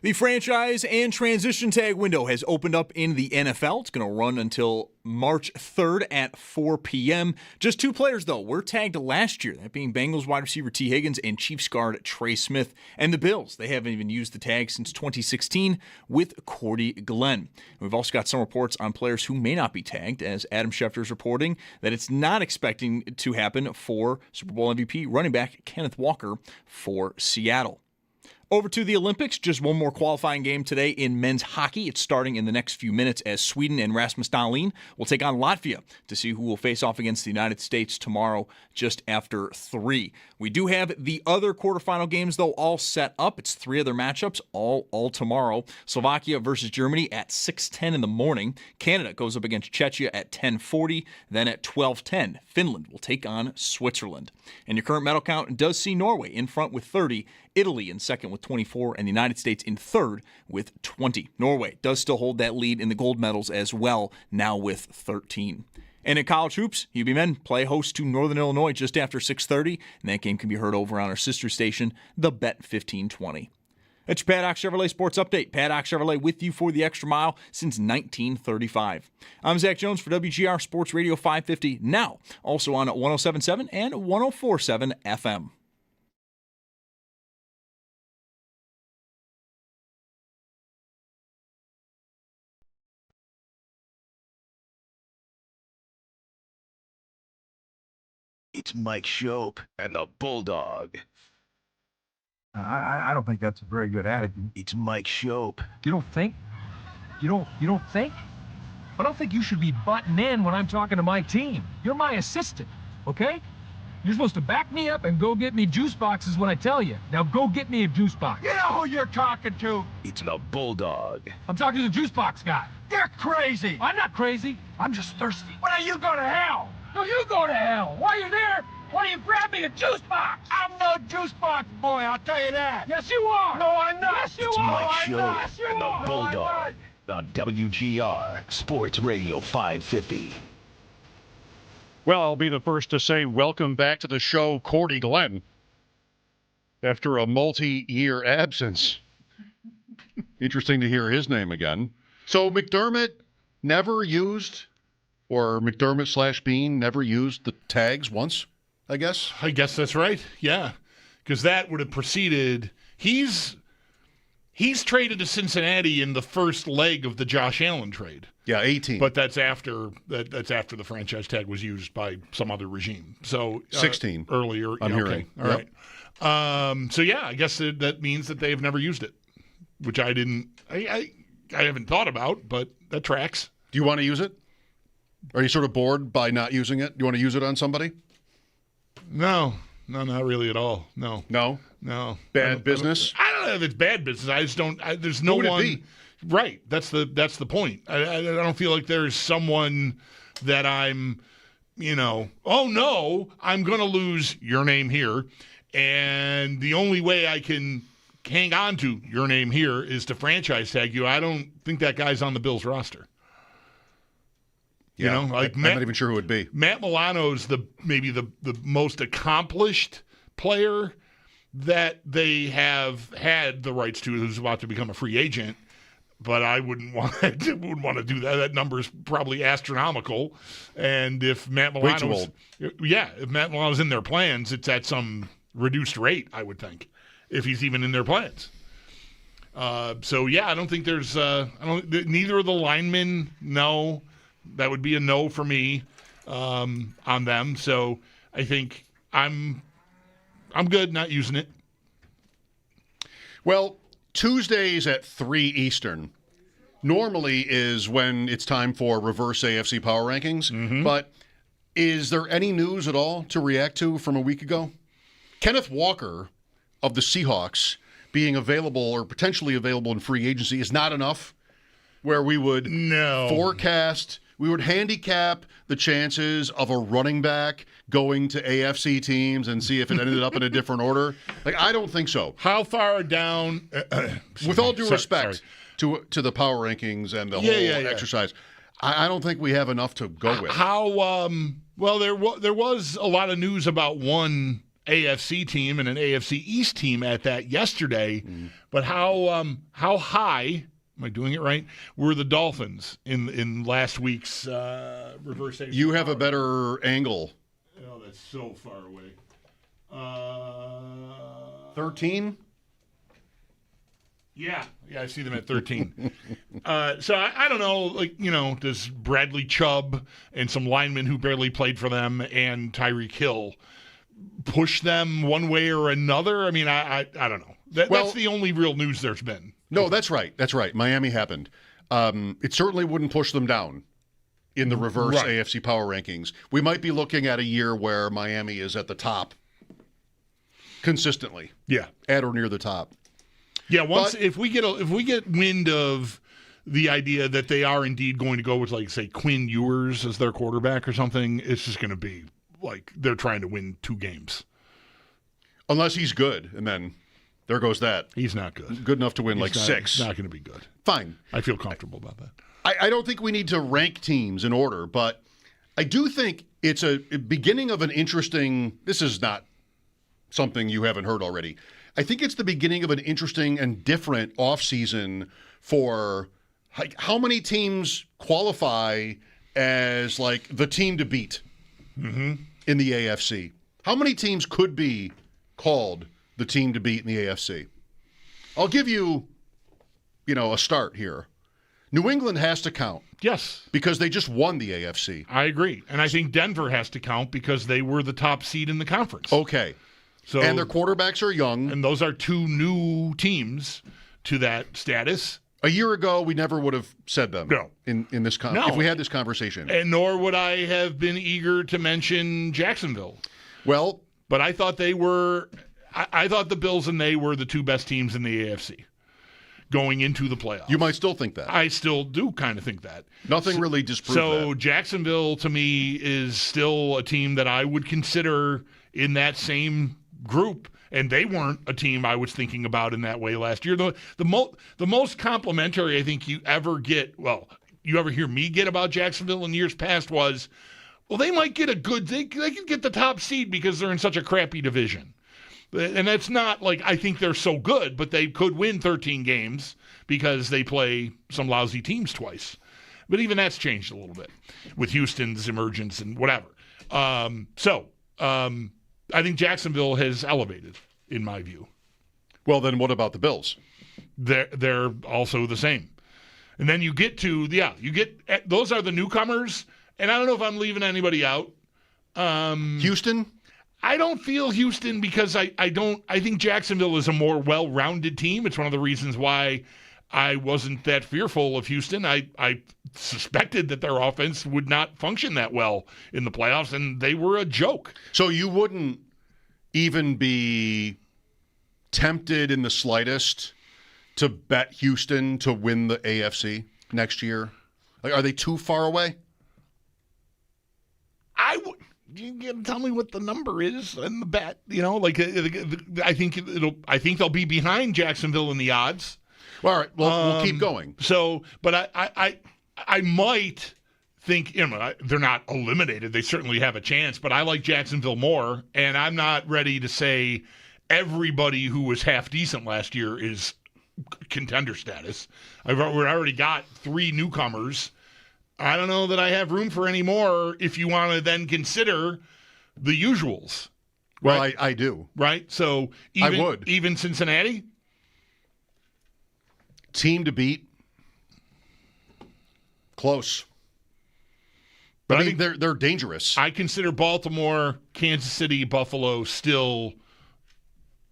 The franchise and transition tag window has opened up in the NFL. It's going to run until March 3rd at 4 p.m. Just two players, though, were tagged last year, that being Bengals wide receiver T. Higgins and Chiefs guard Trey Smith. And the Bills, they haven't even used the tag since 2016 with Cordy Glenn. We've also got some reports on players who may not be tagged, as Adam Schefter is reporting that it's not expecting to happen for Super Bowl MVP running back Kenneth Walker for Seattle. Over to the Olympics, just one more qualifying game today in men's hockey. It's starting in the next few minutes as Sweden and Rasmus Dahlin will take on Latvia to see who will face off against the United States tomorrow just after 3. We do have the other quarterfinal games, though, all set up. It's 3 other matchups, all tomorrow. Slovakia versus Germany at 6:10 in the morning. Canada goes up against Czechia at 10:40. Then at 12:10, Finland will take on Switzerland. And your current medal count does see Norway in front with 30, Italy in second with 24, and the United States in third with 20. Norway does still hold that lead in the gold medals as well, now with 13. And in college hoops, UB men play host to Northern Illinois just after 6:30, and that game can be heard over on our sister station, the Bet 1520. That's your Paddock Chevrolet Sports Update. Paddock Chevrolet with you for the extra mile since 1935. I'm Zach Jones for WGR Sports Radio 550, now also on 107.7 and 104.7 FM. It's Mike Schopp and the Bulldog. I don't think that's a very good attitude. It's Mike Schopp. You don't think? You don't think? I don't think you should be butting in when I'm talking to my team. You're my assistant, okay? You're supposed to back me up and go get me juice boxes when I tell you. Now go get me a juice box. You know who you're talking to? It's the Bulldog. I'm talking to the juice box guy. You're crazy. I'm not crazy. I'm just thirsty. Why don't you go to hell? No, you go to hell. While you're there, why don't you grab me a juice box? I'm no juice box boy, I'll tell you that. Yes, you are. No, I'm not. Yes, you It's are. Mike I'm not. Schopp Yes, you and the are. Bulldog on WGR Sports Radio 550. Well, I'll be the first to say welcome back to the show, Cordy Glenn, after a multi-year absence. Interesting to hear his name again. So McDermott never used, or McDermott/Bean never used the tags once, I guess? I guess that's right, yeah. Because that would have preceded... He's traded to Cincinnati in the first leg of the Josh Allen trade. Yeah, 18. But that's after the franchise tag was used by some other regime. So 16 earlier. I'm hearing. All right. So yeah, I guess that means that they've never used it, which I didn't. I haven't thought about, but that tracks. Do you want to use it? Are you sort of bored by not using it? Do you want to use it on somebody? No, not really at all. No. Bad business? I don't know if it's bad business. I just don't. There's no Who would one. it be? Right. That's the point. I don't feel like there's someone that I'm, oh no, I'm going to lose your name here. And the only way I can hang on to your name here is to franchise tag you. I don't think that guy's on the Bills roster. Yeah, I'm not even sure who it would be. Matt Milano's maybe the most accomplished player that they have had the rights to, who's about to become a free agent. But I wouldn't want to do that. That number is probably astronomical. And if Matt Milano's if Matt Milano's in their plans, it's at some reduced rate, I would think, if he's even in their plans. So yeah, I don't think there's neither of the linemen. No, that would be a no for me on them. So I think I'm good not using it. Well, Tuesdays at 3 Eastern normally is when it's time for reverse AFC power rankings. Mm-hmm. But is there any news at all to react to from a week ago? Kenneth Walker of the Seahawks being available or potentially available in free agency is not enough where we would forecast, we would handicap the chances of a running back going to AFC teams and see if it ended up in a different order. Like, I don't think so. How far down? With all due respect to the power rankings and the whole exercise, I don't think we have enough to go with. How? Well, there was a lot of news about one AFC team and an AFC East team at that yesterday. But how high, am I doing it right, were the Dolphins in last week's reverse AFC? You have a better angle. Oh, that's so far away. 13? Yeah, I see them at 13. So I don't know, does Bradley Chubb and some linemen who barely played for them and Tyreek Hill push them one way or another? I mean, I don't know. That's the only real news there's been. No, that's right. Miami happened. It certainly wouldn't push them down in the reverse AFC power rankings. We might be looking at a year where Miami is at the top consistently. Yeah, at or near the top. Yeah, if we get wind of the idea that they are indeed going to go with, like, say, Quinn Ewers as their quarterback or something, it's just going to be like they're trying to win 2 games. Unless he's good, and then there goes that. He's not good. Good enough to win 6. He's not going to be good. Fine. I feel comfortable about that. I don't think we need to rank teams in order, but I do think it's a beginning of an interesting – this is not something you haven't heard already. I think it's the beginning of an interesting and different offseason for how many teams qualify as the team to beat in the AFC. How many teams could be called the team to beat in the AFC? I'll give you, a start here. New England has to count. Yes. Because they just won the AFC. I agree. And I think Denver has to count because they were the top seed in the conference. Okay. So, and their quarterbacks are young. And those are 2 new teams to that status. A year ago, we never would have said them in this if we had this conversation. And nor would I have been eager to mention Jacksonville. Well, but I thought I thought the Bills and they were the 2 best teams in the AFC going into the playoffs. You might still think that. I still do kind of think that. Nothing really disproved that. So Jacksonville, to me, is still a team that I would consider in that same group, and they weren't a team I was thinking about in that way last year. The most complimentary I think you ever hear me get about Jacksonville in years past was, well, they might get they could get the top seed because they're in such a crappy division. And that's not I think they're so good, but they could win 13 games because they play some lousy teams twice. But even that's changed a little bit with Houston's emergence and whatever. I think Jacksonville has elevated, in my view. Well, then what about the Bills? They're also the same. And then you get to those are the newcomers, and I don't know if I'm leaving anybody out. Houston? I don't feel Houston because I think Jacksonville is a more well-rounded team. It's one of the reasons why I wasn't that fearful of Houston. I suspected that their offense would not function that well in the playoffs, and they were a joke. So you wouldn't even be tempted in the slightest to bet Houston to win the AFC next year? Are they too far away? You can tell me what the number is and the bet. I think they'll be behind Jacksonville in the odds. Well, all right, we'll keep going. So, but I might think they're not eliminated. They certainly have a chance, but I like Jacksonville more, and I'm not ready to say everybody who was half decent last year is contender status. We already got 3 newcomers. I don't know that I have room for any more if you want to then consider the usuals. Well, right? I do. Right? So I would. Even Cincinnati? Team to beat. Close. But I think they're dangerous. I consider Baltimore, Kansas City, Buffalo still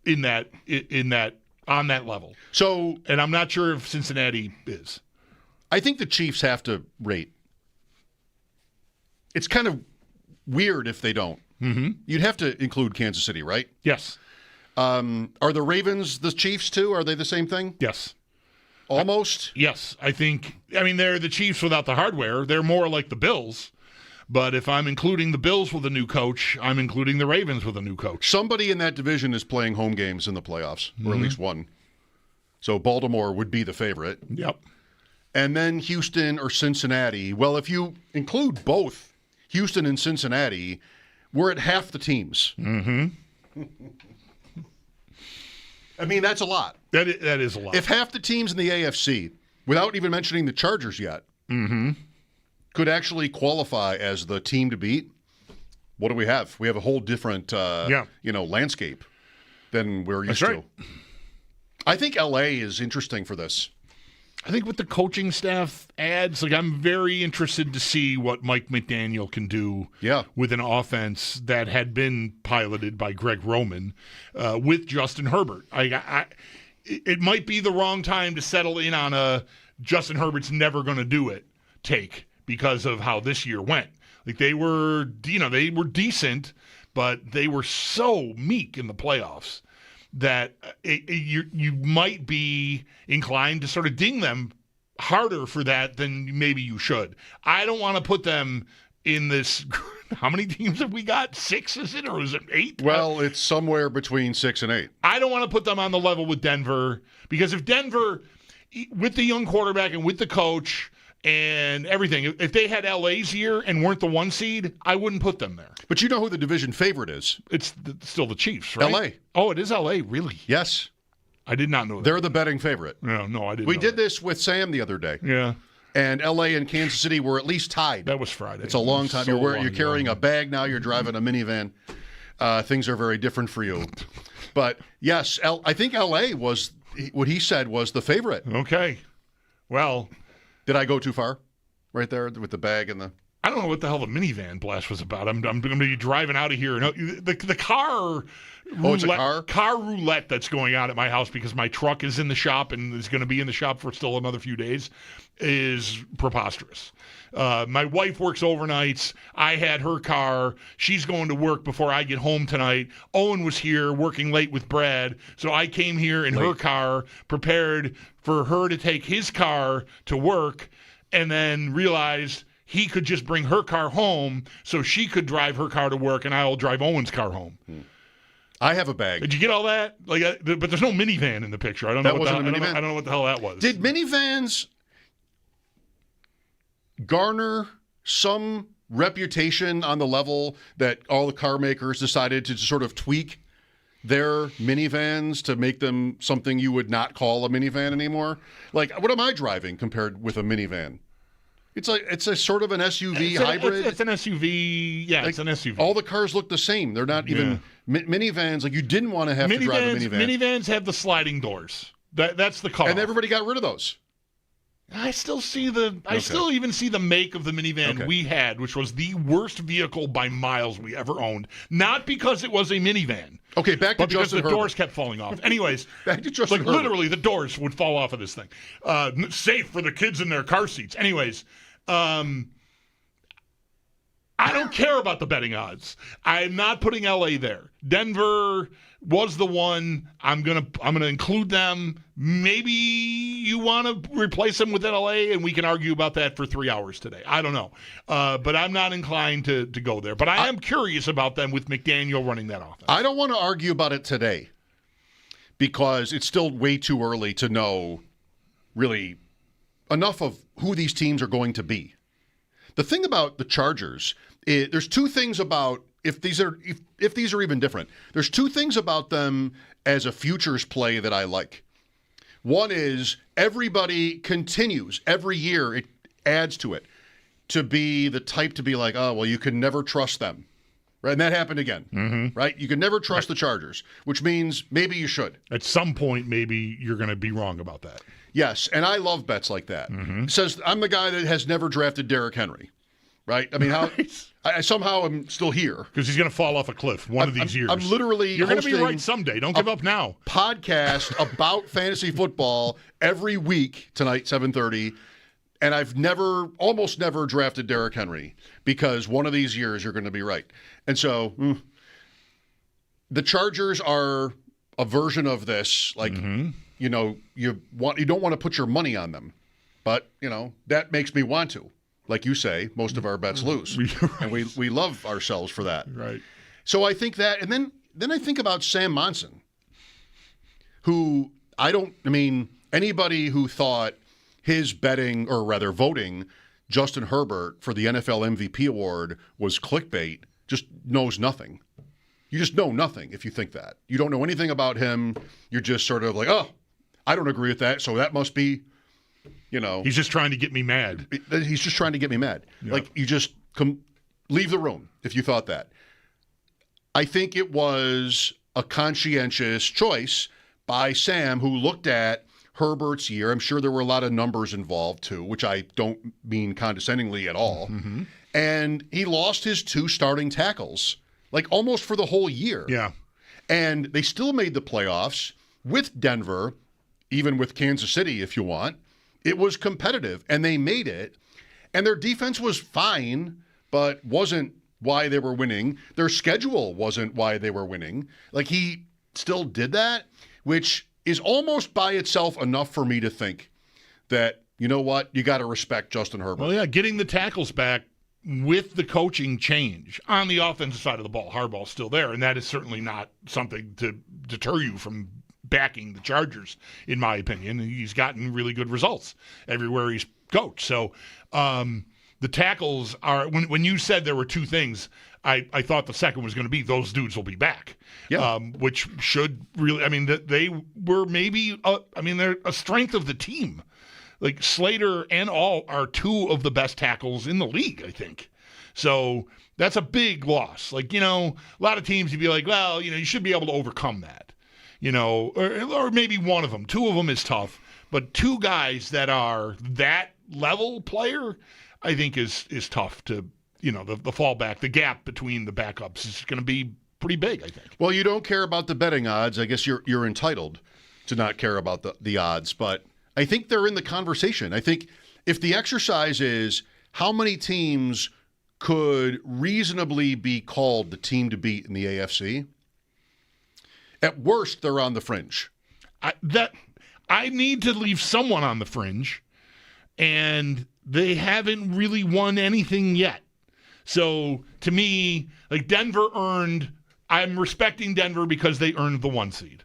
in that on that level. So, and I'm not sure if Cincinnati is. I think the Chiefs have to rate. It's kind of weird if they don't. Mm-hmm. You'd have to include Kansas City, right? Yes. Are the Ravens the Chiefs too? Are they the same thing? Yes. Almost? Yes. They're the Chiefs without the hardware. They're more like the Bills. But if I'm including the Bills with a new coach, I'm including the Ravens with a new coach. Somebody in that division is playing home games in the playoffs, or at least one. So Baltimore would be the favorite. Yep. And then Houston or Cincinnati. Well, if you include both Houston and Cincinnati, we're at half the teams. Mm-hmm. I mean, that's a lot. That is a lot. If half the teams in the AFC, without even mentioning the Chargers yet, could actually qualify as the team to beat, what do we have? We have a whole different, landscape than we're used That's right. to. I think LA is interesting for this. I think with the coaching staff adds, I'm very interested to see what Mike McDaniel can do with an offense that had been piloted by Greg Roman with Justin Herbert. It might be the wrong time to settle in on a Justin Herbert's never going to do it take because of how this year went. They were decent, but they were so meek in the playoffs that you might be inclined to sort of ding them harder for that than maybe you should. I don't want to put them in this. How many teams have we got? 6, is it? Or is it 8? Well, it's somewhere between 6 and 8. I don't want to put them on the level with Denver because if Denver, with the young quarterback and with the coach and everything, if they had LA's year and weren't the 1 seed, I wouldn't put them there. But you know who the division favorite is? It's still the Chiefs, right? LA. Oh, it is LA, really? Yes. I did not know that. They're the betting favorite. No, I didn't. We did this with Sam the other day. Yeah. And LA and Kansas City were at least tied. That was Friday. It's a long time. So You're carrying a bag now. You're driving a minivan. Things are very different for you. But, yes, I think LA was, what he said was the favorite. Okay. Well. Did I go too far? Right there with the bag and the... I don't know what the hell the minivan blast was about. I'm going to be driving out of here. And the car roulette, it's a car roulette that's going on at my house because my truck is in the shop and is going to be in the shop for still another few days is preposterous. My wife works overnights. I had her car. She's going to work before I get home tonight. Owen was here working late with Brad. So I came here in her car, prepared for her to take his car to work, and then realized he could just bring her car home so she could drive her car to work and I'll drive Owen's car home. I have a bag. Did you get all that? But there's no minivan in the picture. I don't know what the hell that was. Did minivans garner some reputation on the level that all the car makers decided to sort of tweak their minivans to make them something you would not call a minivan anymore? What am I driving compared with a minivan? It's a sort of an SUV hybrid. It's an SUV. Yeah, it's an SUV. All the cars look the same. They're not even minivans. You didn't want to have to drive a minivan. Minivans have the sliding doors. That's the car. And everybody got rid of those. I still even see the make of the minivan we had, which was the worst vehicle by miles we ever owned. Not because it was a minivan. Okay, back to because Justin the Herbert. doors kept falling off. Anyways, back to Justin Herbert. Literally the doors would fall off of this thing. Safe for the kids in their car seats. Anyways, I don't care about the betting odds. I'm not putting LA there. Denver was the one. I'm gonna include them. Maybe you want to replace them with LA, and we can argue about that for 3 hours today. I don't know, but I'm not inclined to go there. But I am curious about them with McDaniel running that offense. I don't want to argue about it today because it's still way too early to know really enough of who these teams are going to be. The thing about the Chargers is there's two things about if these are even different. There's two things about them as a futures play that I like. One is everybody continues every year. It adds to it to be the type to be like, oh, well, you can never trust them. Right? And that happened again. Right? You can never trust the Chargers, which means maybe you should. At some point, maybe you're going to be wrong about that. Yes, and I love bets like that. It says I'm the guy that has never drafted Derrick Henry. Right? I mean, how I somehow am still here. Because he's going to fall off a cliff one of these years. I'm literally You're going to be right someday. Don't give up now. Podcast about fantasy football every week tonight, 7:30. And I've almost never drafted Derrick Henry because one of these years you're going to be right. And so the Chargers are a version of this. You don't want to put your money on them. But, that makes me want to. Like you say, most of our bets lose. And we love ourselves for that. Right. So I think that, and then I think about Sam Monson, who anybody who thought his betting, or rather voting Justin Herbert for the NFL MVP award was clickbait just knows nothing. You just know nothing if you think that. You don't know anything about him. You're just sort of like, oh, I don't agree with that, so that must be, He's just trying to get me mad. He's just trying to get me mad. Yeah. Like, you just leave the room if you thought that. I think it was a conscientious choice by Sam, who looked at Herbert's year. I'm sure there were a lot of numbers involved too, which I don't mean condescendingly at all. Mm-hmm. And he lost his 2 starting tackles, like almost for the whole year. Yeah. And they still made the playoffs with Denver, even with Kansas City, if you want. It was competitive, and they made it. And their defense was fine, but wasn't why they were winning. Their schedule wasn't why they were winning. Like, he still did that, which is almost by itself enough for me to think that, you know what, you got to respect Justin Herbert. Well, yeah, getting the tackles back with the coaching change on the offensive side of the ball. Harbaugh's still there, and that is certainly not something to deter you from backing the Chargers, in my opinion. He's gotten really good results everywhere he's coached. So the tackles are, when you said there were 2 things, I thought the second was going to be those dudes will be back. Yeah. Which should really, they were maybe, they're a strength of the team. Like Slater and all are 2 of the best tackles in the league, I think. So that's a big loss. Like, a lot of teams you'd be like, well, you should be able to overcome that. Or maybe one of them. 2 of them is tough. But 2 guys that are that level player, I think is tough to, the fallback, the gap between the backups is going to be pretty big, I think. Well, you don't care about the betting odds. I guess you're entitled to not care about the odds, but I think they're in the conversation. I think if the exercise is how many teams could reasonably be called the team to beat in the AFC, at worst, they're on the fringe. I need to leave someone on the fringe, and they haven't really won anything yet. So to me, like Denver I'm respecting Denver because they earned the 1 seed.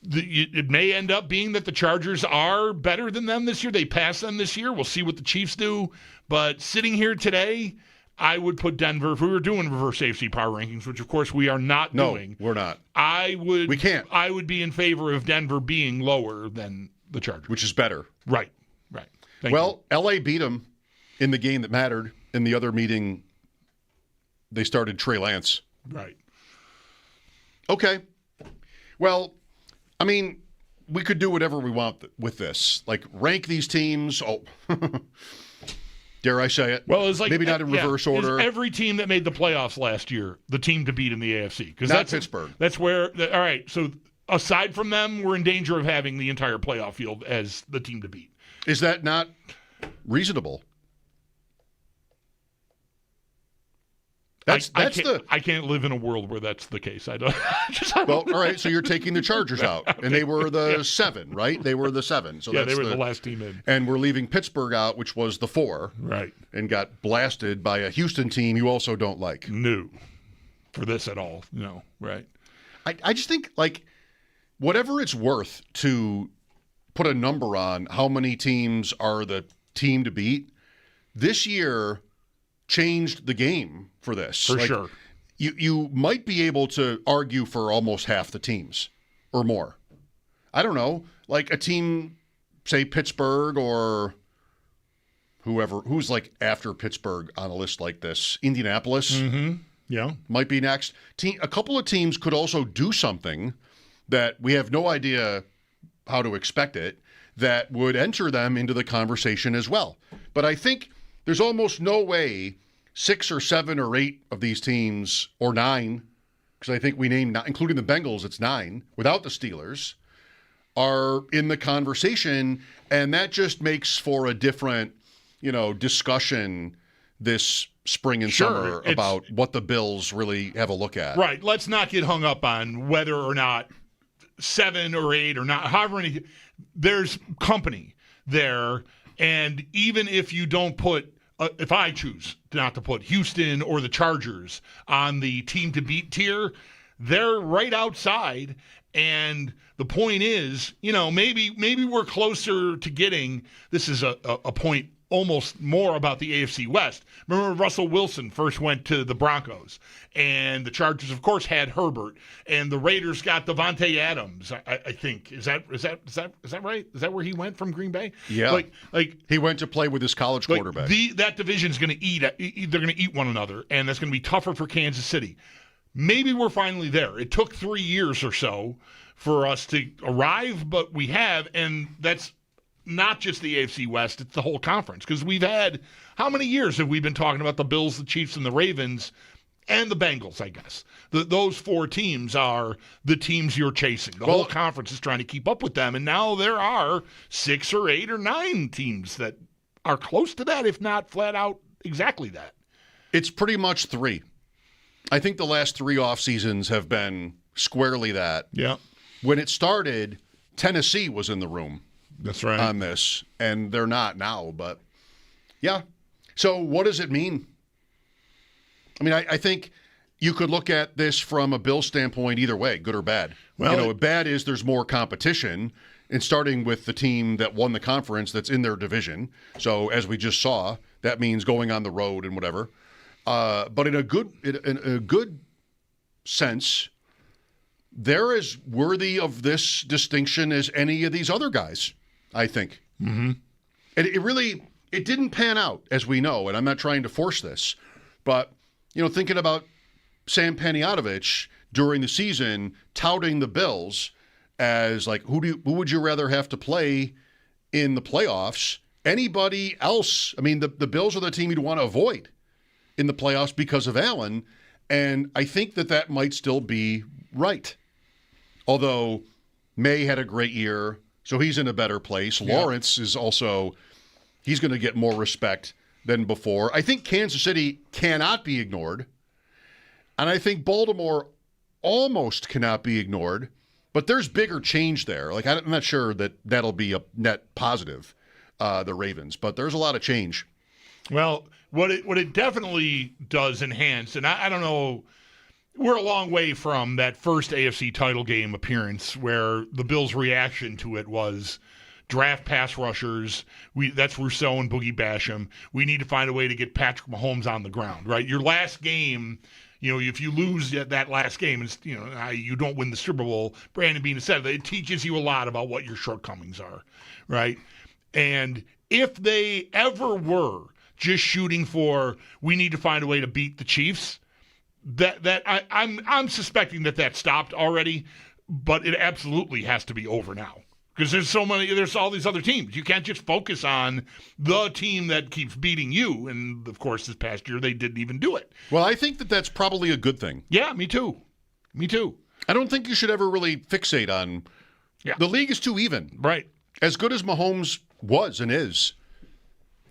It may end up being that the Chargers are better than them this year. They pass them this year. We'll see what the Chiefs do. But sitting here today, I would put Denver, if we were doing reverse AFC power rankings, which of course we are not doing. No, we're not. We can't. I would be in favor of Denver being lower than the Chargers. Which is better. Right. Thank you. LA beat them in the game that mattered. In the other meeting, they started Trey Lance. Right. Okay. Well, we could do whatever we want with this. Like, rank these teams. Oh, dare I say it? Well, it's like maybe not in reverse order. Is every team that made the playoffs last year the team to beat in the AFC? Because that's Pittsburgh. That's where. All right. So aside from them, we're in danger of having the entire playoff field as the team to beat. Is that not reasonable? I can't live in a world where that's the case. I don't. Well, all right. So you're taking the Chargers out, and they were the 7, right? They were the 7. So they were the last team in. And we're leaving Pittsburgh out, which was the 4, right? And got blasted by a Houston team you also don't like. No, for this at all. No, right? I just think, like, whatever it's worth to put a number on how many teams are the team to beat, this year changed the game for this. For sure. You might be able to argue for almost half the teams or more. I don't know, like a team, say Pittsburgh or whoever, who's like after Pittsburgh on a list like this, Indianapolis. Mm-hmm. Yeah. Might be next. A couple of teams could also do something that we have no idea how to expect it that would enter them into the conversation as well. But I think there's almost no way 6 or 7 or 8 of these teams, or 9, because I think we named, including the Bengals, it's 9, without the Steelers, are in the conversation. And that just makes for a different, discussion this spring and summer about what the Bills really have a look at. Right. Let's not get hung up on whether or not 7 or 8 or not, however many. There's company there. And even if you don't put, if I choose not to put Houston or the Chargers on the team to beat tier, they're right outside. And the point is, maybe we're closer to getting, this is a point almost more about the AFC West. Remember Russell Wilson first went to the Broncos, and the Chargers, of course, had Herbert, and the Raiders got Devontae Adams. I think is that right? Is that where he went from Green Bay? Yeah, like he went to play with his college quarterback. That division's going to eat. They're going to eat one another, and that's going to be tougher for Kansas City. Maybe we're finally there. It took 3 years or so for us to arrive, but we have, and that's not just the AFC West, it's the whole conference. Because we've had, how many years have we been talking about the Bills, the Chiefs, and the Ravens, and the Bengals, I guess. Those 4 teams are the teams you're chasing. The whole conference is trying to keep up with them, and now there are 6 or 8 or 9 teams that are close to that, if not flat out exactly that. It's pretty much 3. I think the last 3 off seasons have been squarely that. Yeah. When it started, Tennessee was in the room. That's right. On this, and they're not now, but yeah. So what does it mean? I mean, I think you could look at this from a Bill standpoint either way, good or bad. Well, bad is there's more competition, and starting with the team that won the conference that's in their division. So as we just saw, that means going on the road and whatever. But in a good sense, they're as worthy of this distinction as any of these other guys, I think. Mm-hmm. And it didn't pan out, as we know, and I'm not trying to force this, but, thinking about Sam Panayotovich during the season touting the Bills as, like, who would you rather have to play in the playoffs? Anybody else? I mean, the Bills are the team you'd want to avoid in the playoffs because of Allen, and I think that might still be right. Although May had a great year, so he's in a better place. Yeah. Lawrence is also, he's going to get more respect than before. I think Kansas City cannot be ignored. And I think Baltimore almost cannot be ignored. But there's bigger change there. Like, I'm not sure that'll be a net positive, the Ravens. But there's a lot of change. Well, what it definitely does enhance, and I don't know, we're a long way from that first AFC title game appearance where the Bills' reaction to it was draft pass rushers. That's Rousseau and Boogie Basham. We need to find a way to get Patrick Mahomes on the ground, right? Your last game, if you lose that last game, it's, you don't win the Super Bowl. Brandon Beane said it teaches you a lot about what your shortcomings are, right? And if they ever were just shooting for, we need to find a way to beat the Chiefs, I'm suspecting that stopped already, but it absolutely has to be over now because there's all these other teams. You can't just focus on the team that keeps beating you. And of course, this past year they didn't even do it. Well, I think that's probably a good thing. Yeah, me too. I don't think you should ever really fixate on. Yeah. The league is too even. Right. As good as Mahomes was and is,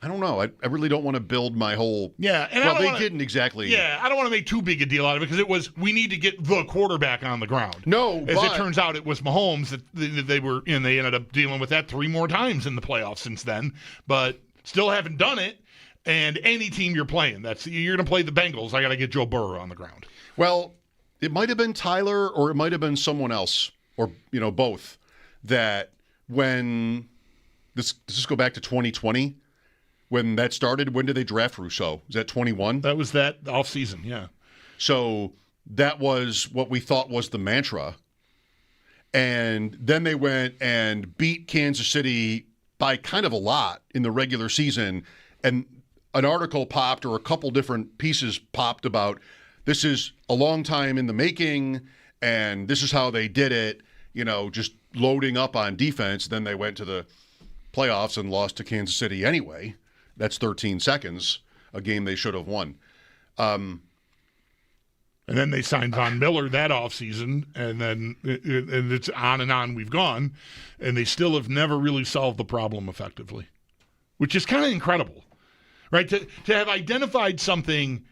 I don't know. I really don't want to build my whole. Yeah, and well, they didn't exactly. Yeah, I don't want to make too big a deal out of it because it was we need to get the quarterback on the ground. No, as it turns out, it was Mahomes that they were, and they ended up dealing with that 3 more times in the playoffs since then. But still haven't done it. And any team you're playing, you're going to play the Bengals. I got to get Joe Burrow on the ground. Well, it might have been Tyler, or it might have been someone else, or both. That when let's just go back to 2020. When that started, when did they draft Rousseau? Was that 21? That was that offseason, yeah. So that was what we thought was the mantra. And then they went and beat Kansas City by kind of a lot in the regular season. And an article popped, or a couple different pieces popped about this is a long time in the making, and this is how they did it, just loading up on defense. Then they went to the playoffs and lost to Kansas City anyway. That's 13 seconds, a game they should have won. And then they signed Von Miller that offseason, and then and it's on and on we've gone, and they still have never really solved the problem effectively, which is kind of incredible, right? To have identified something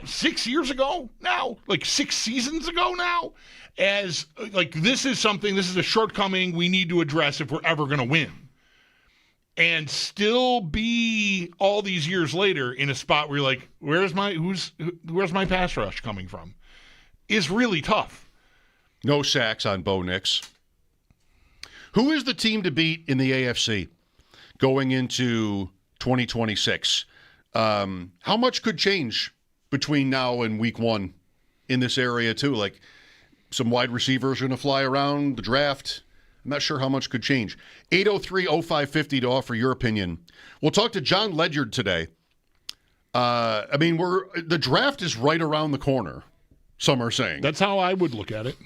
6 years ago now, like 6 seasons ago now, as like this is a shortcoming we need to address if we're ever going to win. And still be all these years later in a spot where you're like, where's my pass rush coming from? Is really tough. No sacks on Bo Nix. Who is the team to beat in the AFC? going into 2026. How much could change between now and week 1 in this area, too? Like, some wide receivers are going to fly around the draft. I'm not sure how much could change. 803-0550 to offer your opinion. We'll talk to John Ledyard today. The draft is right around the corner, some are saying. That's how I would look at it.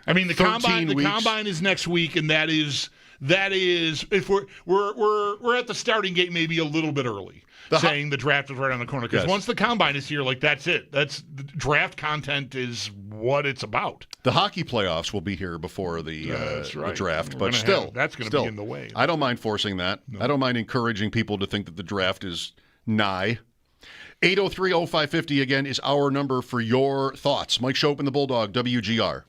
I mean, the combine is next week, and that is if we're at the starting gate maybe a little bit early, saying the draft is right on the corner, because once the combine is here, like, that's it. That's the draft content is what it's about. The hockey playoffs will be here before the draft, but still, that's going to be in the way. I don't mind forcing that. No. I don't mind encouraging people to think that the draft is nigh. 803-0550 again is our number for your thoughts. Mike Schopp and the Bulldog, WGR.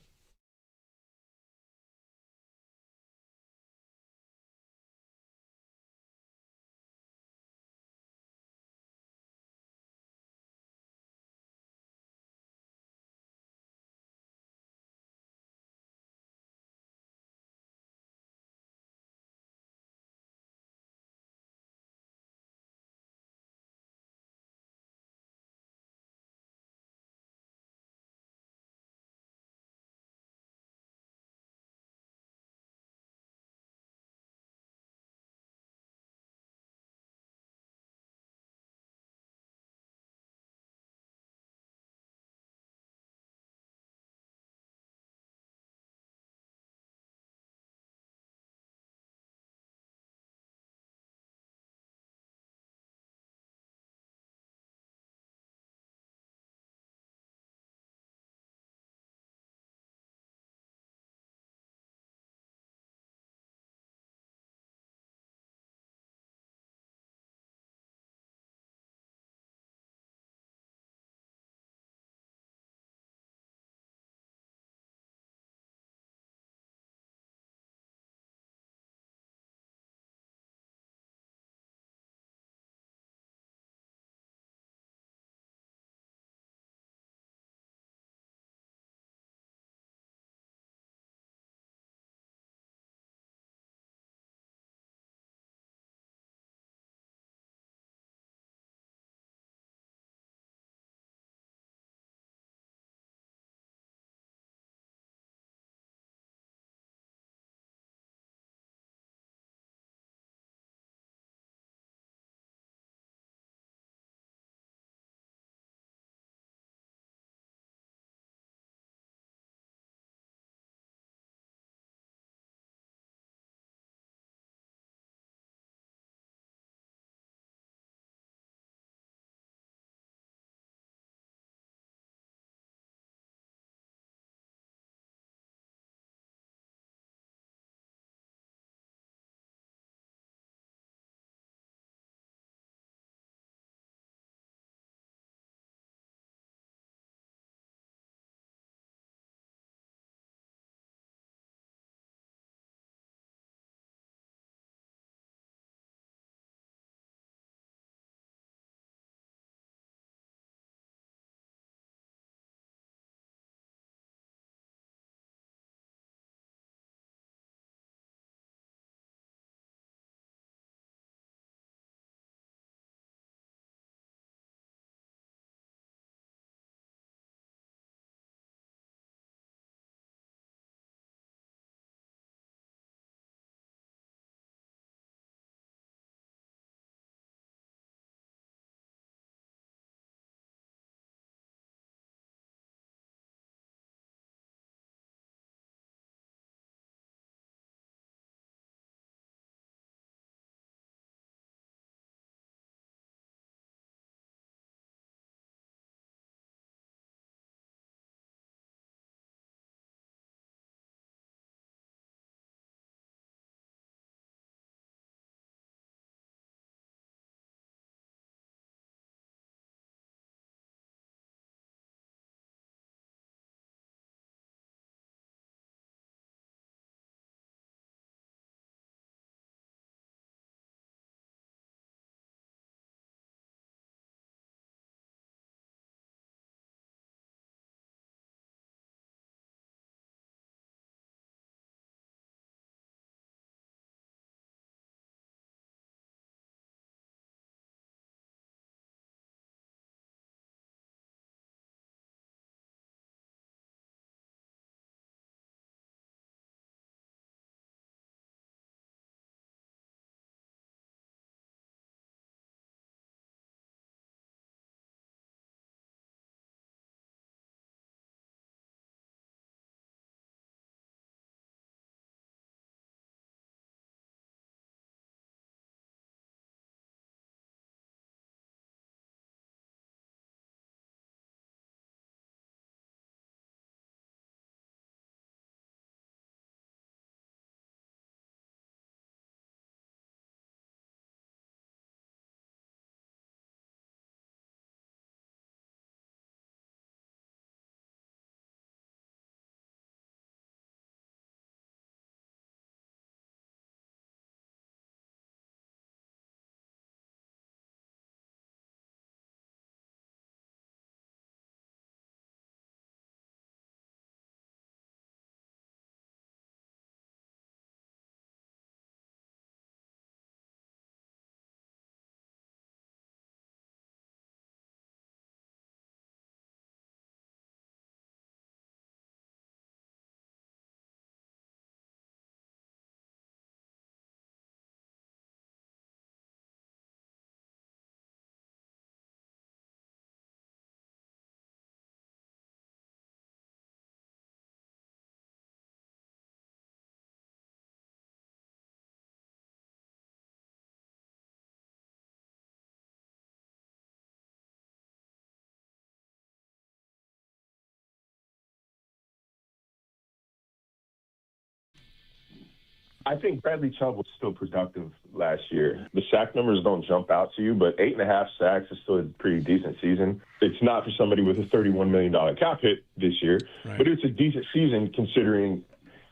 I think Bradley Chubb was still productive last year. The sack numbers don't jump out to you, but 8.5 sacks is still a pretty decent season. It's not for somebody with a $31 million cap hit this year, but it's a decent season considering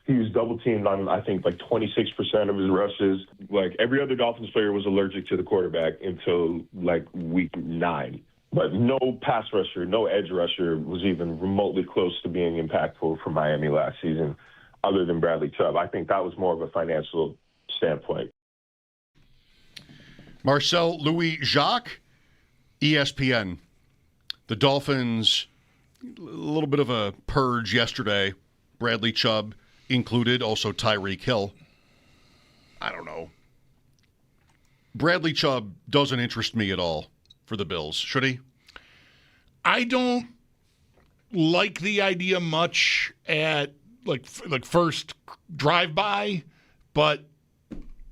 he was double-teamed on, I think, like 26% of his rushes. Like, every other Dolphins player was allergic to the quarterback until, like, week 9. But no pass rusher, no edge rusher was even remotely close to being impactful for Miami last season, other than Bradley Chubb. I think that was more of a financial standpoint. Marcel Louis-Jacques, ESPN. The Dolphins, a little bit of a purge yesterday. Bradley Chubb included, also Tyreek Hill. I don't know. Bradley Chubb doesn't interest me at all for the Bills. Should he? I don't like the idea much at like first drive-by, but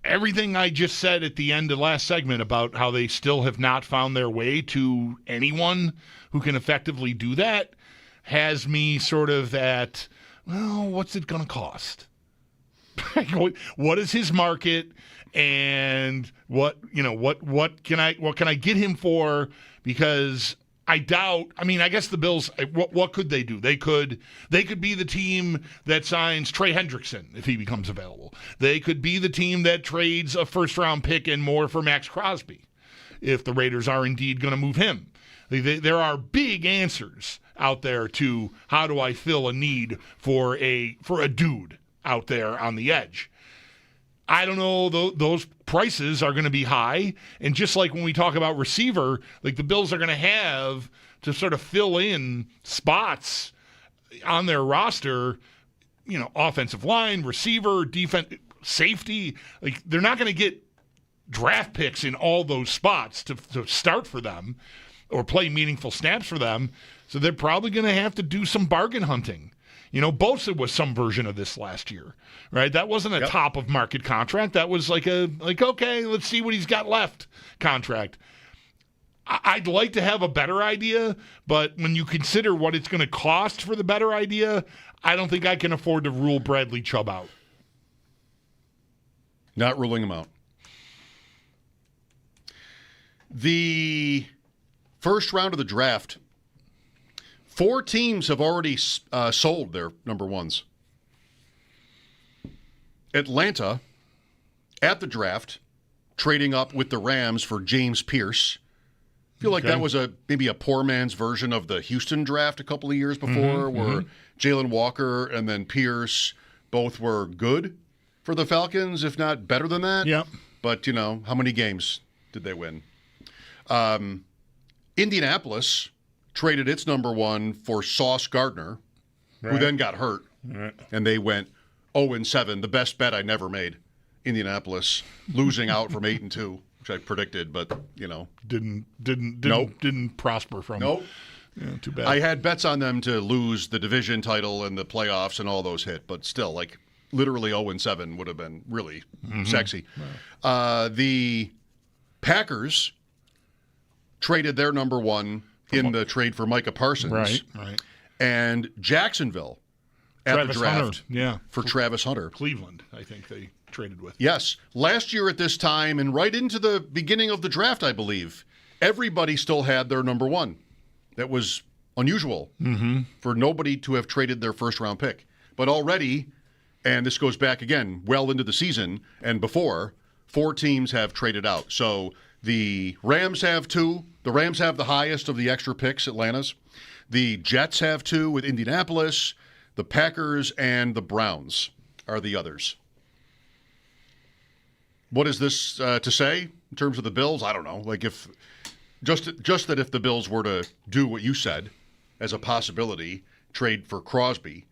everything I just said at the end of last segment about how they still have not found their way to anyone who can effectively do that has me sort of at, well, what's it going to cost? What is his market, and what can I get him for? Because I doubt. I mean, I guess the Bills. What could they do? They could be the team that signs Trey Hendrickson if he becomes available. They could be the team that trades a first-round pick and more for Max Crosby if the Raiders are indeed going to move him. There are big answers out there to how do I fill a need for a dude out there on the edge. I don't know. Those prices are going to be high. And just like when we talk about receiver, like the Bills are going to have to sort of fill in spots on their roster, offensive line, receiver, defense, safety. Like they're not going to get draft picks in all those spots to start for them or play meaningful snaps for them. So they're probably going to have to do some bargain hunting. Bosa was some version of this last year, right? That wasn't a top of market contract. That was okay, let's see what he's got left contract. I'd like to have a better idea, but when you consider what it's going to cost for the better idea, I don't think I can afford to rule Bradley Chubb out. Not ruling him out. The first round of the draft, 4 teams have already sold their number ones. Atlanta, at the draft, trading up with the Rams for James Pierce. I feel like that was maybe a poor man's version of the Houston draft a couple of years before, where Jalen Walker and then Pierce both were good for the Falcons, if not better than that. Yep. But, how many games did they win? Indianapolis traded its number one for Sauce Gardner, who then got hurt, and they went 0-7, the best bet I never made. Indianapolis losing out from 8-2, which I predicted, but didn't prosper from. Nope. Yeah, too bad. I had bets on them to lose the division title and the playoffs and all those hit, but still, literally 0-7 would have been really sexy. Wow. The Packers traded their number one in the trade for Micah Parsons. Right. And Jacksonville at Travis the draft Hunter. for Travis Hunter. Cleveland, I think they traded with. Yes. Last year at this time and right into the beginning of the draft, I believe, everybody still had their number one. That was unusual for nobody to have traded their first-round pick. But already, and this goes back again well into the season and before, 4 teams have traded out. So the Rams have 2. The Rams have the highest of the extra picks, Atlanta's. The Jets have 2 with Indianapolis. The Packers and the Browns are the others. What is this to say in terms of the Bills? I don't know. If just that if the Bills were to do what you said as a possibility, trade for Crosby,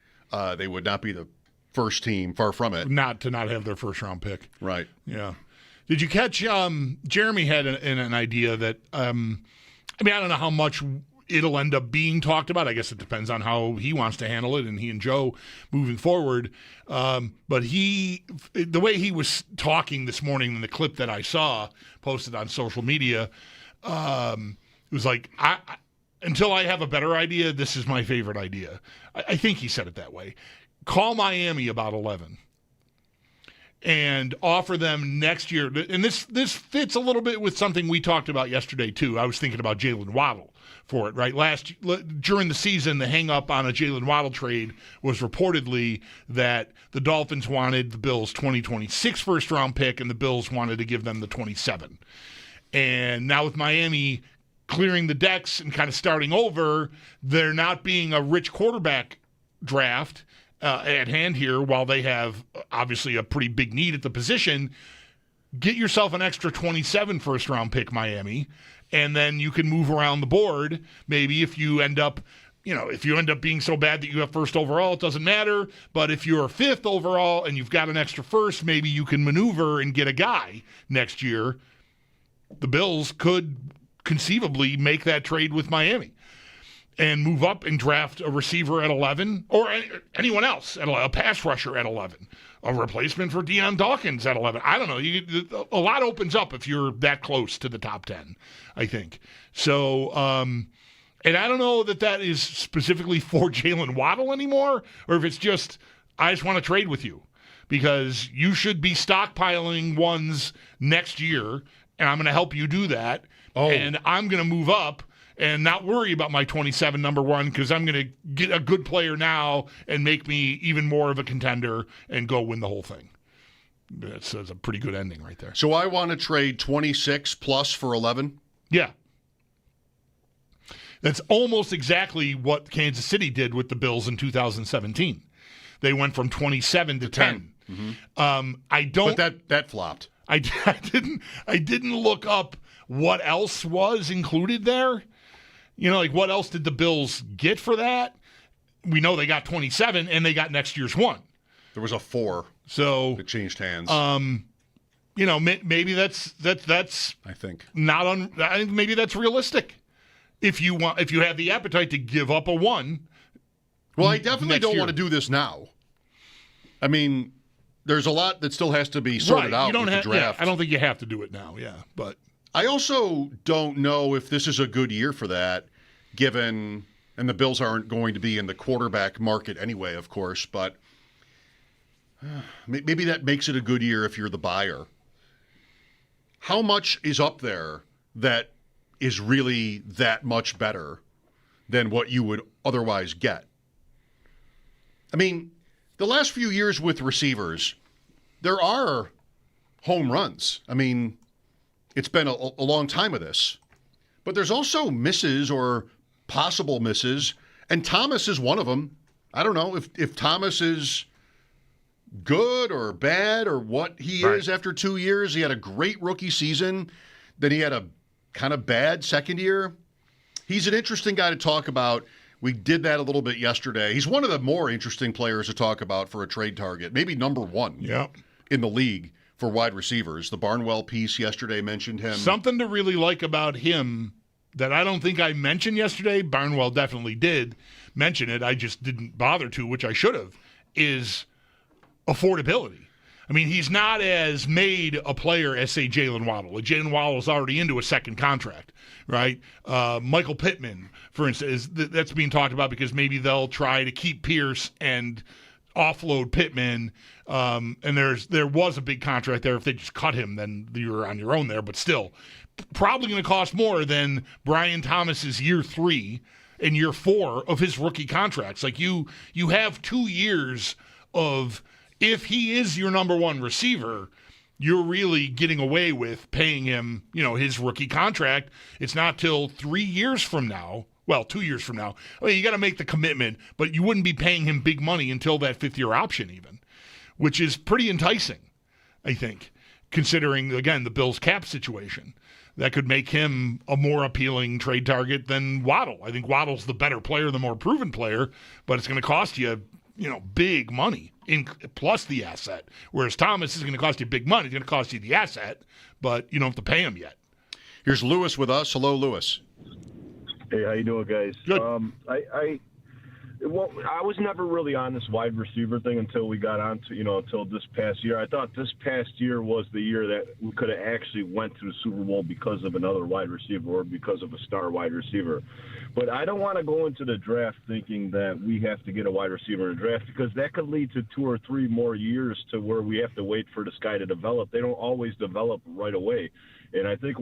they would not be the first team, far from it. Not have their first round pick. Right. Yeah. Did you catch Jeremy had an idea that I don't know how much it'll end up being talked about. I guess it depends on how he wants to handle it and he and Joe moving forward. But the way he was talking this morning in the clip that I saw posted on social media, it was like, until I have a better idea, this is my favorite idea. I think he said it that way. Call Miami about 11 and offer them next year. And this fits a little bit with something we talked about yesterday, too. I was thinking about Jalen Waddle for it, right? During the season, the hang-up on a Jalen Waddle trade was reportedly that the Dolphins wanted the Bills' 2026 first-round pick, and the Bills wanted to give them the 27. And now with Miami clearing the decks and kind of starting over, there not being a rich quarterback draft at hand here, while they have obviously a pretty big need at the position, get yourself an extra 27 first-round pick, Miami, and then you can move around the board. Maybe if you end up being so bad that you have first overall, it doesn't matter. But if you're fifth overall and you've got an extra first, maybe you can maneuver and get a guy next year. The Bills could conceivably make that trade with Miami and move up and draft a receiver at 11, or anyone else, a pass rusher at 11, a replacement for Deion Dawkins at 11. I don't know. A lot opens up if you're that close to the top 10, I think. So, and I don't know that is specifically for Jalen Waddle anymore, or if it's just, I just want to trade with you because you should be stockpiling ones next year, and I'm going to help you do that. Oh. And I'm going to move up and not worry about my 27 number one because I'm going to get a good player now and make me even more of a contender and go win the whole thing. That's a pretty good ending right there. So I want to trade 26 plus for 11? Yeah. That's almost exactly what Kansas City did with the Bills in 2017. They went from 27 to 10. Mm-hmm. But that flopped. I didn't look up what else was included there. Like what else did the Bills get for that? We know they got 27 and they got next year's one. There was a 4. So it changed hands. Maybe that's I think I think maybe that's realistic. If you have the appetite to give up a 1. Well, I definitely don't want to do this now. I mean, there's a lot that still has to be sorted out with the draft. Yeah, I don't think you have to do it now, but I also don't know if this is a good year for that, given, and the Bills aren't going to be in the quarterback market anyway, of course, but maybe that makes it a good year if you're the buyer. How much is up there that is really that much better than what you would otherwise get? I mean, the last few years with receivers, there are home runs. I mean, it's been a long time of this. But there's also misses or possible misses, and Thomas is one of them. I don't know if Thomas is good or bad or what he is after 2 years. He had a great rookie season. Then he had a kind of bad second year. He's an interesting guy to talk about. We did that a little bit yesterday. He's one of the more interesting players to talk about for a trade target, maybe number 1 in the league for wide receivers. The Barnwell piece yesterday mentioned him. Something to really like about him that I don't think I mentioned yesterday, Barnwell definitely did mention it, I just didn't bother to, which I should have, is affordability. I mean, he's not as made a player as, say, Jalen Waddle. Like Jalen Waddle is already into a second contract, right? Michael Pittman, for instance, that's being talked about because maybe they'll try to keep Pierce and offload Pittman. And there was a big contract there. If they just cut him, then you're on your own there. But still, probably going to cost more than Brian Thomas's year 3 and year 4 of his rookie contracts. Like you have 2 years of, if he is your number 1 receiver, you're really getting away with paying him, his rookie contract. It's not till 3 years from now. Well, 2 years from now. I mean, you got to make the commitment, but you wouldn't be paying him big money until that 5th-year option even, which is pretty enticing, I think, considering, again, the Bills' cap situation. That could make him a more appealing trade target than Waddle. I think Waddle's the better player, the more proven player, but it's going to cost you, big money plus the asset. Whereas Thomas is going to cost you big money. It's going to cost you the asset, but you don't have to pay him yet. Here's Lewis with us. Hello, Lewis. Hey, how you doing, guys? Good. Well, I was never really on this wide receiver thing until we got on to, until this past year. I thought this past year was the year that we could have actually went to the Super Bowl because of another wide receiver or because of a star wide receiver. But I don't want to go into the draft thinking that we have to get a wide receiver in the draft, because that could lead to 2 or 3 more years to where we have to wait for this guy to develop. They don't always develop right away. And I think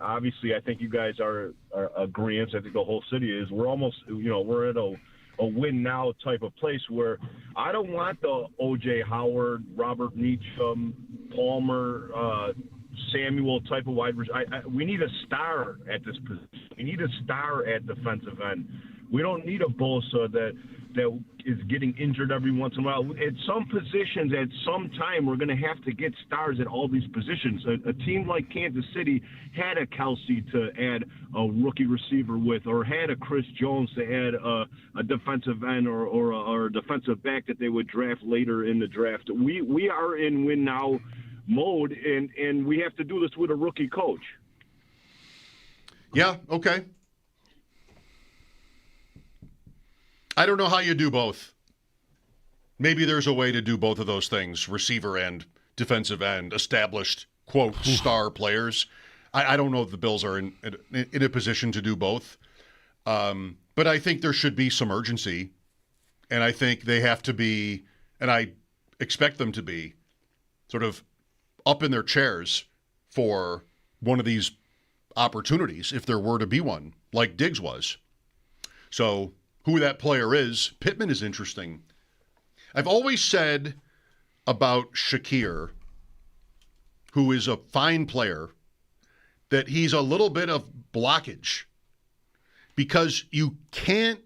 obviously, I think you guys are agreeing. I think the whole city is. We're almost, we're at a win now type of place where I don't want the O.J. Howard, Robert Meacham, Palmer, Samuel type of wide receiver. We need a star at this position. We need a star at defensive end. We don't need a Bosa that is getting injured every once in a while. At some positions, at some time, we're going to have to get stars at all these positions. A team like Kansas City had a Kelsey to add a rookie receiver with, or had a Chris Jones to add a defensive end or a defensive back that they would draft later in the draft. We are in win now mode, and we have to do this with a rookie coach. Yeah, okay. I don't know how you do both. Maybe there's a way to do both of those things, receiver and defensive end, established, quote, star players. I don't know if the Bills are in a position to do both. But I think there should be some urgency. And I think they have to be, and I expect them to be, sort of up in their chairs for one of these opportunities, if there were to be one, like Diggs was. So who that player is, Pittman is interesting. I've always said about Shakir, who is a fine player, that he's a little bit of blockage because you can't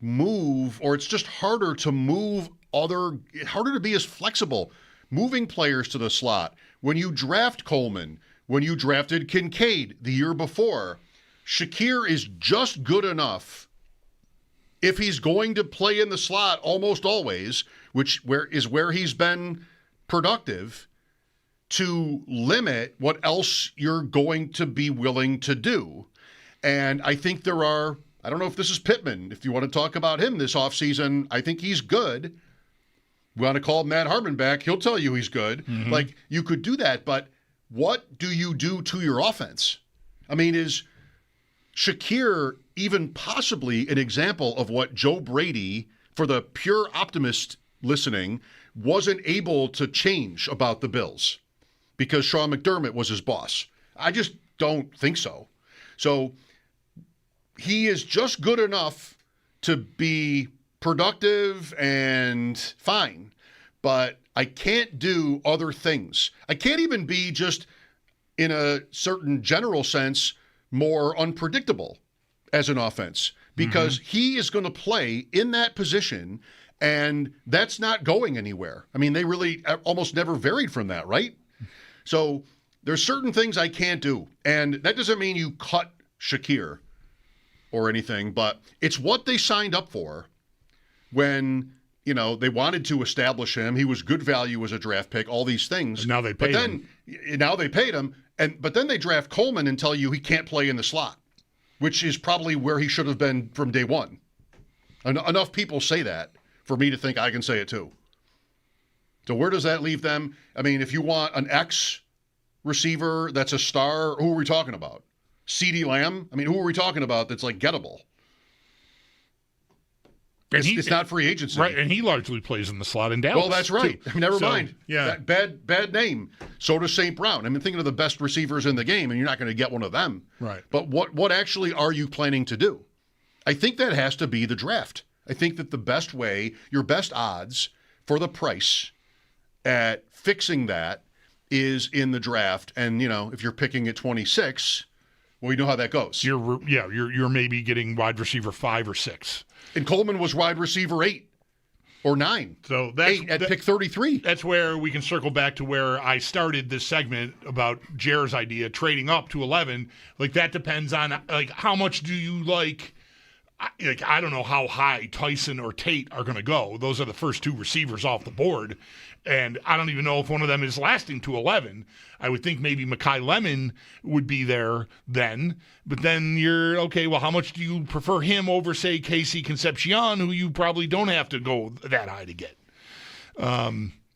move, or it's just harder to move harder to be as flexible, moving players to the slot. When you draft Coleman, when you drafted Kincaid the year before, Shakir is just good enough, if he's going to play in the slot almost always, where he's been productive, to limit what else you're going to be willing to do. And I think there are, I don't know if this is Pittman, if you want to talk about him this offseason, I think he's good. We want to call Matt Harmon back, he'll tell you he's good. Mm-hmm. Like, you could do that, but what do you do to your offense? I mean, is Shakir even possibly an example of what Joe Brady, for the pure optimist listening, wasn't able to change about the Bills because Sean McDermott was his boss? I just don't think so. So he is just good enough to be productive and fine, but I can't do other things. I can't even be, just in a certain general sense, more unpredictable as an offense, because he is going to play in that position, and that's not going anywhere. I mean, they really almost never varied from that, right? So there's certain things I can't do, and that doesn't mean you cut Shakir or anything, but it's what they signed up for when, they wanted to establish him. He was good value as a draft pick, all these things. And now they paid him. Now they paid him, but then they draft Coleman and tell you he can't play in the slot, which is probably where he should have been from day one. Enough people say that for me to think I can say it too. So where does that leave them? I mean, if you want an X receiver that's a star, who are we talking about? CeeDee Lamb? I mean, who are we talking about that's like gettable? It's not free agency. Right, and he largely plays in the slot in Dallas. Well, that's right. Too. Never mind. Yeah. Bad name. So does St. Brown. I mean, thinking of the best receivers in the game, and you're not going to get one of them. Right. But what actually are you planning to do? I think that has to be the draft. I think that the best way, your best odds for the price at fixing that is in the draft. And, if you're picking at 26, well, you know how that goes. You're maybe getting wide receiver 5 or 6. And Coleman was wide receiver 8 or 9. So that's 8 at pick 33. That's where we can circle back to where I started this segment about Jared's idea, trading up to 11. Like, that depends on, like, how much do you like I don't know how high Tyson or Tate are going to go. Those are the first two receivers off the board. And I don't even know if one of them is lasting to 11. I would think maybe Mekhi Lemon would be there then. But then you're, okay, well, how much do you prefer him over, say, Casey Concepcion, who you probably don't have to go that high to get?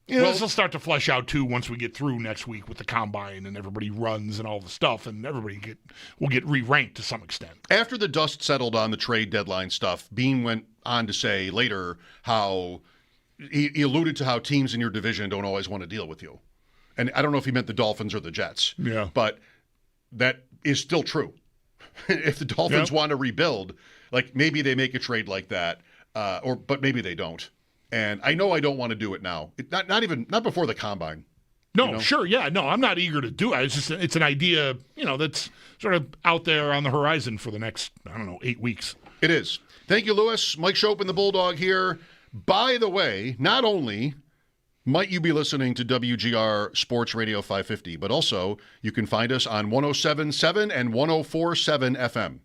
This will start to flesh out, too, once we get through next week with the combine and everybody runs and all the stuff, and everybody will get re-ranked to some extent. After the dust settled on the trade deadline stuff, Bean went on to say later how he alluded to how teams in your division don't always want to deal with you. And I don't know if he meant the Dolphins or the Jets. Yeah. But that is still true. If the Dolphins want to rebuild, like maybe they make a trade like that, but maybe they don't. And I know I don't want to do it now. Not before the combine. No, sure, yeah. No, I'm not eager to do it. It's an idea, that's sort of out there on the horizon for the next, 8 weeks. It is. Thank you, Lewis. Mike Schopp and the Bulldog here. By the way, not only might you be listening to WGR Sports Radio 550, but also you can find us on 107.7 and 104.7 FM.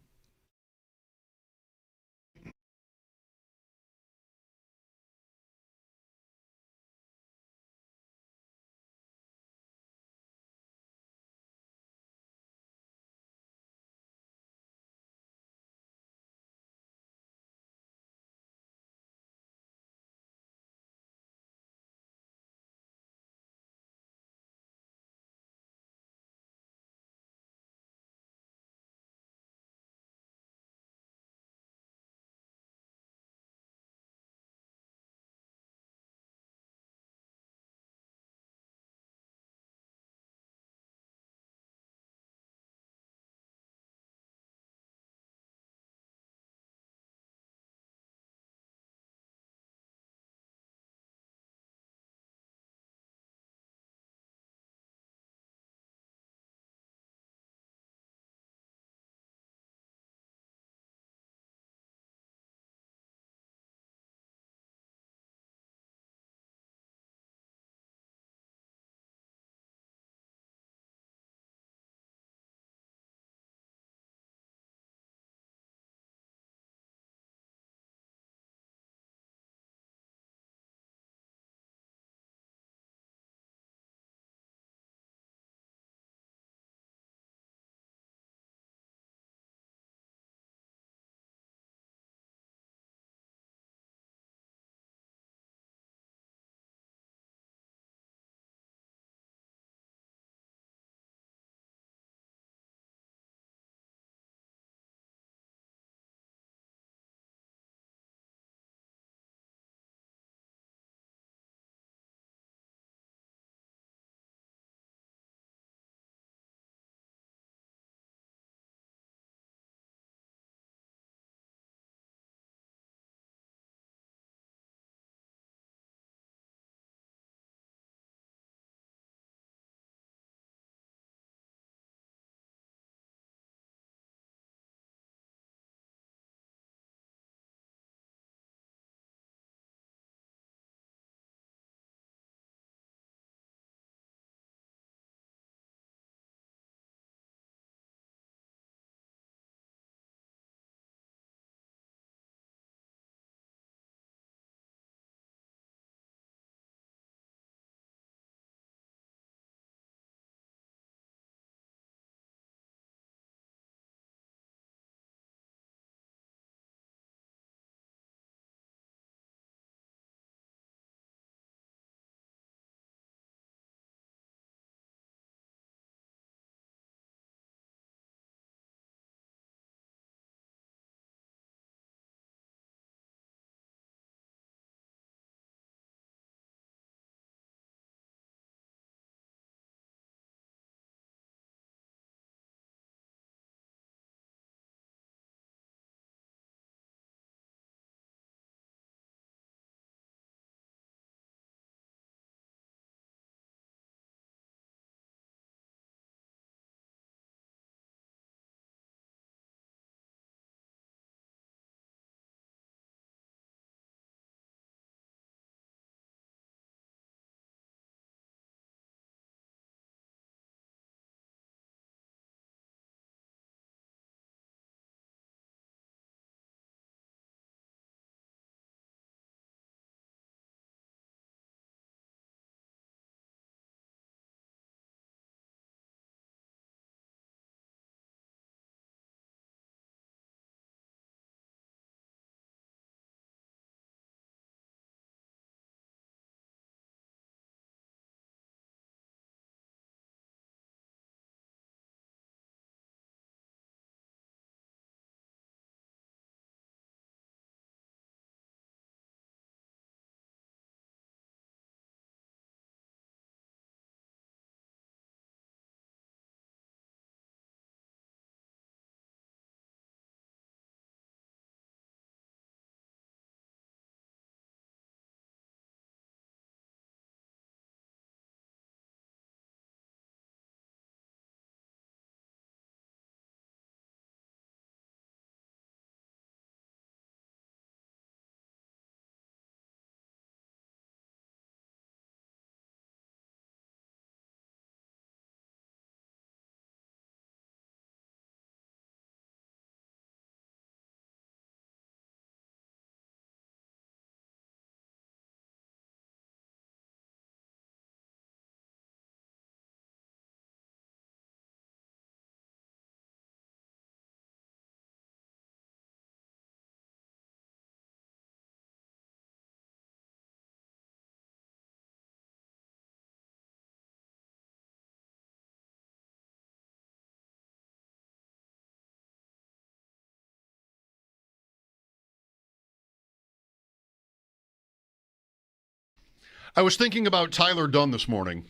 I was thinking about Tyler Dunn this morning.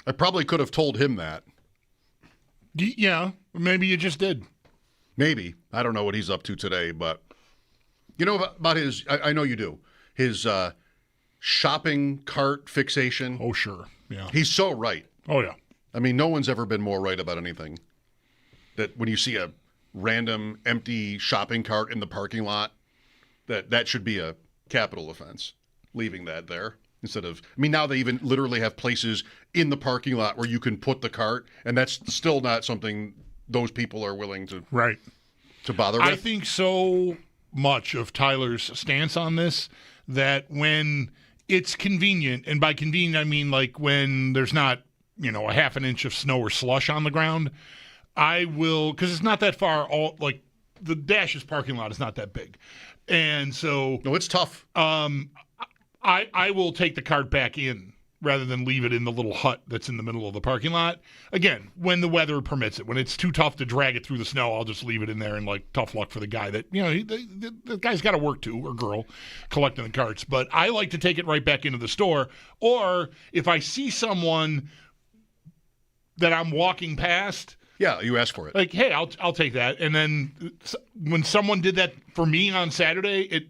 I probably could have told him that. Yeah, maybe you just did. Maybe. I don't know what he's up to today, but you know about his, I know you do, his shopping cart fixation. Oh, sure. Yeah. He's so right. Oh, yeah. I mean, no one's ever been more right about anything. That when you see a random empty shopping cart in the parking lot, that should be a capital offense, leaving that there. Instead of, I mean, now they even literally have places in the parking lot where you can put the cart, and that's still not something those people are willing to bother with. I think so much of Tyler's stance on this that when it's convenient, and by convenient I mean like when there's not, a half an inch of snow or slush on the ground, I will, because it's not that far, like the Dash's parking lot is not that big. And so... No, it's tough. I will take the cart back in rather than leave it in the little hut that's in the middle of the parking lot. Again, when the weather permits it. When it's too tough to drag it through the snow, I'll just leave it in there and, tough luck for the guy that, the guy's got to work too, or girl, collecting the carts. But I like to take it right back into the store. Or if I see someone that I'm walking past... Yeah, you ask for it. Like, hey, I'll take that. And then when someone did that for me on Saturday,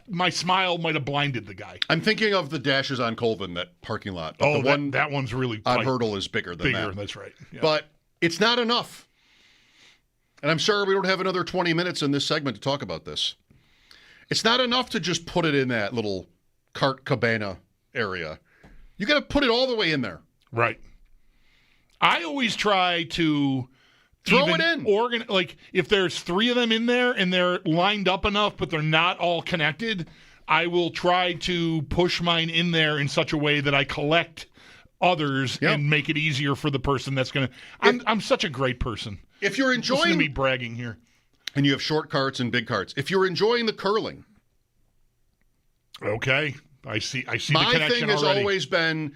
my smile might have blinded the guy. I'm thinking of the Dashes on Colvin, that parking lot. But that one's really on tight. Hurdle is bigger than that. Bigger, that's right. Yeah. But it's not enough. And I'm sorry we don't have another 20 minutes in this segment to talk about this. It's not enough to just put it in that little cart cabana area. You got to put it all the way in there. Right. I always try to throw it in. Like if there's 3 of them in there and they're lined up enough, but they're not all connected, I will try to push mine in there in such a way that I collect others and make it easier for the person that's going to. I'm such a great person. If you're enjoying, listen to me bragging here, and you have short carts and big carts. If you're enjoying the curling, okay, I see the connection already. My thing has always been.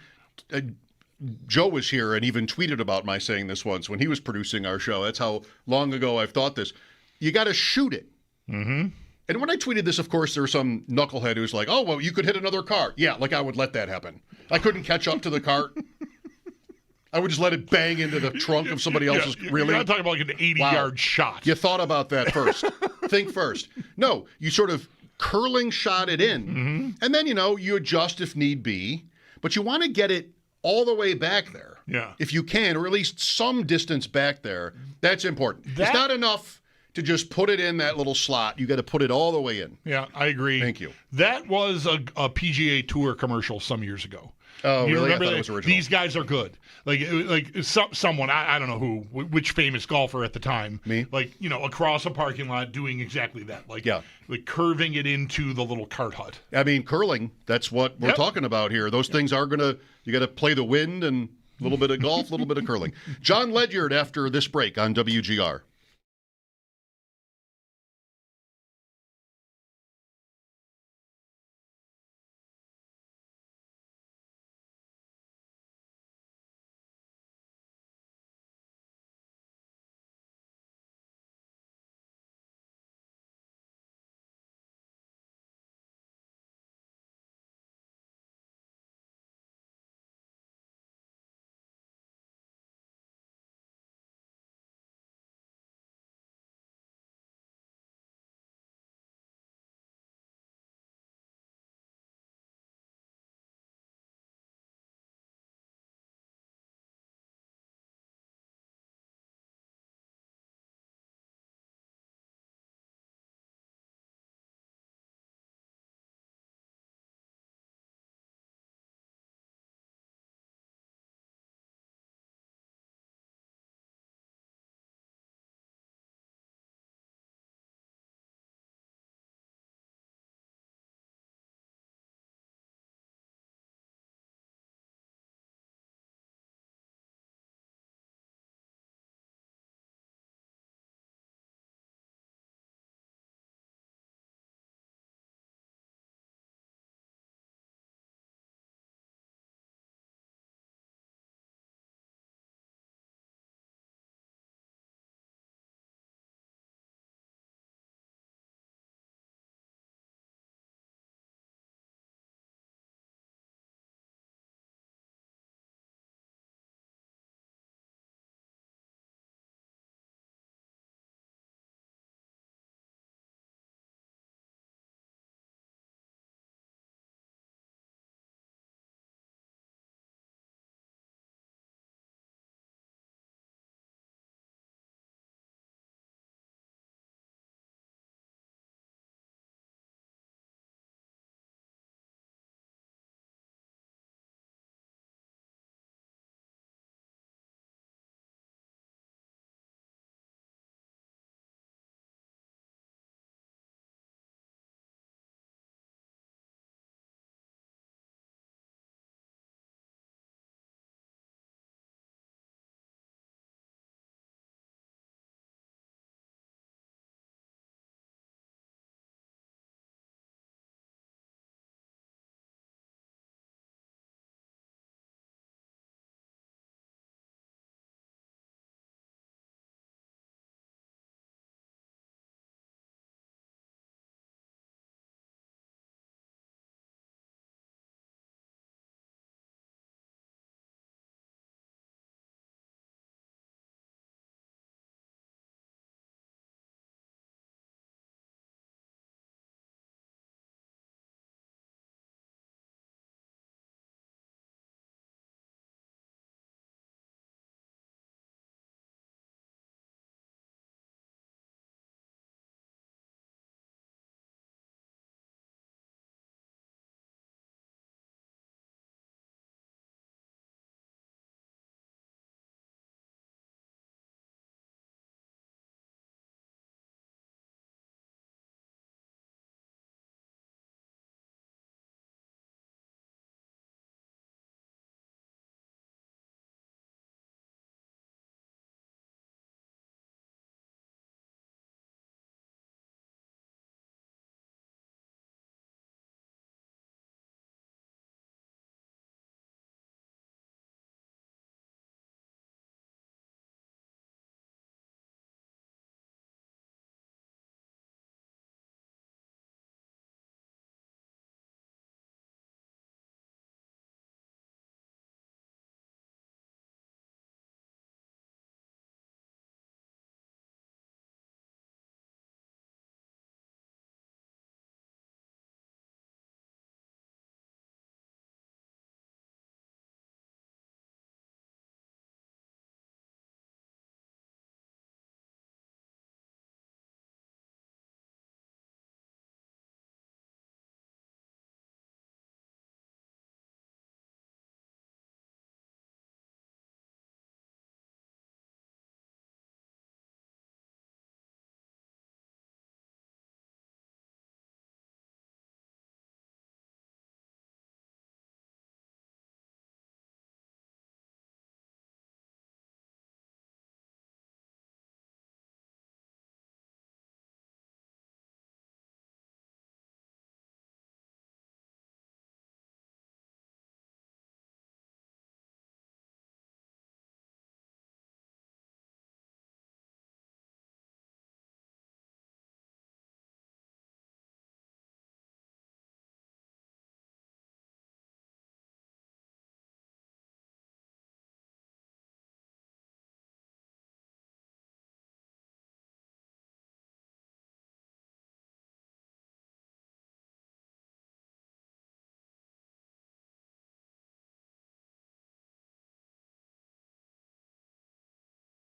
Joe was here and even tweeted about my saying this once when he was producing our show. That's how long ago I've thought this. You got to shoot it. Mm-hmm. And when I tweeted this, of course, there was some knucklehead who was like, oh, well, you could hit another cart. Yeah, like I would let that happen. I couldn't catch up to the cart. I would just let it bang into the trunk of somebody else's. Really? You're not talking about like an 80-yard shot. You thought about that first. Think first. No, you sort of curling shot it in. And then, you adjust if need be. But you want to get it all the way back there. Yeah. If you can, or at least some distance back there. That's important. It's not enough to just put it in that little slot. You got to put it all the way in. Yeah, I agree. Thank you. That was a PGA Tour commercial some years ago. Oh, you really? Remember I thought that? it was original. These guys are good. Someone, I don't know who, which famous golfer at the time. Me? Across a parking lot doing exactly that. Like curving it into the little cart hut. I mean, curling, that's what we're talking about here. Those things are going to, you got to play the wind and a little bit of golf, a little bit of curling. John Ledyard after this break on WGR.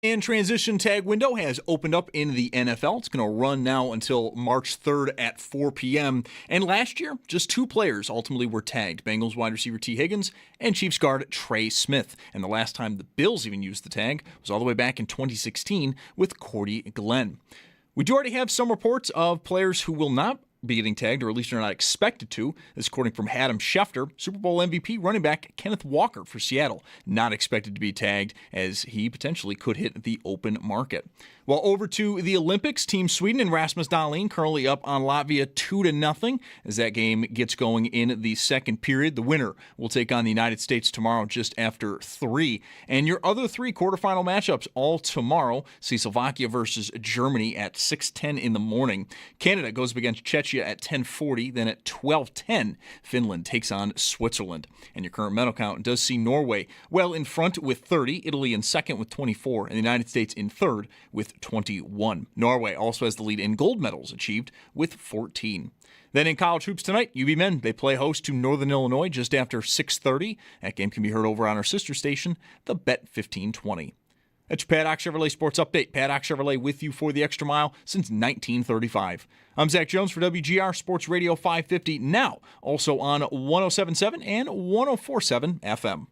And transition tag window has opened up in the NFL. It's going to run now until March 3rd at 4 p.m. And last year, just 2 players ultimately were tagged, Bengals wide receiver T. Higgins and Chiefs guard Trey Smith. And the last time the Bills even used the tag was all the way back in 2016 with Cordy Glenn. We do already have some reports of players who will not be getting tagged, or at least are not expected to. This according from Adam Schefter. Super Bowl MVP running back Kenneth Walker for Seattle, not expected to be tagged as he potentially could hit the open market. Well, over to the Olympics, Team Sweden and Rasmus Dahlin currently up on Latvia 2-0 as that game gets going in the second period. The winner will take on the United States tomorrow just after 3. And your other 3 quarterfinal matchups all tomorrow. See Slovakia versus Germany at 6:10 in the morning. Canada goes up against Czechia at 10:40. Then at 12:10, Finland takes on Switzerland. And your current medal count does see Norway well in front with 30, Italy in second with 24, and the United States in third with 21. Norway also has the lead in gold medals achieved with 14. Then in college hoops tonight, UB men, they play host to Northern Illinois just after 6:30. That game can be heard over on our sister station, the Bet 1520. That's your Paddock Chevrolet Sports Update. Paddock Chevrolet with you for the extra mile since 1935. I'm Zach Jones for WGR Sports Radio 550, now also on 107.7 and 104.7 FM.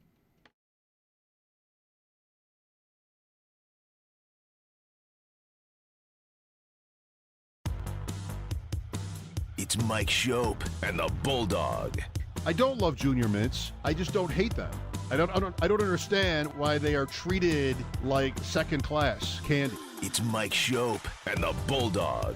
It's Mike Schopp and the Bulldog. I don't love junior mints. I just don't hate them. I don't understand why they are treated like second-class candy. It's Mike Schopp and the Bulldog.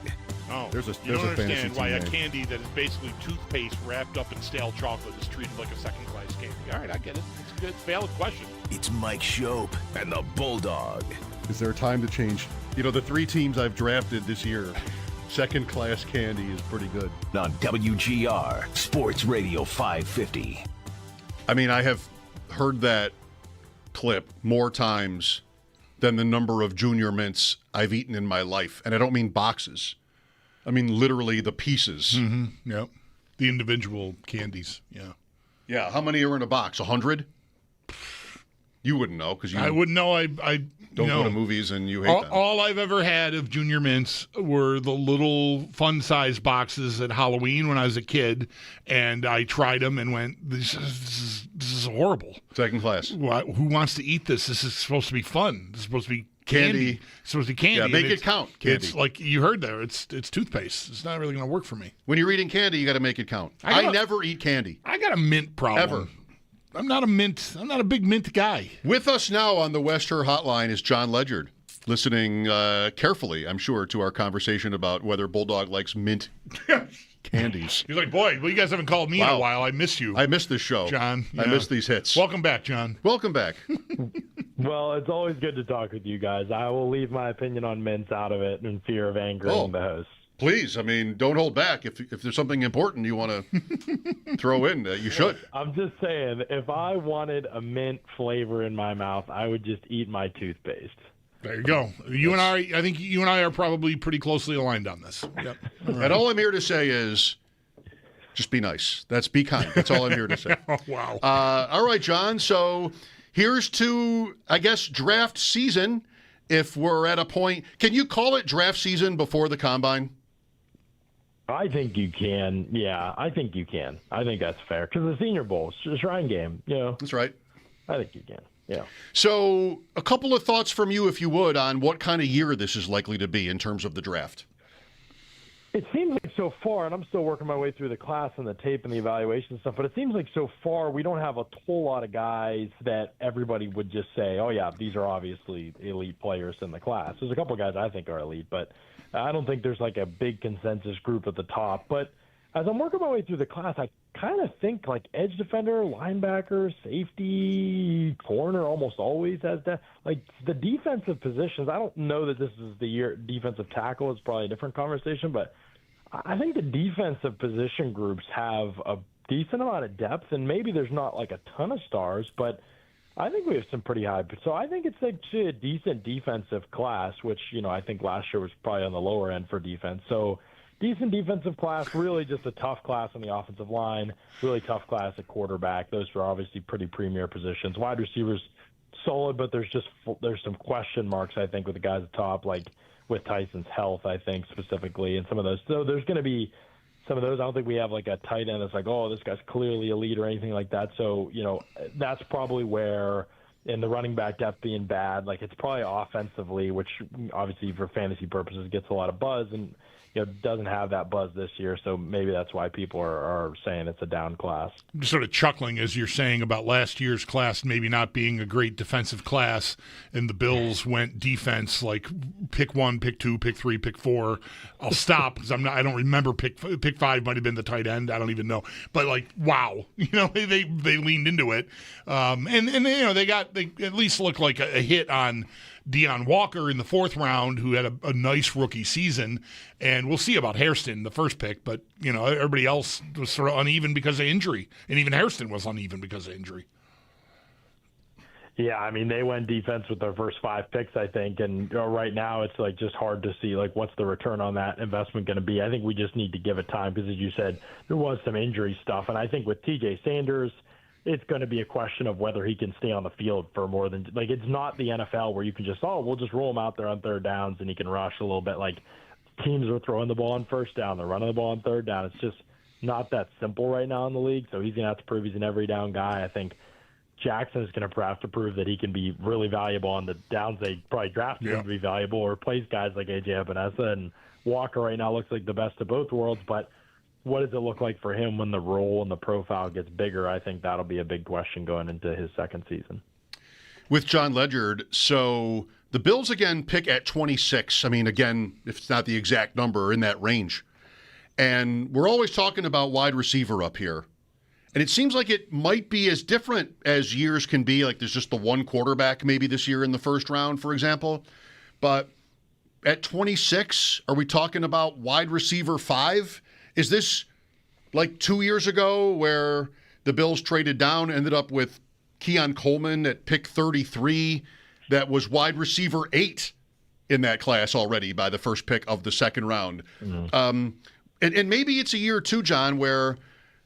Oh, There's a you don't fantasy understand why a team name. candy that is basically toothpaste wrapped up in stale chocolate is treated like a second-class candy. All right, I get it. It's a good, valid question. It's Mike Schopp and the Bulldog. Is there a time to change? You know, the 3 teams I've drafted this year, second-class candy is pretty good. On WGR Sports Radio 550. I mean, I have heard that clip more times than the number of junior mints I've eaten in my life. And I don't mean boxes. I mean literally the pieces. Mm-hmm. Yep. The individual candies. Yeah. Yeah. How many are in a box? 100? You wouldn't know because I wouldn't know. I don't go to movies and you hate them. All I've ever had of junior mints were the little fun-sized boxes at Halloween when I was a kid, and I tried them and went, this is horrible. Second class. Who wants to eat this? This is supposed to be fun. This is supposed to be candy. It's supposed to be candy. Yeah, make it count. Candy. It's like you heard there. It's toothpaste. It's not really going to work for me. When you're eating candy, you got to make it count. I never eat candy. I got a mint problem. Ever. I'm not a big mint guy. With us now on the West Her Hotline is John Ledyard, listening carefully, I'm sure, to our conversation about whether Bulldog likes mint candies. He's like, boy, well, you guys haven't called me in a while. I miss you. I miss this show. John. Yeah. I miss these hits. Welcome back, John. Welcome back. Well, it's always good to talk with you guys. I will leave my opinion on mints out of it in fear of angering the host. Please, I mean, don't hold back. If there's something important you want to throw in, you should. I'm just saying, if I wanted a mint flavor in my mouth, I would just eat my toothpaste. There you go. I think you and I are probably pretty closely aligned on this. Yep. All right. And all I'm here to say is just be nice. Be kind. That's all I'm here to say. Oh, wow. All right, John. So here's to, I guess, draft season. If we're at a point, can you call it draft season before the combine? I think you can. Yeah, I think you can. I think that's fair. Because the Senior Bowl, it's a shrine game. You know, that's right. I think you can. Yeah. So a couple of thoughts from you, if you would, on what kind of year this is likely to be in terms of the draft. It seems like so far, and I'm still working my way through the class and the tape and the evaluation and stuff, but it seems like so far we don't have a whole lot of guys that everybody would just say, oh, yeah, these are obviously elite players in the class. There's a couple of guys I think are elite, but I don't think there's like a big consensus group at the top. But as I'm working my way through the class, I kind of think like edge defender, linebacker, safety, corner almost always has that. Like the defensive positions, I don't know that this is the year. Defensive tackle is probably a different conversation, but I think the defensive position groups have a decent amount of depth, and maybe there's not like a ton of stars, but I think we have some pretty high. So I think it's actually a decent defensive class, which, you know, I think last year was probably on the lower end for defense. So decent defensive class, really just a tough class on the offensive line, really tough class at quarterback. Those are obviously pretty premier positions. Wide receivers, solid, but there's some question marks, I think, with the guys at the top, like with Tyson's health, I think, specifically, and some of those. So there's going to be some of those. I don't think we have like a tight end that's like, oh, this guy's clearly elite or anything like that. So, that's probably where, in the running back depth being bad, like it's probably offensively, which obviously for fantasy purposes gets a lot of buzz, and doesn't have that buzz this year. So maybe that's why people are saying it's a down class. I'm just sort of chuckling as you're saying about last year's class maybe not being a great defensive class, and the Bills went defense like pick 1, pick 2, pick 3, pick 4. I'll stop because I don't remember pick 5 might have been the tight end. I don't even know. But like, wow, they leaned into it, and they at least looked like a hit on Deion Walker in the 4th round, who had a nice rookie season, and we'll see about Hairston, the first pick, but everybody else was sort of uneven because of injury, and even Hairston was uneven because of injury. Yeah, I mean, they went defense with their first 5 picks, I think, and right now it's like just hard to see like what's the return on that investment going to be. I think we just need to give it time because, as you said, there was some injury stuff, and I think with TJ Sanders, it's going to be a question of whether he can stay on the field for more than like it's not the NFL where you can just we'll just roll him out there on 3rd downs and he can rush a little bit. Like teams are throwing the ball on 1st down, they're running the ball on 3rd down. It's just not that simple right now in the league. So he's going to have to prove he's an every down guy. I think Jackson is going to have to prove that he can be really valuable on the downs they probably drafted him to be valuable, or replace guys like AJ Epinesa. And Walker right now looks like the best of both worlds, but what does it look like for him when the role and the profile gets bigger? I think that'll be a big question going into his 2nd season. With John Ledyard, so the Bills again pick at 26. I mean, again, if it's not the exact number, in that range. And we're always talking about wide receiver up here. And it seems like it might be as different as years can be. Like there's just the one quarterback maybe this year in the 1st round, for example. But at 26, are we talking about wide receiver 5? Is this like 2 years ago where the Bills traded down, ended up with Keon Coleman at pick 33, that was wide receiver 8 in that class already by the first pick of the 2nd round? Mm-hmm. And maybe it's a year or two, John, where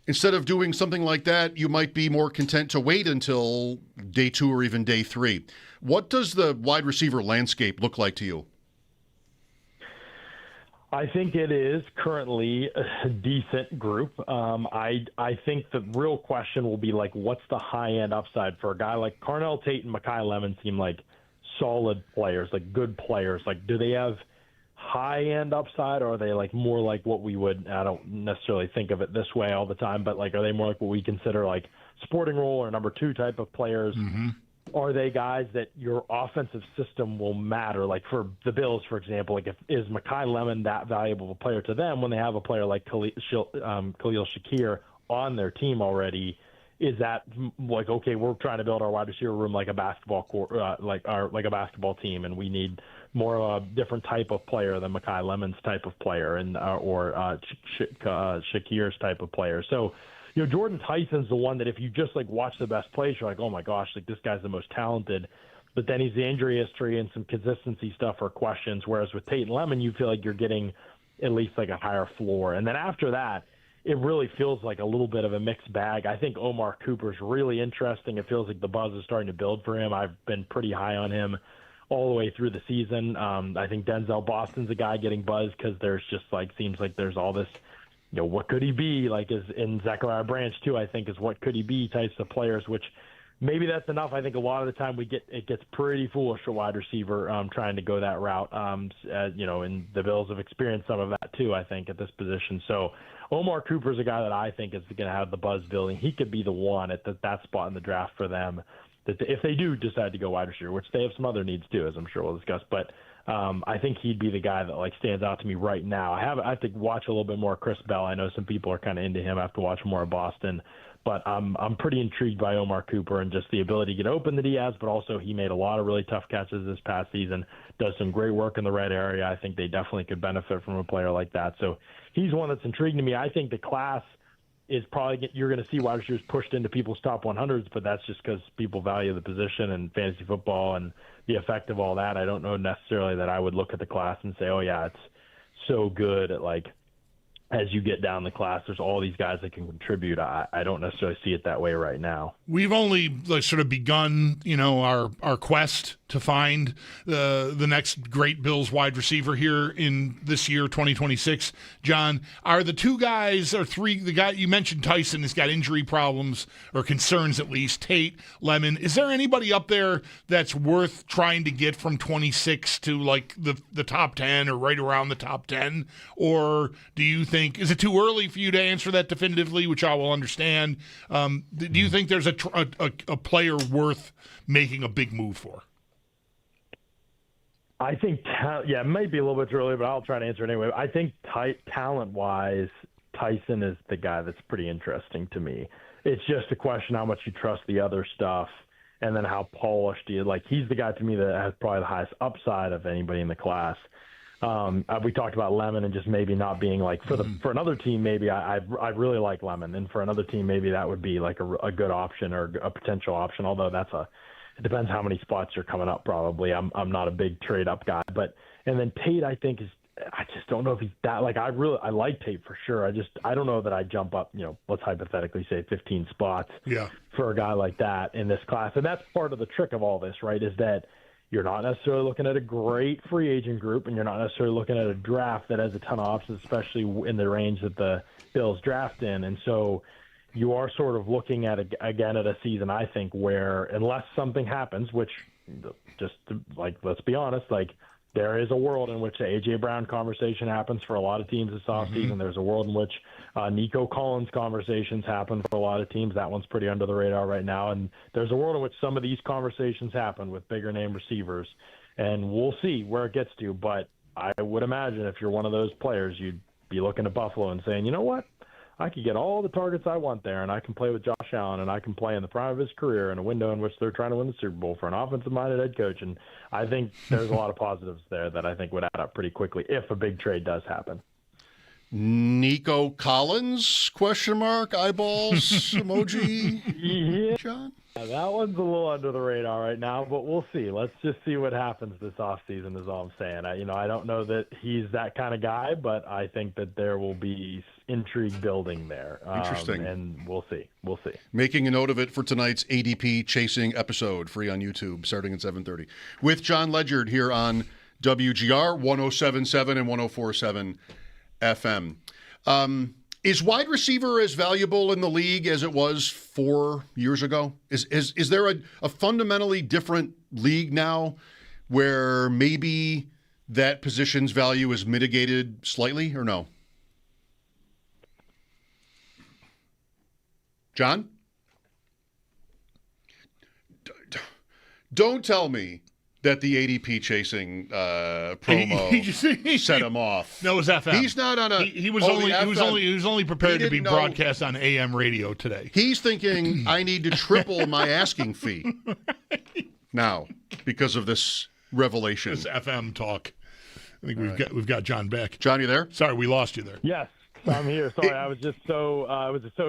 instead of doing something like that, you might be more content to wait until day 2 or even day 3. What does the wide receiver landscape look like to you? I think it is currently a decent group. I think the real question will be like, what's the high-end upside for a guy like Carnell Tate and Mekhi Lemon seem like solid players, like good players. Like, do they have high-end upside, or are they like more like what we would, I don't necessarily think of it this way all the time, but like, are they more like what we consider like sporting role or number 2 type of players? Mm-hmm. Are they guys that your offensive system will matter? Like for the Bills, for example, like is Mekhi Lemon that valuable of a player to them when they have a player like Khalil Shakir on their team already? Is that like, okay, we're trying to build our wide receiver room like a basketball like a basketball team, and we need more of a different type of player than Mekhi Lemon's type of player, and or Shakir's type of player. So, Jordan Tyson's the one that if you just like watch the best plays, you're like, oh my gosh, like this guy's the most talented. But then he's the injury history and some consistency stuff are questions. Whereas with Tate and Lemon, you feel like you're getting at least like a higher floor. And then after that, it really feels like a little bit of a mixed bag. I think Omar Cooper's really interesting. It feels like the buzz is starting to build for him. I've been pretty high on him all the way through the season. I think Denzel Boston's a guy getting buzz because there's just like, seems like there's all this, what could he be? Like is in Zachariah Branch too, I think is what could he be types of players, which maybe that's enough. I think a lot of the time it gets pretty foolish for wide receiver trying to go that route. And the Bills have experienced some of that too, I think, at this position. So Omar Cooper's a guy that I think is going to have the buzz building. He could be the one at that spot in the draft for them that if they do decide to go wide receiver, which they have some other needs too, as I'm sure we'll discuss. But I think he'd be the guy that like stands out to me right now. I have to watch a little bit more Chris Bell. I know some people are kind of into him. I have to watch more of Boston, but I'm pretty intrigued by Omar Cooper and just the ability to get open that he has. But also he made a lot of really tough catches this past season. Does some great work in the red area. I think they definitely could benefit from a player like that. So he's one that's intriguing to me. I think the class is probably you're going to see wide receivers pushed into people's top 100s, but that's just because people value the position and fantasy football and the effect of all that. I don't know necessarily that I would look at the class and say, oh yeah, it's so good at like as you get down the class, there's all these guys that can contribute. I don't necessarily see it that way right now. We've only sort of begun, our quest to find the next great Bills wide receiver here in this year, 2026. John, are the two guys or three, the guy you mentioned, Tyson, has got injury problems or concerns at least, Tate, Lemon. Is there anybody up there that's worth trying to get from 26 to like the top 10 or right around the top 10? Or do you think, is it too early for you to answer that definitively, which I will understand? Do you think there's a player worth making a big move for? I think, it might be a little bit too early, but I'll try to answer it anyway. I think talent-wise, Tyson is the guy that's pretty interesting to me. It's just a question how much you trust the other stuff and then how polished he is. Like, he's the guy to me that has probably the highest upside of anybody in the class. We talked about Lemon and just maybe not being like for another team. Maybe I really like Lemon, and for another team, maybe that would be like a good option or a potential option. Although it depends how many spots you're coming up. Probably I'm not a big trade up guy, and then Tate I just don't know if he's that like I like Tate for sure. I don't know that I jump up. Let's hypothetically say 15 spots for a guy like that in this class, and that's part of the trick of all this, right? Is that you're not necessarily looking at a great free agent group, and you're not necessarily looking at a draft that has a ton of options, especially in the range that the Bills draft in. And so you are sort of looking at, again, at a season, I think, where unless something happens, which just like, let's be honest, like there is a world in which the A.J. Brown conversation happens for a lot of teams this offseason. There's a world in which Nico Collins conversations happen for a lot of teams. That one's pretty under the radar right now. And there's a world in which some of these conversations happen with bigger name receivers. And we'll see where it gets to. But I would imagine if you're one of those players, you'd be looking at Buffalo and saying, you know what? I could get all the targets I want there, and I can play with Josh Allen, and I can play in the prime of his career in a window in which they're trying to win the Super Bowl for an offensive-minded head coach. And I think there's a lot of positives there that I think would add up pretty quickly if a big trade does happen. Nico Collins, ? Eyeballs emoji. Yeah. John? That one's a little under the radar right now, but we'll see. Let's just see what happens this offseason is all I'm saying. I don't know that he's that kind of guy, but I think that there will be intrigue building there. Interesting. And we'll see. Making a note of it for tonight's ADP Chasing episode, free on YouTube, starting at 7:30. With John Ledyard here on WGR 107.7 and 104.7 FM. Is wide receiver as valuable in the league as it was 4 years ago? Is there a fundamentally different league now where maybe that position's value is mitigated slightly or no? John? Don't tell me that the ADP Chasing promo set him off. No, it was FM. He's not on a. He was only prepared to be broadcast on AM radio today. He's thinking I need to triple my asking fee now because of this revelation. This FM talk. I think we've got John back. John, you there? Sorry, we lost you there. Yes. I'm here. Sorry, I was just so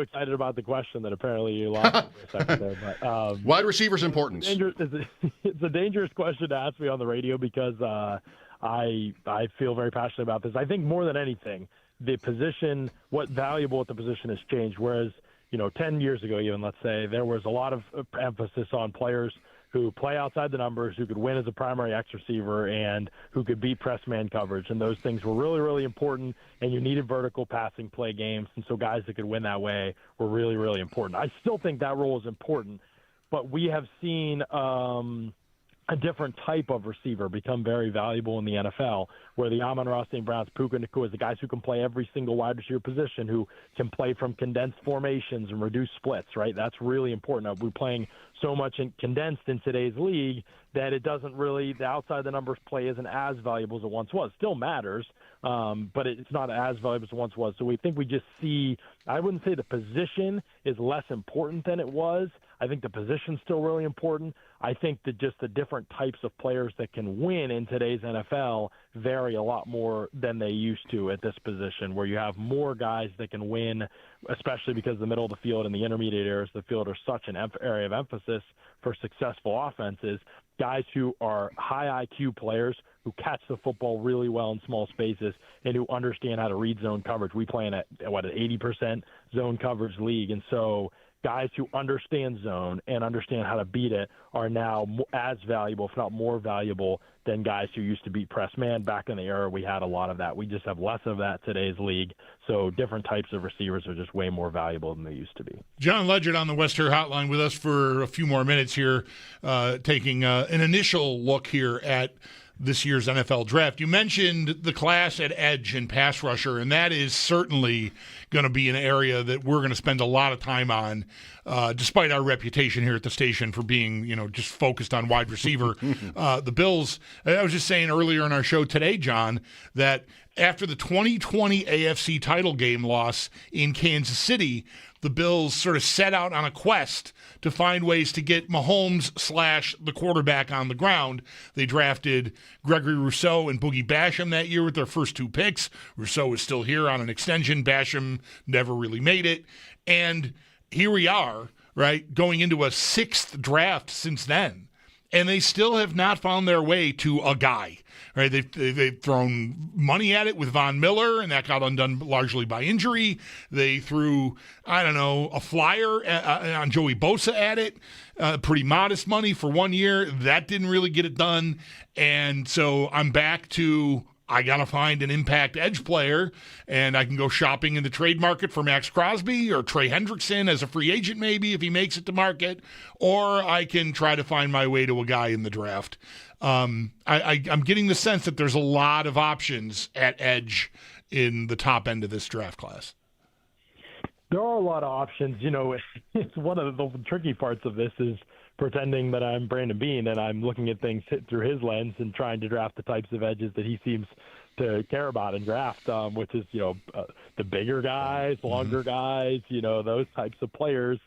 excited about the question that apparently you lost me for a second there. But wide receiver's importance. It's a dangerous question to ask me on the radio because I feel very passionate about this. I think more than anything, the position, what valuable at the position has changed. Whereas 10 years ago, even let's say, there was a lot of emphasis on players who play outside the numbers, who could win as a primary X receiver, and who could beat press man coverage. And those things were really, really important, and you needed vertical passing play games. And so guys that could win that way were really, really important. I still think that role is important, but we have seen a different type of receiver become very valuable in the NFL, where the Amon-Ra St. Brown's, Puka Nacua, the guys who can play every single wide receiver position, who can play from condensed formations and reduce splits, right? That's really important. We're playing so much condensed in today's league that it doesn't really, the outside the numbers play isn't as valuable as it once was. Still matters, but it's not as valuable as it once was. So we think we just see, I wouldn't say the position is less important than it was. I think the position's still really important. I think that just the different types of players that can win in today's NFL vary a lot more than they used to at this position, where you have more guys that can win, especially because the middle of the field and the intermediate areas of the field are such an area of emphasis for successful offenses. Guys who are high IQ players who catch the football really well in small spaces and who understand how to read zone coverage. We play in an 80% zone coverage league, and so guys who understand zone and understand how to beat it are now as valuable, if not more valuable, than guys who used to beat press man. Back in the era, we had a lot of that. We just have less of that today's league. So different types of receivers are just way more valuable than they used to be. John Ledgett on the Western Hotline with us for a few more minutes here, taking an initial look here at this year's NFL draft. You mentioned the class at edge and pass rusher, and that is certainly going to be an area that we're going to spend a lot of time on, despite our reputation here at the station for being, just focused on wide receiver. The Bills, I was just saying earlier in our show today, John, that after the 2020 AFC title game loss in Kansas City, the Bills sort of set out on a quest to find ways to get Mahomes / the quarterback on the ground. They drafted Gregory Rousseau and Boogie Basham that year with their first 2 picks. Rousseau is still here on an extension. Basham never really made it. And here we are, right, going into a 6th draft since then. And they still have not found their way to a guy. Right, they've thrown money at it with Von Miller, and that got undone largely by injury. They threw, a flyer on Joey Bosa at it, pretty modest money for 1 year. That didn't really get it done. And so I'm back to, I got to find an impact edge player, and I can go shopping in the trade market for Max Crosby or Trey Hendrickson as a free agent maybe if he makes it to market, or I can try to find my way to a guy in the draft. I'm getting the sense that there's a lot of options at edge in the top end of this draft class. There are a lot of options. It's one of the tricky parts of this is pretending that I'm Brandon Beane and I'm looking at things through his lens and trying to draft the types of edges that he seems to care about and draft, which is, the bigger guys, longer guys, those types of players.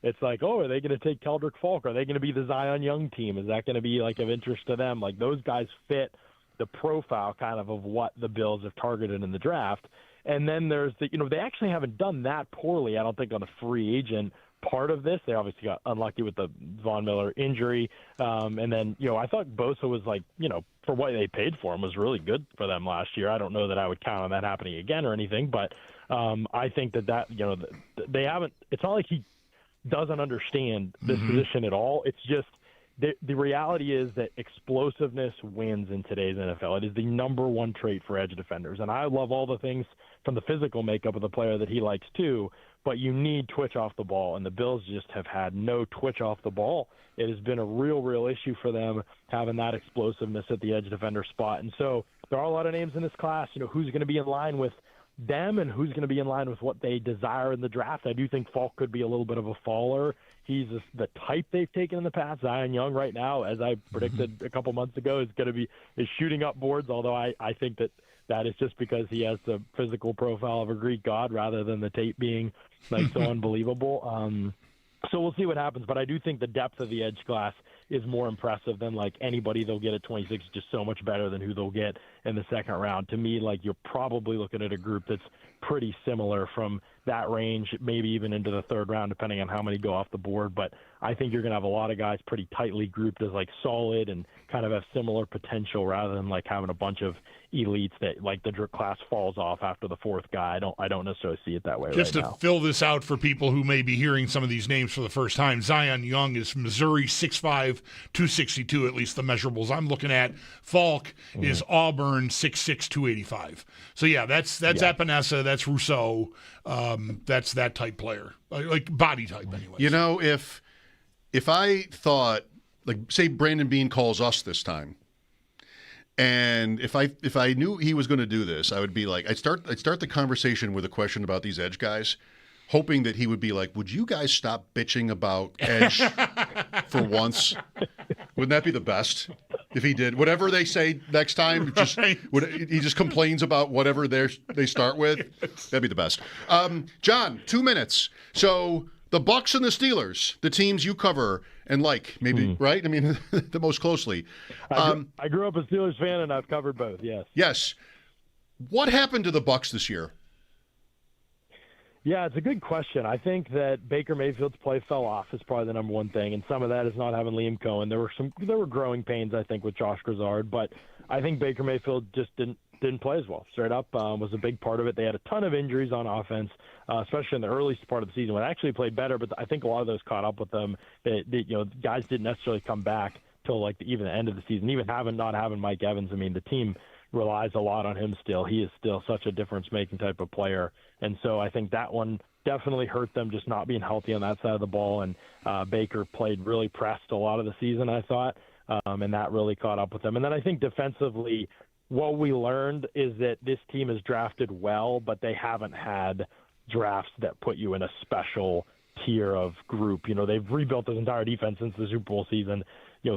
It's like, are they going to take Keldrick Falk? Are they going to be the Zion Young team? Is that going to be of interest to them? Those guys fit the profile kind of what the Bills have targeted in the draft. And then there's they actually haven't done that poorly, I don't think, on the free agent part of this. They obviously got unlucky with the Von Miller injury. And then, I thought Bosa was for what they paid for him was really good for them last year. I don't know that I would count on that happening again or anything, but I think that they haven't, it's not like he doesn't understand this position at all. It's just the reality is that explosiveness wins in today's NFL. It is the number one trait for edge defenders. And I love all the things from the physical makeup of the player that he likes too, but you need twitch off the ball. And the Bills just have had no twitch off the ball. It has been a real issue for them having that explosiveness at the edge defender spot. And so there are a lot of names in this class, who's going to be in line with them and who's going to be in line with what they desire in the draft. I do think Falk could be a little bit of a faller. He's the type they've taken in the past. Zion Young right now, as I predicted a couple months ago, is shooting up boards, although I think that is just because he has the physical profile of a Greek god rather than the tape being so unbelievable. So we'll see what happens, but I do think the depth of the edge class is more impressive than anybody they'll get at 26, just so much better than who they'll get in the second round. To me, you're probably looking at a group that's pretty similar from that range, maybe even into the third round, depending on how many go off the board. But I think you're going to have a lot of guys pretty tightly grouped as solid and kind of have similar potential rather than having a bunch of elites that the class falls off after the fourth guy. I don't necessarily see it that way. Just right to now. Fill this out for people who may be hearing some of these names for the first time, Zion Young is Missouri 6'5", 262, at least the measurables I'm looking at. Falk is Auburn 6'6", 285. So yeah, that's Epinesa, that's Rousseau, that's that type player, body type anyway. If I thought, say Brandon Beane calls us this time, and if I knew he was going to do this, I would be I'd start the conversation with a question about these edge guys, hoping that he would be would you guys stop bitching about edge for once? Wouldn't that be the best? If he did, whatever they say next time, he just complains about whatever they start with. That'd be the best. John, 2 minutes. So The Bucks and the Steelers, the teams you cover and like, maybe, right? I mean, the most closely. I grew up a Steelers fan, and I've covered both, yes. Yes. What happened to the Bucks this year? Yeah, it's a good question. I think that Baker Mayfield's play fell off is probably the number one thing, and some of that is not having Liam Cohen. There were growing pains, I think, with Josh Grizzard, but I think Baker Mayfield just didn't play as well. Straight up was a big part of it. They had a ton of injuries on offense, especially in the early part of the season when they actually played better. But I think a lot of those caught up with them. Guys didn't necessarily come back till even the end of the season. Even not having Mike Evans, I mean, the team relies a lot on him still. He is still such a difference-making type of player. And so I think that one definitely hurt them, just not being healthy on that side of the ball. And Baker played really pressed a lot of the season, I thought, and that really caught up with them. And then I think defensively, what we learned is that this team is drafted well, but they haven't had drafts that put you in a special tier of group. They've rebuilt this entire defense since the Super Bowl season,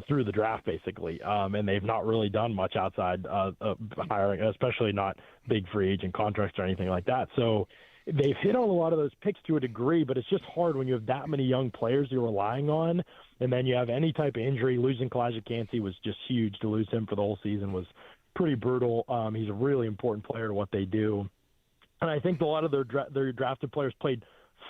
through the draft basically, and they've not really done much outside of hiring, especially not big free agent contracts or anything like that. So they've hit on a lot of those picks to a degree, but it's just hard when you have that many young players you're relying on, and then you have any type of injury. Losing Kalijah Kancey was just huge. To lose him for the whole season was pretty brutal. He's a really important player to what they do. And I think a lot of their drafted players played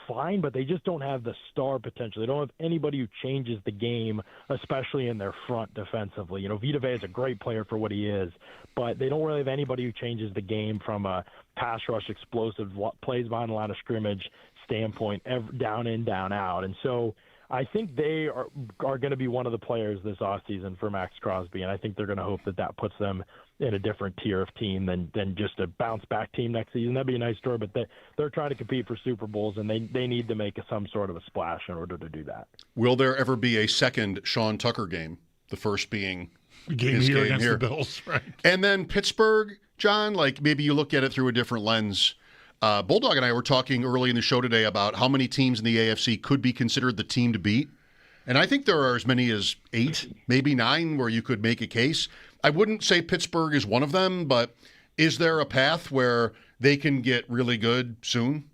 fine, but they just don't have the star potential. They don't have anybody who changes the game, especially in their front defensively. Vita Vea is a great player for what he is, but they don't really have anybody who changes the game from a pass rush, explosive plays behind the line of scrimmage standpoint, down in, down out. And so I think they are going to be one of the players this offseason for Max Crosby, and I think they're going to hope that puts them in a different tier of team than just a bounce-back team next season. That'd be a nice story, but they're trying to compete for Super Bowls, and they need to make some sort of a splash in order to do that. Will there ever be a second Sean Tucker game, the first being game his here game against here? the Bills, right? And then Pittsburgh, John, maybe you look at it through a different lens. Bulldog and I were talking early in the show today about how many teams in the AFC could be considered the team to beat. And I think there are as many as 8, maybe 9, where you could make a case. I wouldn't say Pittsburgh is one of them, but is there a path where they can get really good soon?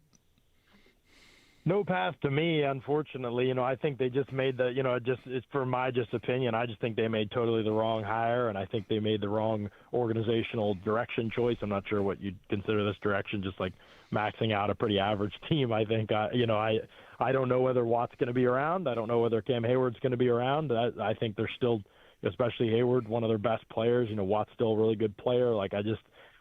No path to me, unfortunately. I think they just made it's for my opinion. I just think they made totally the wrong hire, and I think they made the wrong organizational direction choice. I'm not sure what you'd consider this direction, just like maxing out a pretty average team. I think, I don't know whether Watt's going to be around. I don't know whether Cam Hayward's going to be around. I think they're still, especially Hayward, one of their best players. Watt's still a really good player.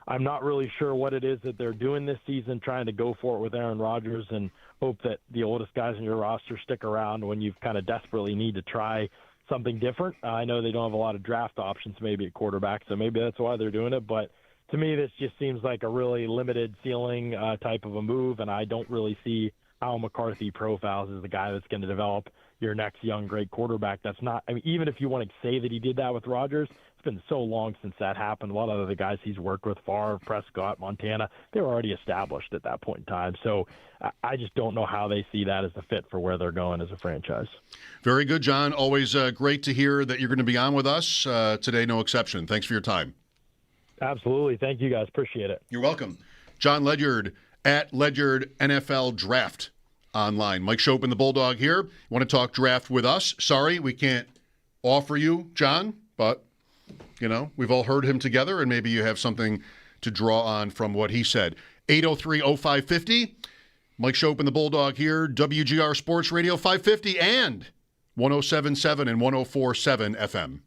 I'm not really sure what it is that they're doing this season, trying to go for it with Aaron Rodgers and hope that the oldest guys in your roster stick around when you kind of desperately need to try something different. I know they don't have a lot of draft options maybe at quarterback, so maybe that's why they're doing it. But to me, this just seems like a really limited ceiling type of a move, and I don't really see how McCarthy profiles as the guy that's going to develop your next young great quarterback. That's not, even if you want to say that he did that with Rodgers, it's been so long since that happened. A lot of the guys he's worked with, Favre, Prescott, Montana, they were already established at that point in time. So I just don't know how they see that as a fit for where they're going as a franchise. Very good, John. Always great to hear that you're going to be on with us. Today, no exception. Thanks for your time. Absolutely. Thank you, guys. Appreciate it. You're welcome. John Ledyard at Ledyard NFL Draft online. Mike Schopp and the Bulldog here. Want to talk draft with us? Sorry, we can't offer you, John, but, we've all heard him together, and maybe you have something to draw on from what he said. 803-0550. Mike Schopp and the Bulldog here. WGR Sports Radio 550 and 107.7 and 104.7 FM.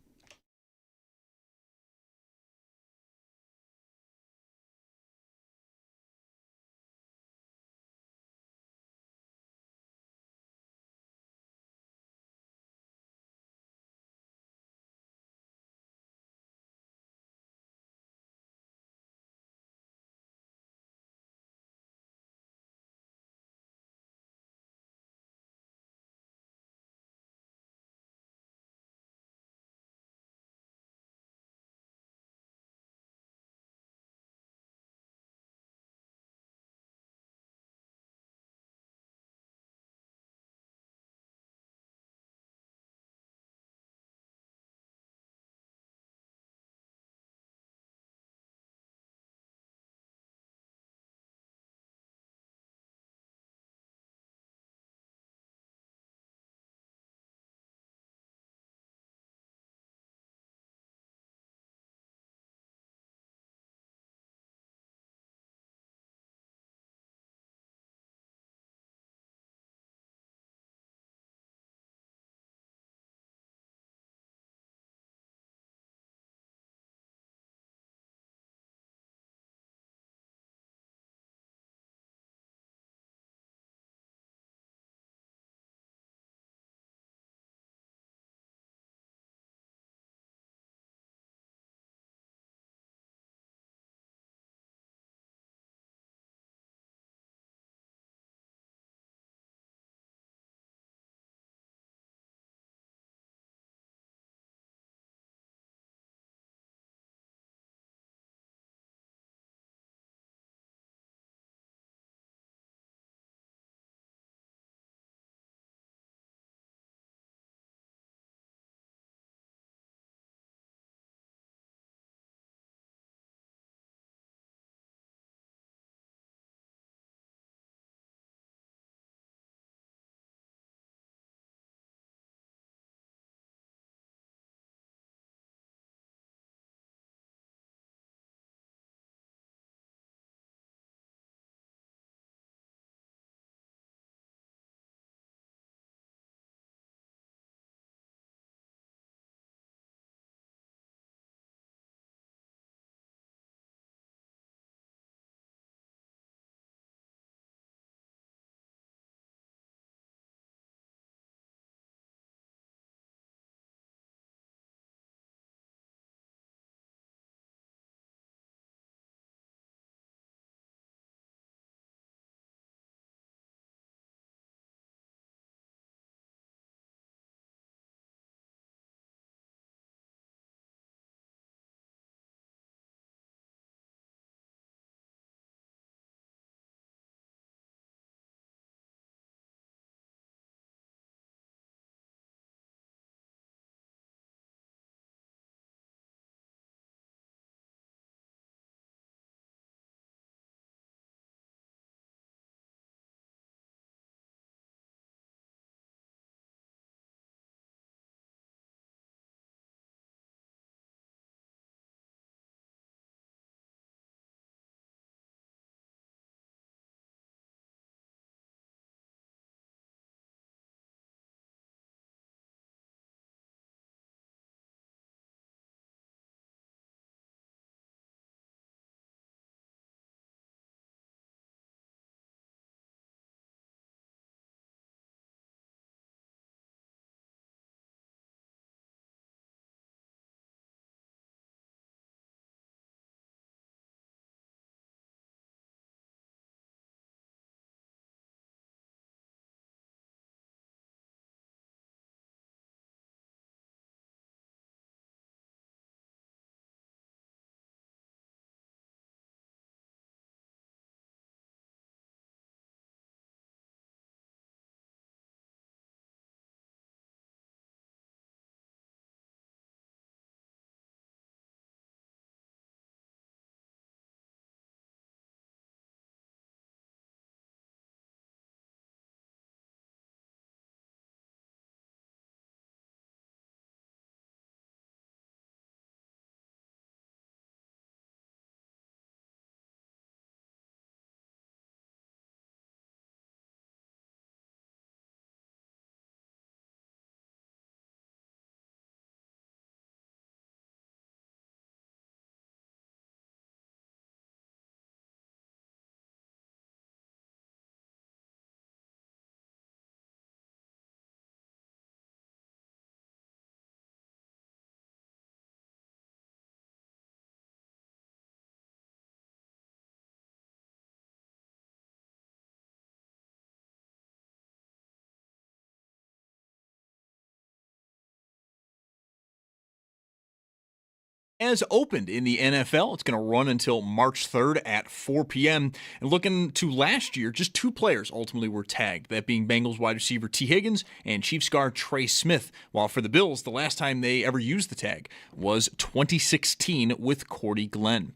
has opened in the NFL. It's going to run until March 3rd at 4 p.m. And looking to last year, just 2 players ultimately were tagged, that being Bengals wide receiver T. Higgins and Chiefs guard Trey Smith. While for the Bills, the last time they ever used the tag was 2016 with Cordy Glenn.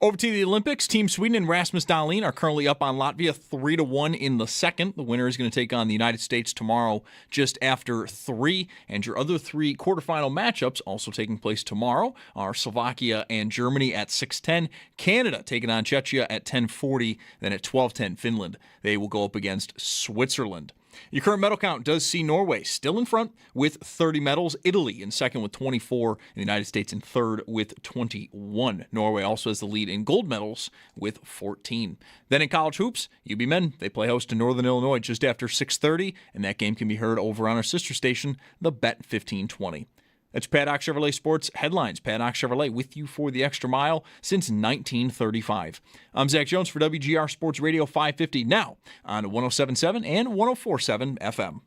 Over to the Olympics, Team Sweden and Rasmus Dahlin are currently up on Latvia 3-1 in the second. The winner is going to take on the United States tomorrow just after 3. And your other 3 quarterfinal matchups also taking place tomorrow are Slovakia and Germany at 6:10, Canada taking on Czechia at 10:40, then at 12:10 Finland. They will go up against Switzerland. Your current medal count does see Norway still in front with 30 medals, Italy in second with 24, and the United States in third with 21. Norway also has the lead in gold medals with 14. Then in college hoops, UB men, they play host to Northern Illinois just after 6:30, and that game can be heard over on our sister station, the Bet 1520. That's Paddock Chevrolet Sports Headlines. Paddock Chevrolet with you for the extra mile since 1935. I'm Zach Jones for WGR Sports Radio 550, now on 107.7 and 104.7 FM.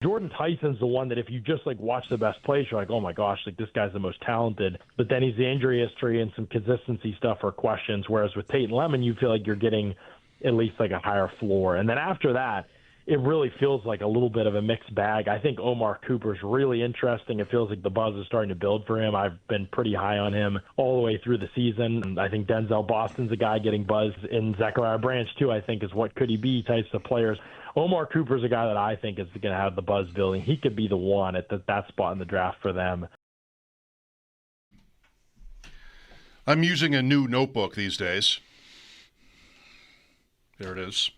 Jordan Tyson's the one that if you just watch the best plays, you're like, oh my gosh, this guy's the most talented. But then he's the injury history and some consistency stuff are questions. Whereas with Tate and Lemon, you feel like you're getting at least a higher floor. And then after that, it really feels like a little bit of a mixed bag. I think Omar Cooper's really interesting. It feels like the buzz is starting to build for him. I've been pretty high on him all the way through the season. And I think Denzel Boston's a guy getting buzz. And Zachariah Branch, too, I think is what could he be types of players. Omar Cooper's a guy that I think is going to have the buzz building. He could be the one at that spot in the draft for them. I'm using a new notebook these days. There it is.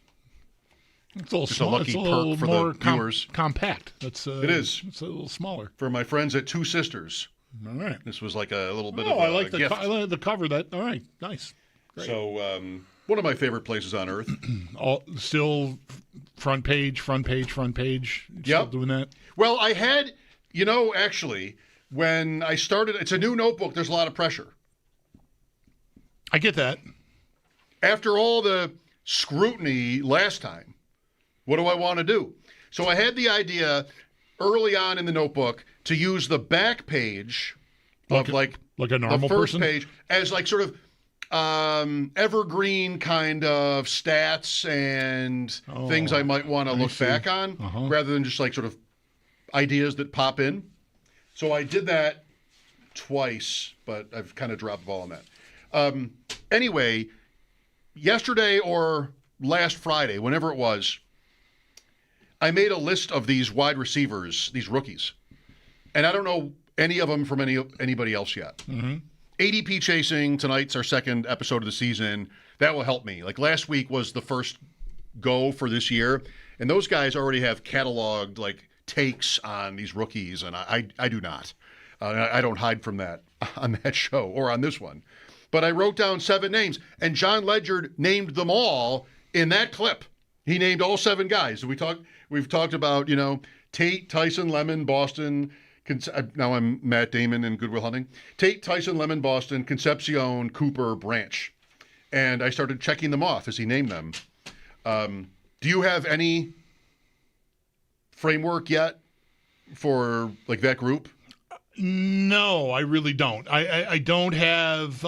It's a little Just small. a lucky it's a little perk for more the viewers. Compact. It is. It's a little smaller. For my friends at Two Sisters. All right. This was like a little bit of I like a gift. I like the cover. All right. Nice. Great. So one of my favorite places on earth. Still front page. Still doing that? Well, I had, actually, when I started, it's a new notebook, there's a lot of pressure. I get that. After all the scrutiny last time, what do I want to do? So I had the idea early on in the notebook to use the back page of like a normal the first person? page as sort of evergreen kind of stats and things I might want to look back on rather than just sort of ideas that pop in. So I did that twice, but I've kind of dropped the ball on that. Anyway, yesterday or last Friday, whenever it was, I made a list of these wide receivers, these rookies. And I don't know any of them from anybody else yet. Mm-hmm. ADP chasing, tonight's our second episode of the season. That will help me. Last week was the first go for this year. And those guys already have cataloged takes on these rookies. And I do not. I don't hide from that on that show or on this one. But I wrote down 7 names, and John Ledger named them all in that clip. He named all 7 guys. We've talked about, Tate, Tyson, Lemon, Boston. Now I'm Matt Damon and Good Will Hunting. Tate, Tyson, Lemon, Boston, Concepcion, Cooper, Branch. And I started checking them off as he named them. Do you have any framework yet for that group? No, I really don't. I don't have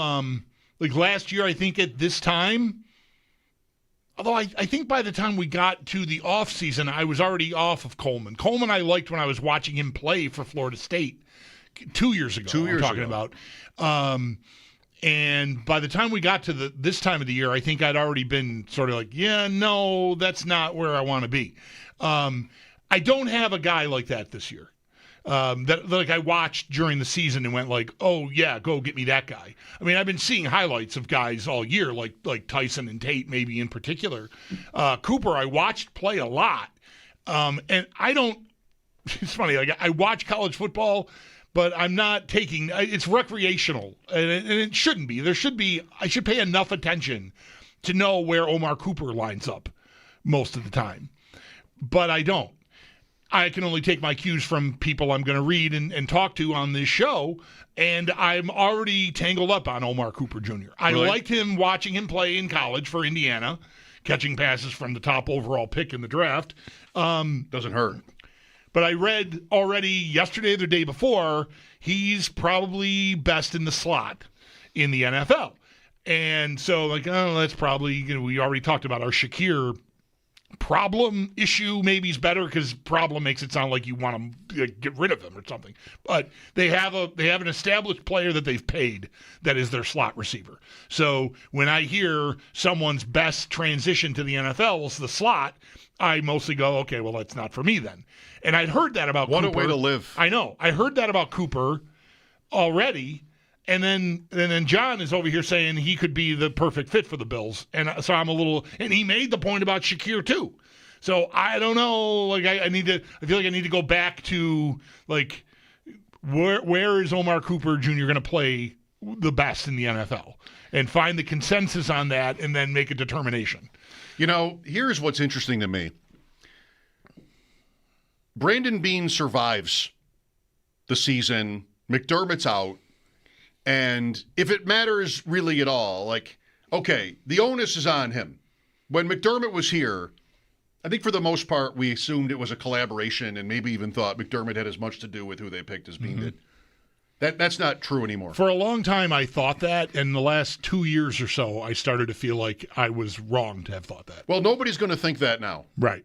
last year, I think at this time, although I think by the time we got to the off season, I was already off of Coleman. Coleman I liked when I was watching him play for Florida State 2 years ago. 2 years I'm talking ago. about. And by the time we got to this time of the year, I think I'd already been sort of no, that's not where I want to be. I don't have a guy like that this year. That I watched during the season and went oh yeah, go get me that guy. I mean, I've been seeing highlights of guys all year, like Tyson and Tate, maybe in particular. Cooper, I watched play a lot, and I don't. It's funny. I watch college football, but I'm not taking. It's recreational, and it shouldn't be. I should pay enough attention to know where Omar Cooper lines up most of the time, but I don't. I can only take my cues from people I'm going to read and talk to on this show, and I'm already tangled up on Omar Cooper Jr. I liked him watching him play in college for Indiana. catching passes from the top overall pick in the draft. Doesn't hurt. But I read already yesterday or the day before, he's probably best in the slot in the NFL. And so, like, oh, that's probably, we already talked about our Shakir problem issue. Maybe he's better because problem makes it sound like you want to get rid of him or something. But they have an established player that they've paid that is their slot receiver. So when I hear someone's best transition to the NFL is the slot, I mostly go, okay, well, that's not for me then. And I'd heard that about Cooper. What a way to live. I know. I heard that about Cooper already. And then John is over here saying he could be the perfect fit for the Bills. And so I'm a little – and he made the point about Shakir too. So I don't know. Like I feel like I need to go back to like where is Omar Cooper Jr. going to play the best in the NFL and find the consensus on that and then make a determination. Here's what's interesting to me. Brandon Beane survives the season. McDermott's out. And if it matters really at all, like, okay, the onus is on him. When McDermott was here, I think for the most part, we assumed it was a collaboration and maybe even thought McDermott had as much to do with who they picked as Beane did. That's not true anymore. For a long time, I thought that. In the last 2 years or so, I started to feel like I was wrong to have thought that. Well, nobody's going to think that now. Right.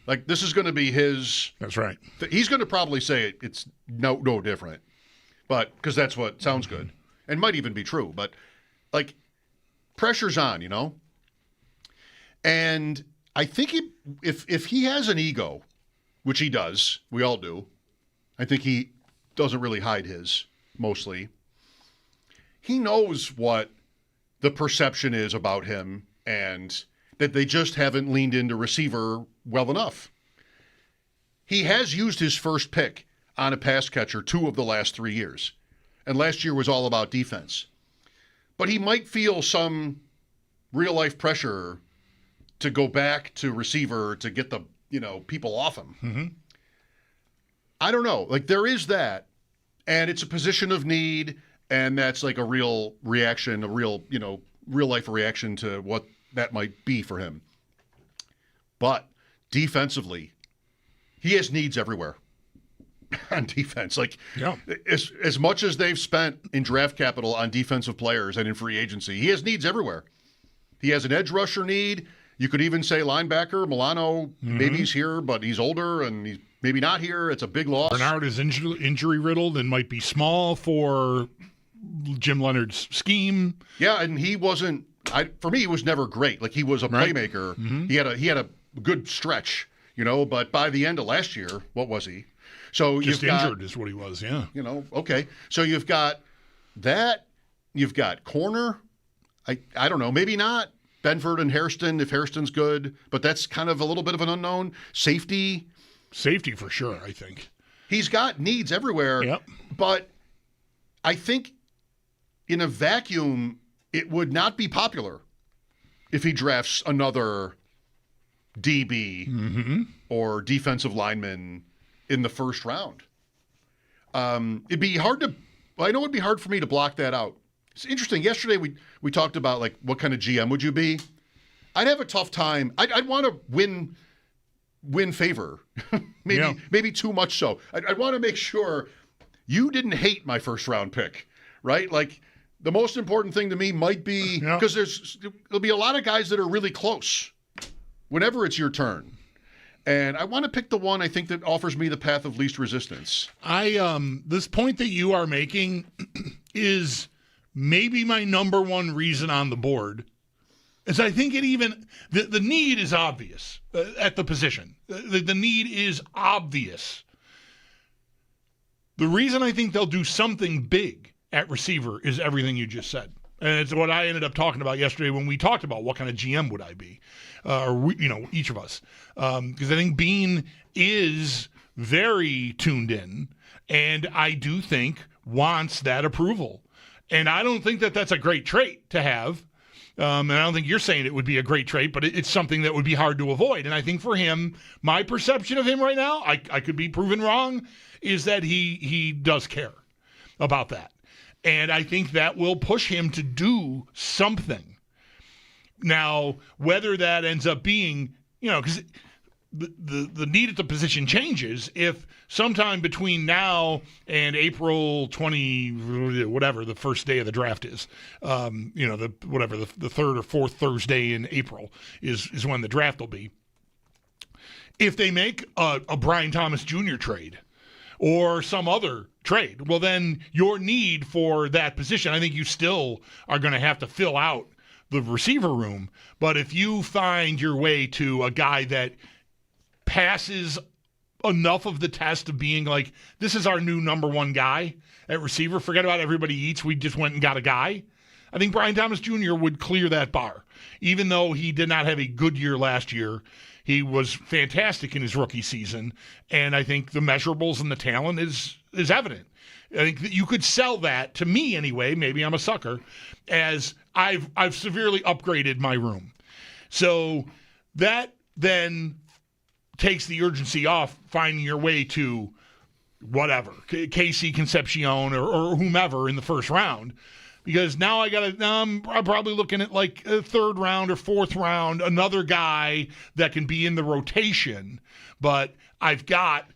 Like, this is going to be his... That's right. He's going to probably say it's no different. But, because that's what sounds good. And might even be true. But, like, pressure's on, And I think if he has an ego, which he does, we all do, I think he doesn't really hide his, mostly. He knows what the perception is about him and that they just haven't leaned into receiver well enough. He has used his first pick on a pass catcher 2 of the last 3 years. And last year was all about defense. But he might feel some real-life pressure to go back to receiver to get the, people off him. Mm-hmm. I don't know. Like, there is that. And it's a position of need, and that's like a real reaction, a real, real-life reaction to what that might be for him. But defensively, he has needs everywhere. On defense. Like, yeah. as much as they've spent in draft capital on defensive players and in free agency, he has needs everywhere. He has an edge rusher need. You could even say linebacker. Milano, maybe he's here, but he's older and he's maybe not here. It's a big loss. Bernard is injury riddled and might be small for Jim Leonard's scheme. Yeah, and he wasn't, for me, he was never great. Like, he was a playmaker. Mm-hmm. He had a good stretch, but by the end of last year, what was he? So just you've got, injured is what he was, yeah. Okay. So you've got that. You've got corner. I don't know. Maybe not. Benford and Hairston, if Hairston's good. But that's kind of a little bit of an unknown. Safety. Safety for sure, I think. He's got needs everywhere. Yep. But I think in a vacuum, it would not be popular if he drafts another DB or defensive lineman in the first round. It'd be hard to, I know it'd be hard for me to block that out. It's interesting. Yesterday we talked about like what kind of GM would you be? I'd have a tough time. I'd want to win favor. maybe too much so. I'd want to make sure you didn't hate my first round pick, right? Like the most important thing to me might be because there'll be a lot of guys that are really close whenever it's your turn. And I want to pick the one I think that offers me the path of least resistance. This point that you are making is maybe my number one reason on the board. Is I think the need is obvious at the position. The need is obvious. The reason I think they'll do something big at receiver is everything you just said. And it's what I ended up talking about yesterday when we talked about what kind of GM would I be, each of us. Because I think Beane is very tuned in, and I do think wants that approval. And I don't think that that's a great trait to have. And I don't think you're saying it would be a great trait, but it's something that would be hard to avoid. And I think for him, my perception of him right now, I could be proven wrong, is that he does care about that. And I think that will push him to do something. Now, whether that ends up being, because the need at the position changes if sometime between now and April 20, whatever the first day of the draft is, the third or fourth Thursday in April is when the draft will be. If they make a Brian Thomas Jr. trade or some other trade, well, then your need for that position, I think you still are going to have to fill out the receiver room. But if you find your way to a guy that passes enough of the test of being like, this is our new number one guy at receiver, forget about everybody eats, we just went and got a guy, I think Brian Thomas Jr. would clear that bar. Even though he did not have a good year last year, he was fantastic in his rookie season, and I think the measurables and the talent is evident. I think that you could sell that, to me anyway, maybe I'm a sucker, as I've severely upgraded my room. So that then takes the urgency off finding your way to whatever, Casey Concepcion or whomever in the first round. Because now I'm probably looking at like a third round or fourth round, another guy that can be in the rotation. But I've got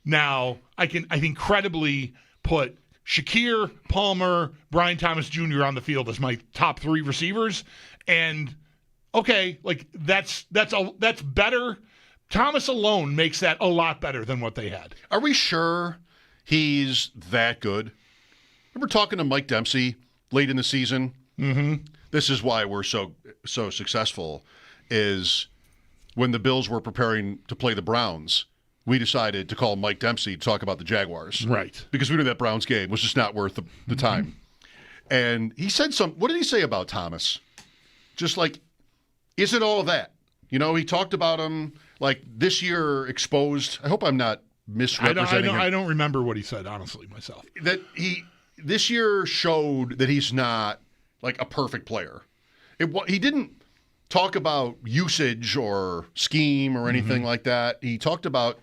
now, I think credibly put Shakir, Palmer, Brian Thomas Jr. on the field as my top three receivers. And okay, like that's better. Thomas alone makes that a lot better than what they had. Are we sure he's that good? Remember talking to Mike Dempsey late in the season? Mm-hmm. This is why we're so successful, is when the Bills were preparing to play the Browns, we decided to call Mike Dempsey to talk about the Jaguars. Right. Because we knew that Browns game was just not worth the time. And he said what did he say about Thomas? Just like, is it all of that? He talked about him like this year exposed. I hope I'm not misrepresenting him. I don't remember what he said, honestly, myself. That this year showed that he's not like a perfect player. He didn't talk about usage or scheme or anything like that. He talked about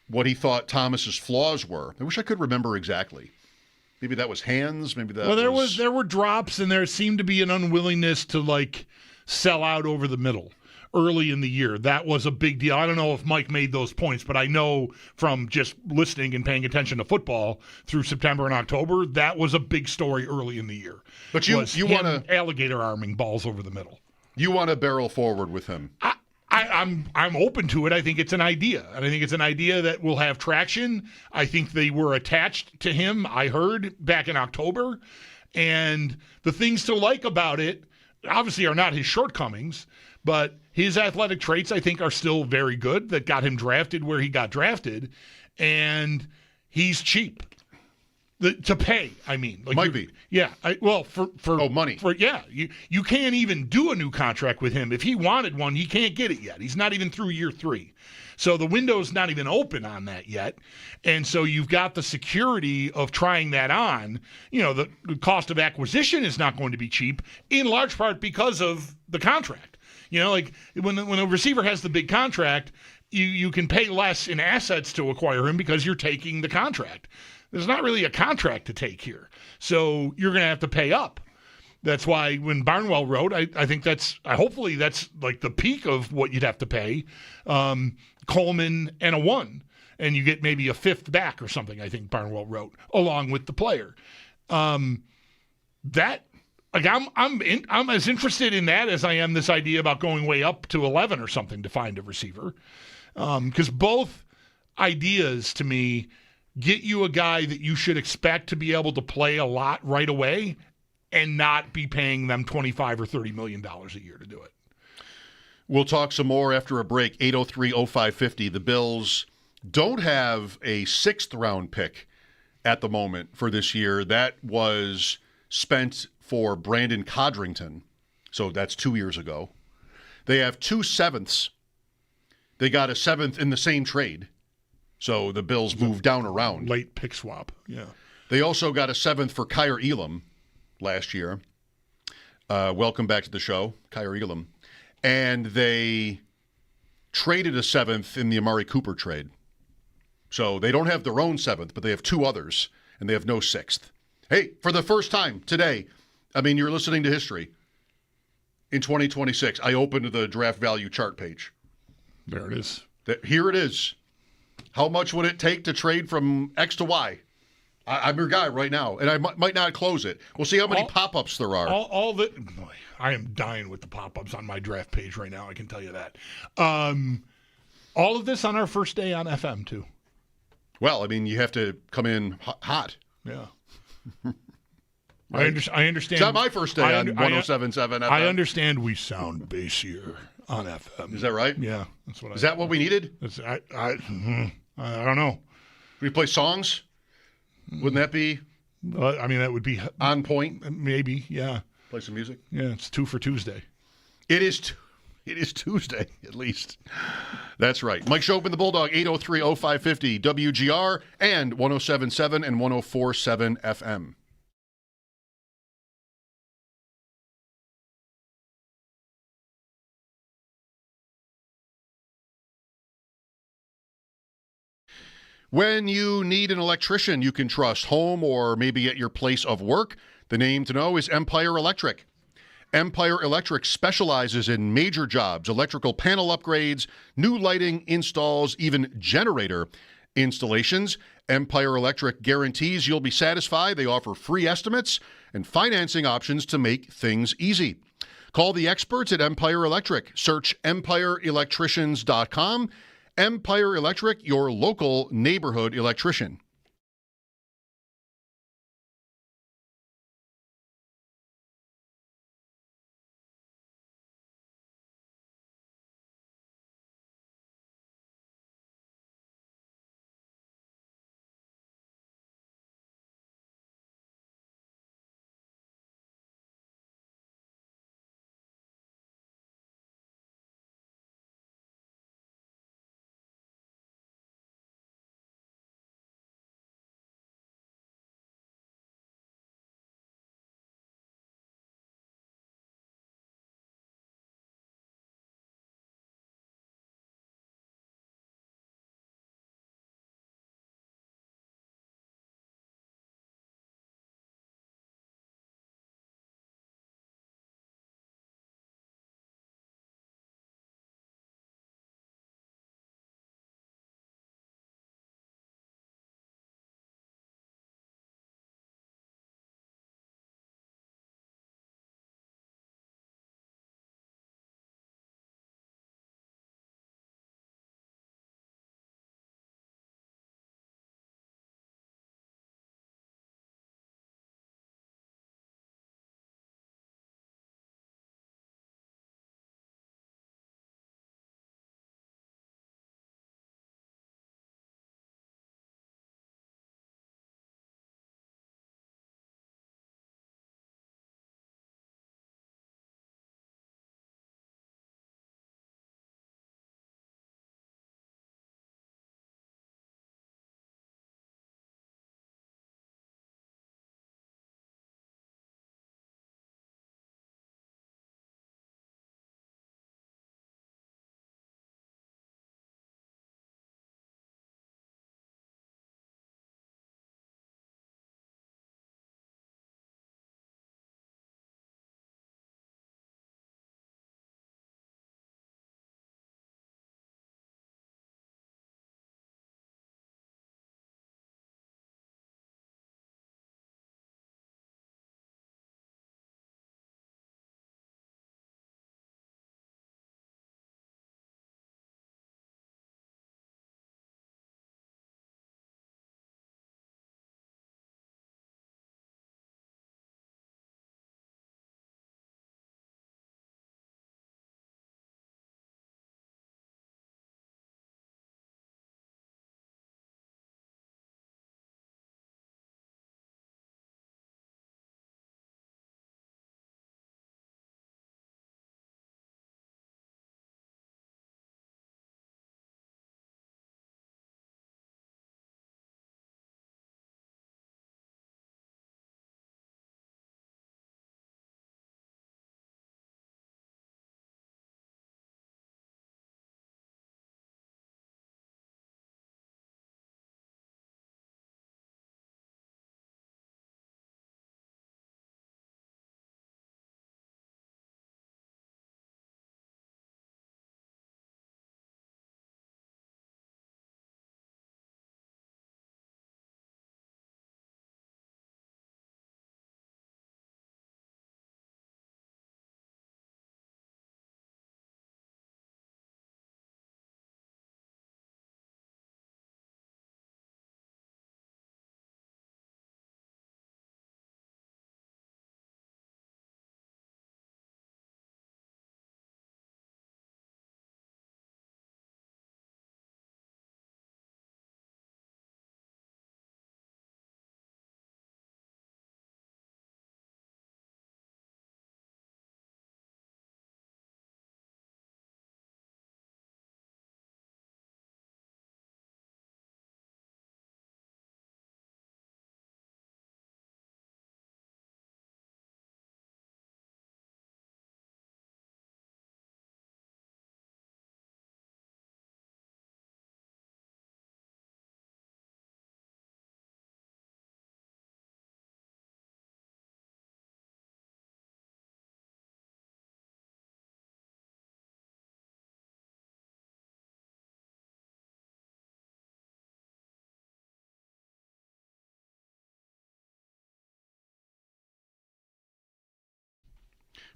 what he thought Thomas's flaws were. I wish I could remember exactly. Maybe that was hands. Maybe that. Well, there were drops, and there seemed to be an unwillingness to like sell out over the middle early in the year. That was a big deal. I don't know if Mike made those points, but I know from just listening and paying attention to football through September and October, that was a big story early in the year. But you want to alligator arming balls over the middle. You want to barrel forward with him. I'm open to it. I think it's an idea, and I think it's an idea that will have traction. I think they were attached to him, I heard, back in October, and the things to like about it obviously are not his shortcomings, but his athletic traits, I think, are still very good that got him drafted where he got drafted, and he's cheap. To pay, I mean. Like might be. Yeah. For money. You can't even do a new contract with him. If he wanted one, he can't get it yet. He's not even through year 3. So the window's not even open on that yet. And so you've got the security of trying that on. The cost of acquisition is not going to be cheap, in large part because of the contract. Like when a receiver has the big contract, you can pay less in assets to acquire him because you're taking the contract. There's not really a contract to take here. So you're going to have to pay up. That's why when Barnwell wrote, I think hopefully that's like the peak of what you'd have to pay. Coleman and a 1. And you get maybe a 5th back or something, I think Barnwell wrote, along with the player. I'm as interested in that as I am this idea about going way up to 11 or something to find a receiver. Because both ideas, to me, get you a guy that you should expect to be able to play a lot right away and not be paying them $25 or $30 million a year to do it. We'll talk some more after a break. 803-0550. The Bills don't have a 6th-round pick at the moment for this year. That was spent for Brandon Codrington, so that's 2 years ago. They have 2 7ths. They got a 7th in the same trade. So the Bills moved down around. Late pick swap, yeah. They also got a 7th for Kyer Elam last year. Welcome back to the show, Kyer Elam. And they traded a 7th in the Amari Cooper trade. So they don't have their own 7th, but they have 2 others, and they have no 6th. Hey, for the first time today, you're listening to history. in 2026? I opened the draft value chart page. There it is. Here it is. How much would it take to trade from X to Y? I'm your guy right now, and I might not close it. We'll see how many pop-ups there are. Boy, I am dying with the pop-ups on my draft page right now. I can tell you that. All of this on our first day on FM too. Well, I mean, you have to come in hot. Yeah. Right? I understand. It's not my first day on 107.7 FM. I understand we sound bassier on FM. Is that right? Yeah, that's what. Is that what we needed? I don't know. We play songs. Wouldn't that be? I mean, that would be on point. Maybe, yeah. Play some music. Yeah, it's 2 for Tuesday. It is Tuesday, at least. That's right. Mike Schopp and the Bulldog, 803-0550 WGR and 107.7 and 104.7 FM. When you need an electrician you can trust, home or maybe at your place of work, the name to know is Empire Electric. Empire Electric specializes in major jobs, electrical panel upgrades, new lighting installs, even generator installations. Empire Electric guarantees you'll be satisfied. They offer free estimates and financing options to make things easy. Call the experts at Empire Electric. Search empireelectricians.com. Empire Electric, your local neighborhood electrician.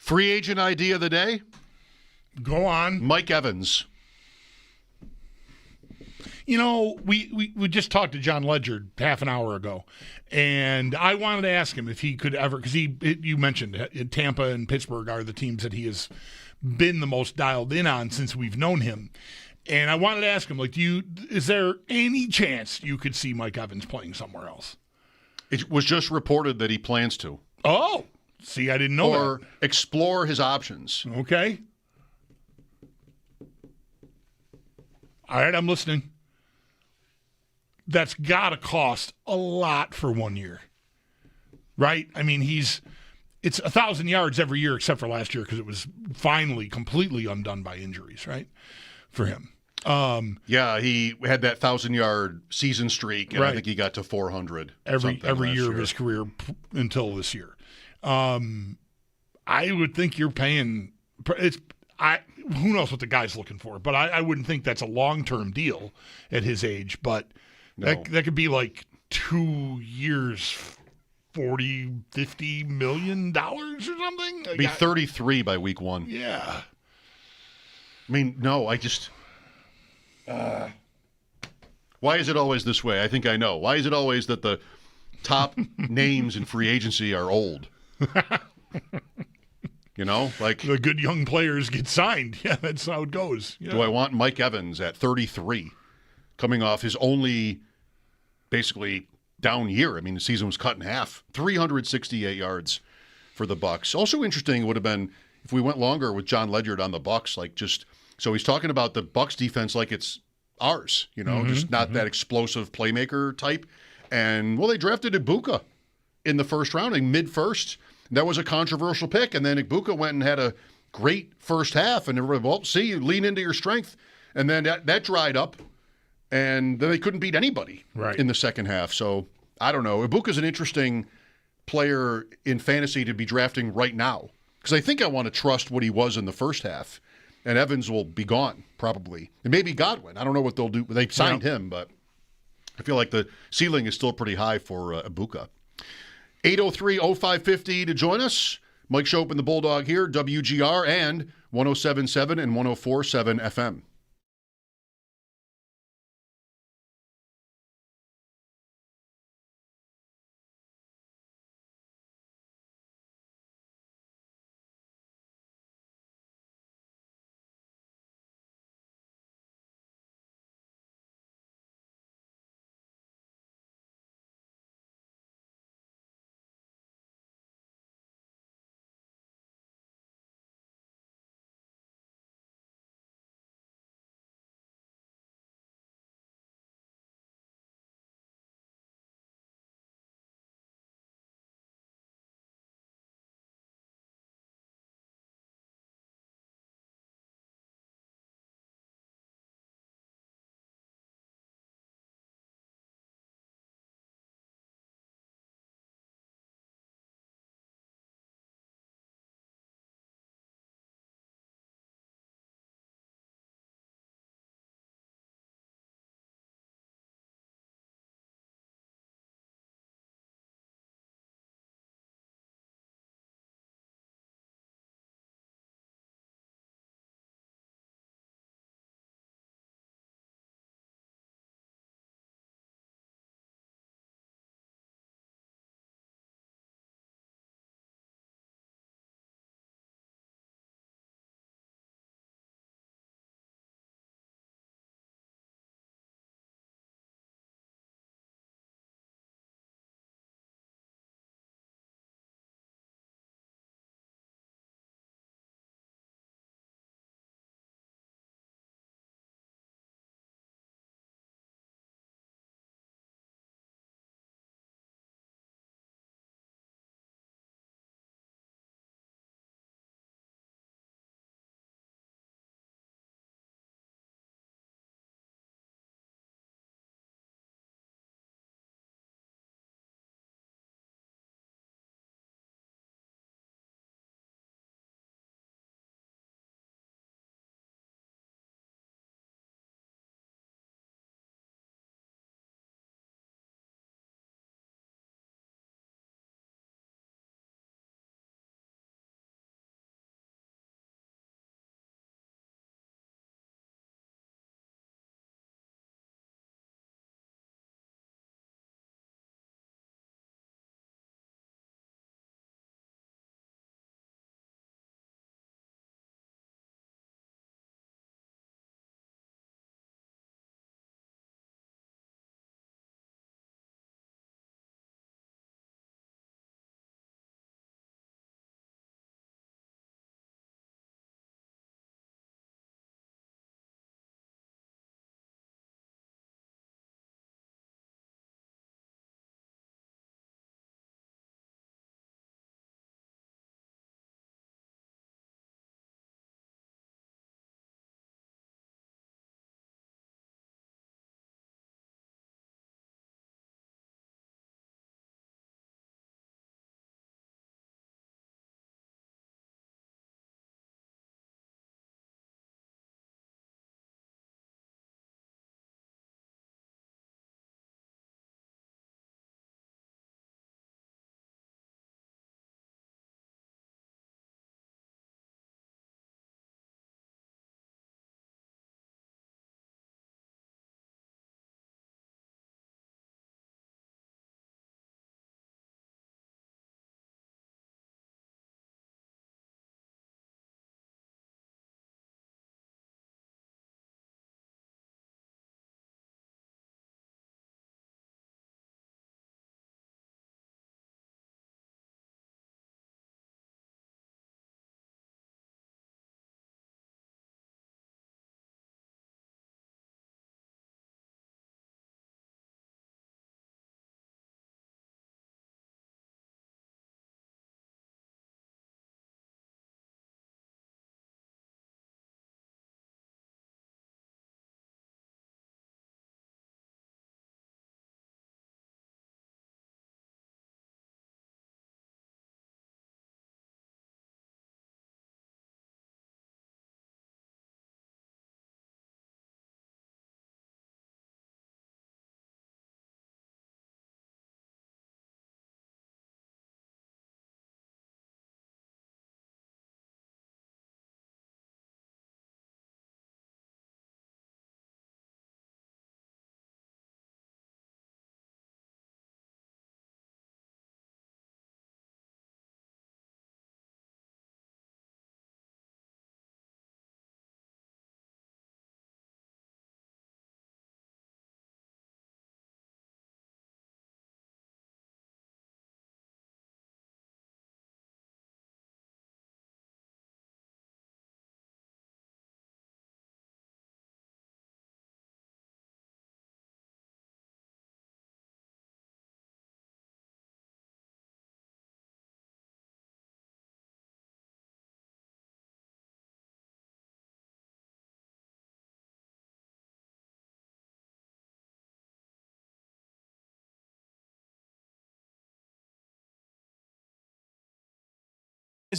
Free agent idea of the day? Go on. Mike Evans. You know, we just talked to John Ledger half an hour ago, and I wanted to ask him if he could ever, because you mentioned Tampa and Pittsburgh are the teams that he has been the most dialed in on since we've known him. And I wanted to ask him, like, is there any chance you could see Mike Evans playing somewhere else? It was just reported that he plans to. Oh, see, I didn't know or that. explore his options. Okay. All right, I'm listening. That's got to cost a lot for 1 year, right? I mean, it's 1,000 yards every year except for last year because it was finally completely undone by injuries, right, for him. Yeah, he had that 1,000-yard season streak, and right. I think he got to 400 every year of his career until this year. I would think you're paying who knows what the guy's looking for, but I wouldn't think that's a long-term deal at his age, but that could be like 2 years, $40-50 million or something. It'd be 33 by week 1. Yeah. I mean, no, I just why is it always this way? I think I know. Why is it always that the top names in free agency are old? You know, like the good young players get signed. Yeah, that's how it goes. Yeah. Do I want Mike Evans at 33 coming off his only basically down year? I mean, the season was cut in half. 368 yards for the Bucs. Also interesting would have been if we went longer with John Ledyard on the Bucs, like just so he's talking about the Bucs defense like it's ours, you know, just not that explosive playmaker type. And well, they drafted Ibuka in the first round, mid-first. That was a controversial pick, and then Ibuka went and had a great first half, and everybody, well, see, you lean into your strength. And then that dried up, and then they couldn't beat anybody in the second half. So, I don't know. Ibuka's an interesting player in fantasy to be drafting right now, because I think I want to trust what he was in the first half, and Evans will be gone, probably. And maybe Godwin. I don't know what they'll do. They signed him, but I feel like the ceiling is still pretty high for Ibuka. 803-0550 to join us. Mike Schopp and the Bulldog here, WGR and 107.7 and 104.7 FM.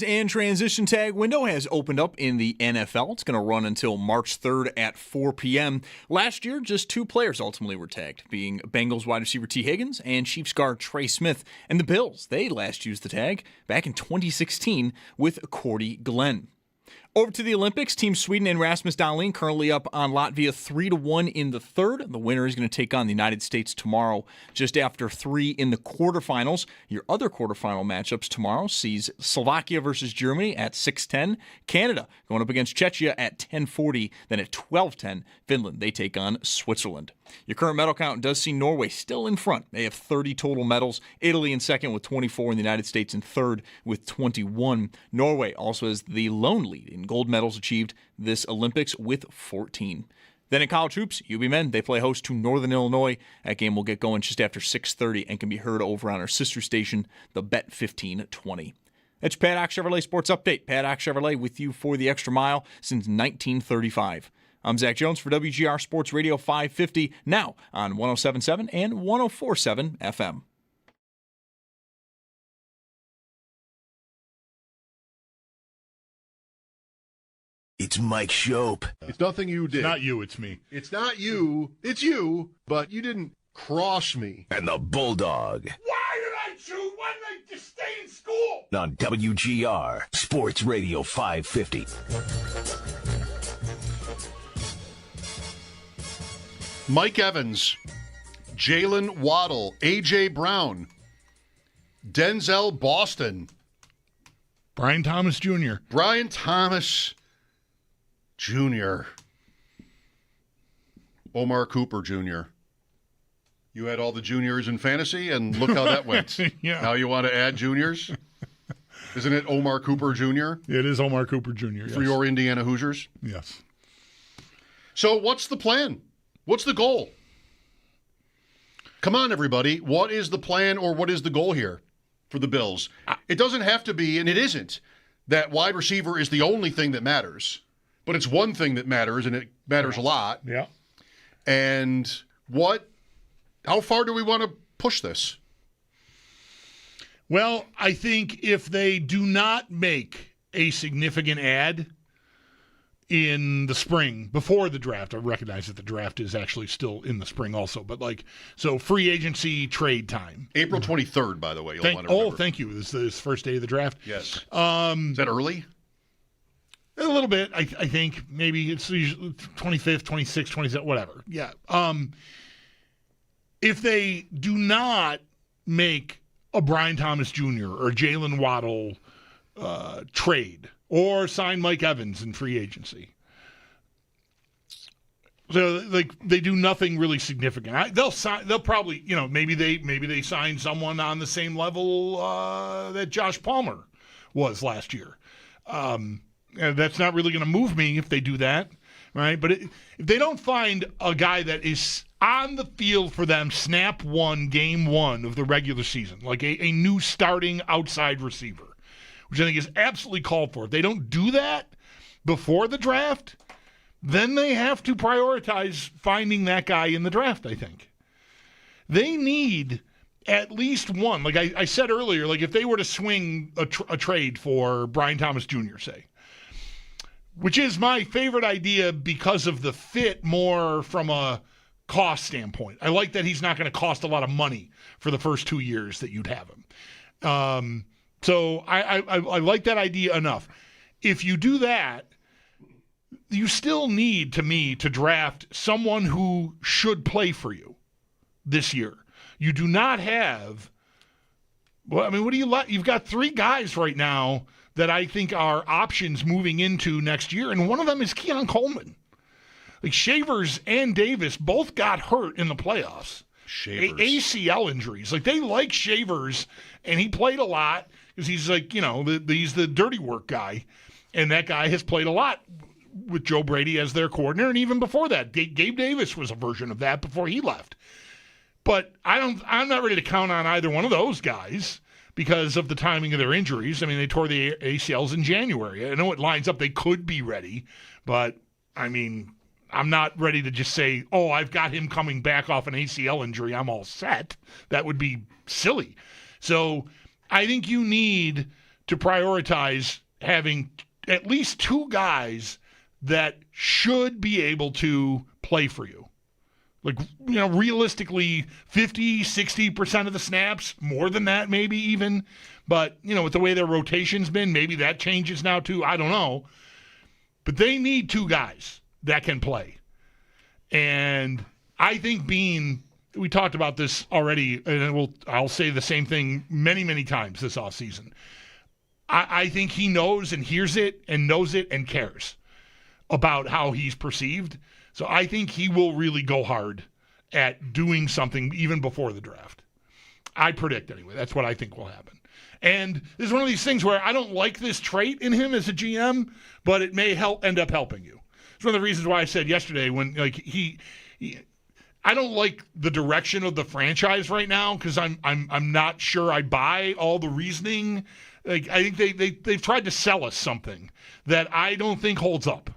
And transition tag window has opened up in the NFL. It's going to run until March 3rd at 4 p.m. Last year, just 2 players ultimately were tagged, being Bengals wide receiver T. Higgins and Chiefs guard Trey Smith. And the Bills, they last used the tag back in 2016 with Cordy Glenn. Over to the Olympics, Team Sweden and Rasmus Dahlin currently up on Latvia 3-1 in the third. The winner is going to take on the United States tomorrow just after 3 in the quarterfinals. Your other quarterfinal matchups tomorrow sees Slovakia versus Germany at 6:10, Canada going up against Czechia at 10:40, then at 12:10, Finland, they take on Switzerland. Your current medal count does see Norway still in front. They have 30 total medals. Italy in second with 24, and the United States in third with 21. Norway also has the lone lead in gold medals achieved this Olympics with 14. Then in college hoops, UB men, they play host to Northern Illinois. That game will get going just after 6:30 and can be heard over on our sister station, the Bet 1520. That's your Paddock Chevrolet Sports Update. Paddock Chevrolet with you for the extra mile since 1935. I'm Zach Jones for WGR Sports Radio 550, now on 107.7 and 104.7 FM. It's Mike Schopp. It's nothing you did. It's not you, it's me. It's not you. It's you, but you didn't cross me. And the Bulldog. Why did I choose? Why did I just stay in school? On WGR Sports Radio 550. Mike Evans, Jalen Waddle, A.J. Brown, Denzel Boston, Brian Thomas Jr. Brian Thomas Jr., Omar Cooper Jr. You had all the juniors in fantasy, and look how that went. Yeah. Now you want to add juniors? Isn't it Omar Cooper Jr.? It is Omar Cooper Jr., For your Indiana Hoosiers? Yes. So what's the plan? What's the goal? Come on, everybody. What is the plan or what is the goal here for the Bills? It doesn't have to be, and it isn't, that wide receiver is the only thing that matters. But it's one thing that matters, and it matters a lot. Yeah. And how far do we want to push this? Well, I think if they do not make a significant add in the spring before the draft, I recognize that the draft is actually still in the spring also, but so free agency trade time. April 23rd, by the way. You'll want to remember. Thank you. This is the first day of the draft. Yes. Is that early? A little bit, I think. Maybe it's usually 25th, 26th, 27th, whatever. Yeah. If they do not make a Brian Thomas Jr. or Jalen Waddle trade or sign Mike Evans in free agency, so they do nothing really significant. They'll probably, maybe they sign someone on the same level that Josh Palmer was last year. And that's not really going to move me if they do that, right? But if they don't find a guy that is on the field for them snap one, game one of the regular season, like a new starting outside receiver, which I think is absolutely called for. If they don't do that before the draft, then they have to prioritize finding that guy in the draft, I think. They need at least one. Like I said earlier, if they were to swing a trade for Brian Thomas Jr., say, which is my favorite idea because of the fit more from a cost standpoint. I like that he's not going to cost a lot of money for the first 2 years that you'd have him. So I like that idea enough. If you do that, you still need, to me, to draft someone who should play for you this year. You do not have – what do you like? You've got 3 guys right now that I think are options moving into next year, and one of them is Keon Coleman. Shavers and Davis both got hurt in the playoffs. Shavers. ACL injuries. They like Shavers, and he played a lot because he's he's the dirty work guy, and that guy has played a lot with Joe Brady as their coordinator, and even before that, Gabe Davis was a version of that before he left. But I'm not ready to count on either one of those guys because of the timing of their injuries. They tore the ACLs in January. I know it lines up. They could be ready, but, I'm not ready to just say, oh, I've got him coming back off an ACL injury. I'm all set. That would be silly. So I think you need to prioritize having at least two guys that should be able to play for you. Like, realistically, 50, 60% of the snaps, more than that maybe even. But, with the way their rotation's been, maybe that changes now too. I don't know. But they need two guys that can play. And I think Bean, we talked about this already, and I'll say the same thing many, many times this offseason. I think he knows and hears it and knows it and cares about how he's perceived. So I think he will really go hard at doing something even before the draft. I predict anyway. That's what I think will happen. And this is one of these things where I don't like this trait in him as a GM, but it may end up helping you. It's one of the reasons why I said yesterday when I don't like the direction of the franchise right now because I'm not sure I buy all the reasoning. Like, I think they've tried to sell us something that I don't think holds up.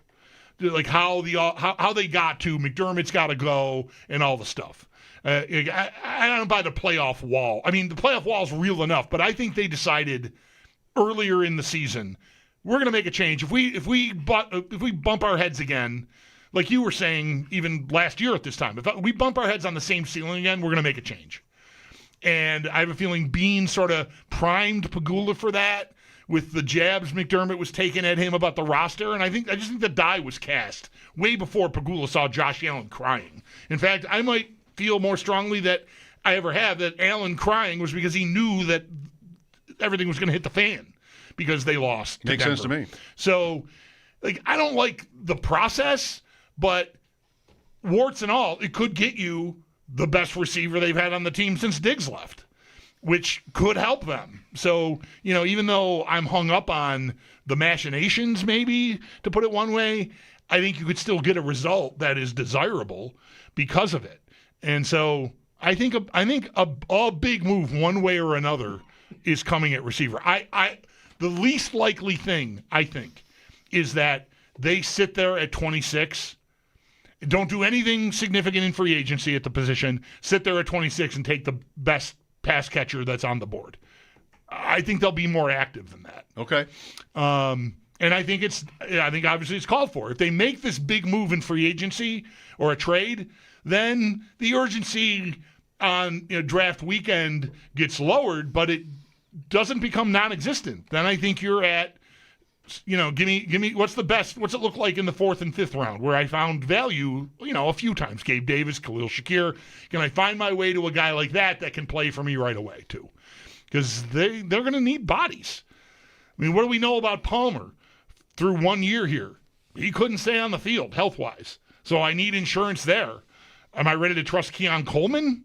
Like how they got to McDermott's got to go and all the stuff. I don't buy the playoff wall. I mean, the playoff wall is real enough, but I think they decided earlier in the season we're going to make a change. If we bump our heads again, like you were saying, even last year at this time, if we bump our heads on the same ceiling again, we're going to make a change. And I have a feeling Bean sort of primed Pegula for that with the jabs McDermott was taking at him about the roster. And I just think the die was cast way before Pegula saw Josh Allen crying. In fact, I might feel more strongly that I ever have that Allen crying was because he knew that everything was going to hit the fan because they lost to Makes Denver. sense to me. So, I don't like the process, but warts and all, it could get you the best receiver they've had on the team since Diggs left, which could help them. So, even though I'm hung up on the machinations, maybe, to put it one way, I think you could still get a result that is desirable because of it. And so I think a big move one way or another is coming at receiver. The least likely thing, I think, is that they sit there at 26, don't do anything significant in free agency at the position, sit there at 26 and take the best pass catcher that's on the board. I think they'll be more active than that. Okay. And I think obviously it's called for. If they make this big move in free agency or a trade, then the urgency on draft weekend gets lowered, but it doesn't become non-existent. Then I think you're at, give me what's the best? What's it look like in the 4th and 5th round where I found value, a few times? Gabe Davis, Khalil Shakir. Can I find my way to a guy like that can play for me right away too? Because they're going to need bodies. I mean, what do we know about Palmer through 1 year here? He couldn't stay on the field health-wise, so I need insurance there. Am I ready to trust Keon Coleman?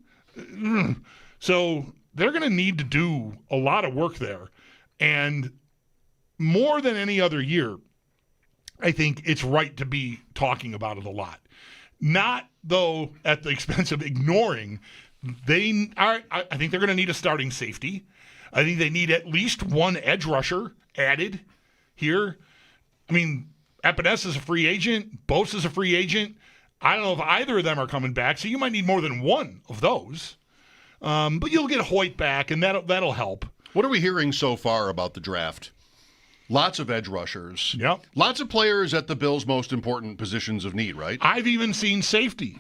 So they're going to need to do a lot of work there. And more than any other year, I think it's right to be talking about it a lot. Not, though, at the expense of ignoring. I think they're going to need a starting safety. I think they need at least one edge rusher added here. I mean, Epinesa is a free agent. Bosa is a free agent. I don't know if either of them are coming back, so you might need more than one of those. But you'll get Hoyt back, and that'll help. What are we hearing so far about the draft? Lots of edge rushers. Yep. Lots of players at the Bills' most important positions of need, right? I've even seen safety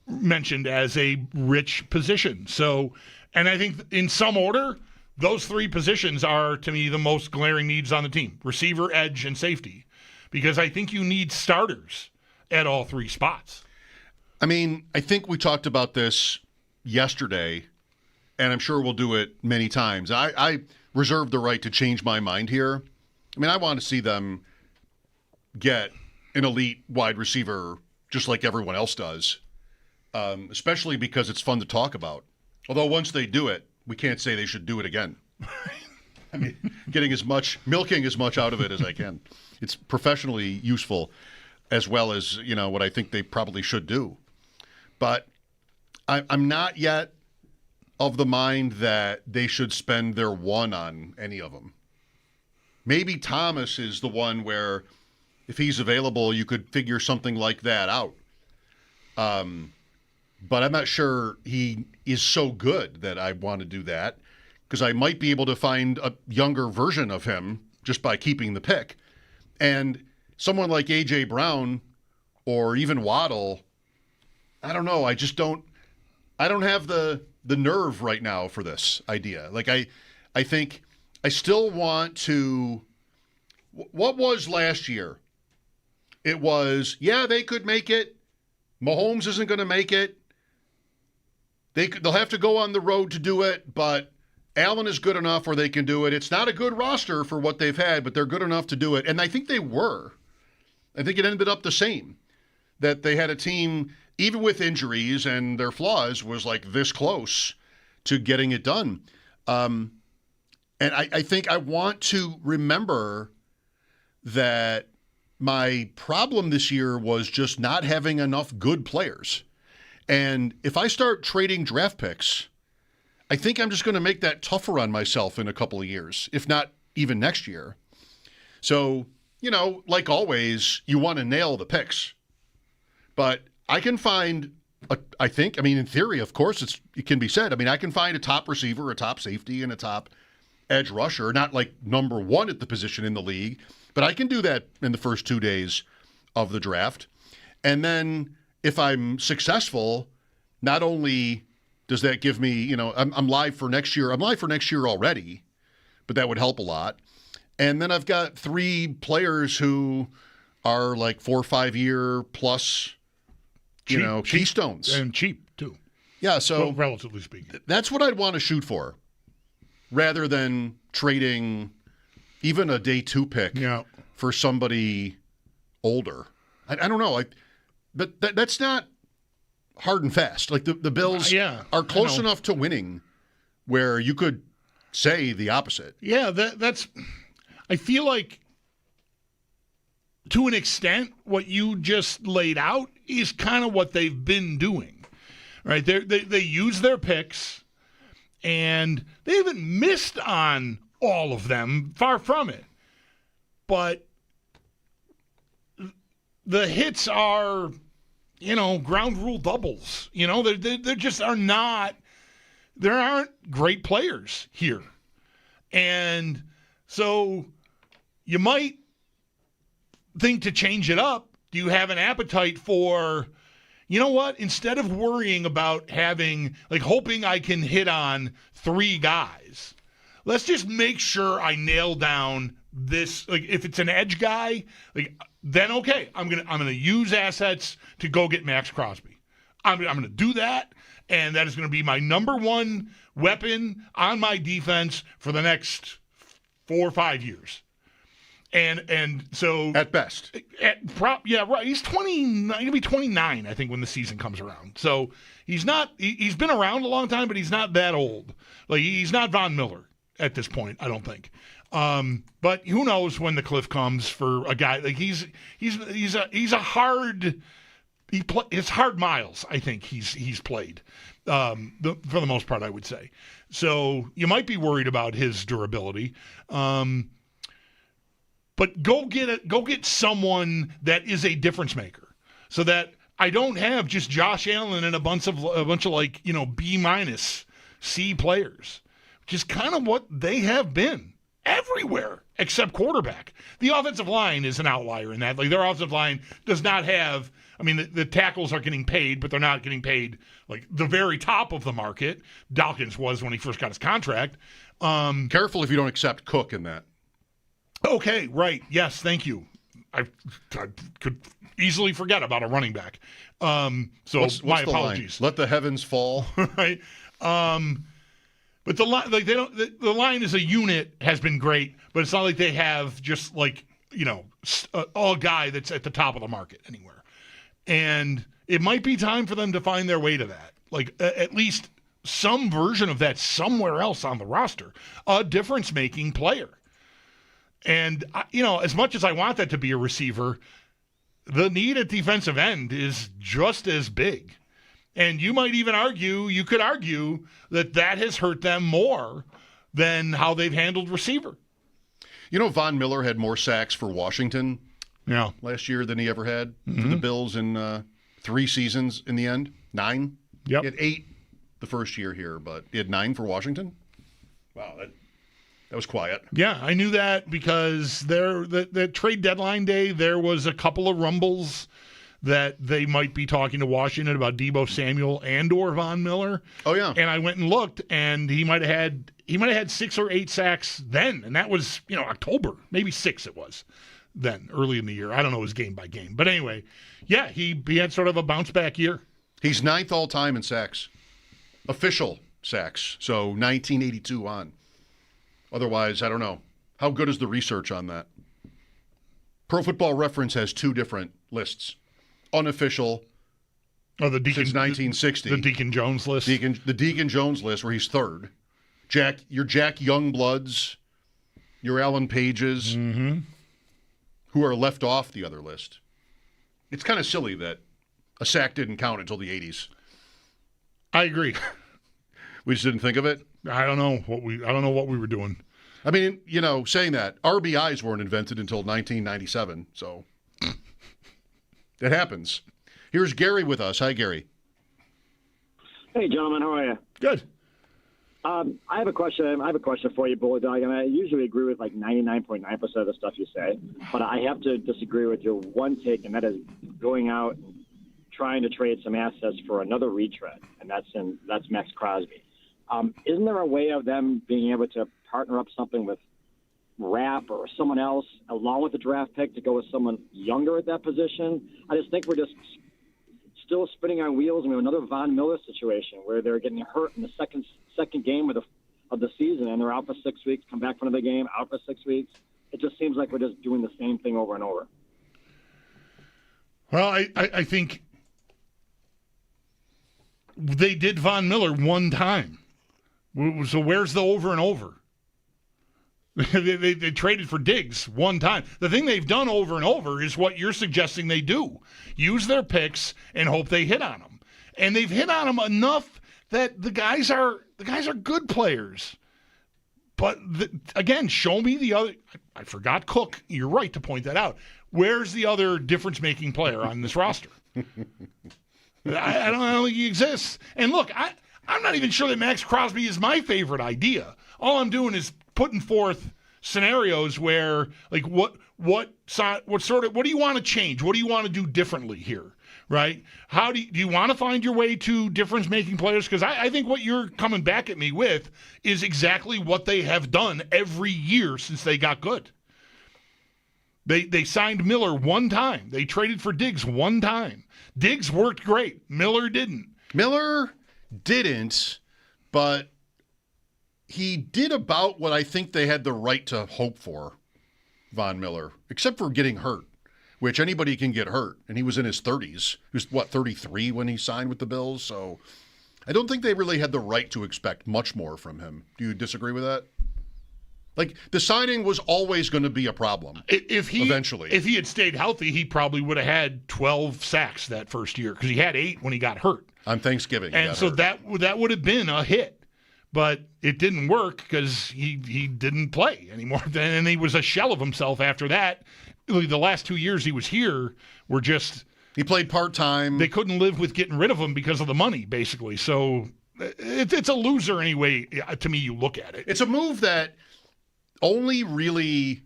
mentioned as a rich position. So, and I think in some order, those three positions are, to me, the most glaring needs on the team. Receiver, edge, and safety. Because I think you need starters at all three spots. I mean, I think we talked about this yesterday, and I'm sure we'll do it many times. I reserve the right to change my mind here. I mean, I want to see them get an elite wide receiver just like everyone else does, especially because it's fun to talk about. Although once they do it, we can't say they should do it again. I mean, milking as much out of it as I can. It's professionally useful as well as, what I think they probably should do. But I'm not yet of the mind that they should spend their one on any of them. Maybe Thomas is the one where if he's available, you could figure something like that out. But I'm not sure he is so good that I want to do that. because I might be able to find a younger version of him just by keeping the pick. And someone like A.J. Brown or even Waddle, I don't know. I don't have the nerve right now for this idea. Like, I think I still want to. What was last year? It was, they could make it. Mahomes isn't going to make it. They'll have to go on the road to do it, but Allen is good enough where they can do it. It's not a good roster for what they've had, but they're good enough to do it. And I think they were. I think it ended up the same, that they had a team, even with injuries and their flaws, was like this close to getting it done. And I think I want to remember that my problem this year was just not having enough good players. And if I start trading draft picks, I think I'm just going to make that tougher on myself in a couple of years, if not even next year. So, like always, you want to nail the picks. But I can find, in theory, of course, it can be said. I can find a top receiver, a top safety, and a top edge rusher, not like number one at the position in the league, but I can do that in the first 2 days of the draft. And then if I'm successful, not only does that give me, I'm live for next year. I'm live for next year already, but that would help a lot. And then I've got 3 players who are like 4 or 5 year plus, keystones. And cheap, too. Yeah, so relatively speaking. That's what I'd want to shoot for, rather than trading even a day 2 pick for somebody older. I don't know. But that's not hard and fast. Like the Bills are close enough to winning where you could say the opposite. Yeah, that's. I feel like, to an extent, what you just laid out is kind of what they've been doing, right? They use their picks, and they haven't missed on all of them. Far from it, but the hits are, ground rule doubles. There just are not. There aren't great players here, and so you might think to change it up. Do you have an appetite for, instead of worrying about hoping I can hit on 3 guys, let's just make sure I nail down this. Like, if it's an edge guy, then okay, I'm gonna use assets to go get Max Crosby. I'm gonna do that, and that is gonna be my number 1 weapon on my defense for the next 4 or 5 years. And so at best, right. He's 29. He'll be 29, I think, when the season comes around. So he's not. He's been around a long time, but he's not that old. Like, he's not Von Miller at this point, I don't think. But who knows when the cliff comes for a guy like he's a hard. It's hard miles, I think he's played for the most part, I would say. So you might be worried about his durability. But go get someone that is a difference maker, so that I don't have just Josh Allen and a bunch of B- C players, which is kind of what they have been everywhere except quarterback. The offensive line is an outlier in that. Like, their offensive line does not have. The tackles are getting paid, but they're not getting paid like the very top of the market. Dawkins was when he first got his contract. Careful if you don't accept Cook in that. Okay, right. Yes, thank you. I could easily forget about a running back. What's my apologies. Let the heavens fall. Right. But the line, the line as a unit has been great, but it's not like they have just a guy that's at the top of the market anywhere. And it might be time for them to find their way to that. Like, at least some version of that somewhere else on the roster, a difference-making player. And, as much as I want that to be a receiver, the need at defensive end is just as big. And you could argue that has hurt them more than how they've handled receiver. Von Miller had more sacks for Washington last year than he ever had for the Bills in 3 seasons in the end. 9? Yep. He had 8 the first year here, but he had 9 for Washington. Wow, that was quiet. Yeah, I knew that because the trade deadline day, there was a couple of rumbles that they might be talking to Washington about Deebo Samuel and or Von Miller. Oh yeah, and I went and looked, and he might have had 6 or 8 sacks then, and that was October, maybe 6 it was then, early in the year. I don't know his game by game, but anyway, yeah, he had sort of a bounce back year. He's 9th all time in sacks, official sacks. So 1982 on. Otherwise, I don't know. How good is the research on that? Pro Football Reference has 2 different lists. Unofficial, the Deacon, since 1960. The Deacon Jones list. The Deacon Jones list, where he's 3rd. Your Jack Youngbloods, your Alan Pages, who are left off the other list. It's kind of silly that a sack didn't count until the 80s. I agree. We just didn't think of it. I don't know what we were doing. I mean, saying that, RBIs weren't invented until 1997, so it happens. Here's Gary with us. Hi, Gary. Hey, gentlemen, how are you? Good. I have a question. For you, Bulldog, and I usually agree with like 99.9% of the stuff you say, but I have to disagree with your one take, and that is going out and trying to trade some assets for another retread, and that's Max Crosby. Isn't there a way of them being able to partner up something with Rapp or someone else along with the draft pick to go with someone younger at that position? I just think we're just still spinning on wheels. We have another Von Miller situation where they're getting hurt in the second game of the season, and they're out for 6 weeks, come back for another game, out for 6 weeks. It just seems like we're just doing the same thing over and over. Well, I think they did Von Miller one time. So where's the over and over? they traded for Diggs one time. The thing they've done over and over is what you're suggesting they do. Use their picks and hope they hit on them. And they've hit on them enough that the guys are good players. But again, show me the other. I forgot Cook. You're right to point that out. Where's the other difference-making player on this roster? I don't think he exists. And look, I'm not even sure that Max Crosby is my favorite idea. All I'm doing is putting forth scenarios where, like, what do you want to change? What do you want to do differently here, right? How do you want to find your way to difference-making players? Because I think what you're coming back at me with is exactly what they have done every year since they got good. They signed Miller one time. They traded for Diggs one time. Diggs worked great. Miller didn't. Miller didn't, but he did about what I think they had the right to hope for, Von Miller, except for getting hurt, which anybody can get hurt. And he was in his 30s. He was, 33 when he signed with the Bills? So I don't think they really had the right to expect much more from him. Do you disagree with that? Like, the signing was always going to be a problem eventually. If he had stayed healthy, he probably would have had 12 sacks that first year because he had 8 when he got hurt. On Thanksgiving. And so that would have been a hit. But it didn't work because he didn't play anymore. And he was a shell of himself after that. Really, the last 2 years he was here were just... He played part-time. They couldn't live with getting rid of him because of the money, basically. So it's a loser anyway, to me, you look at it. It's a move that only really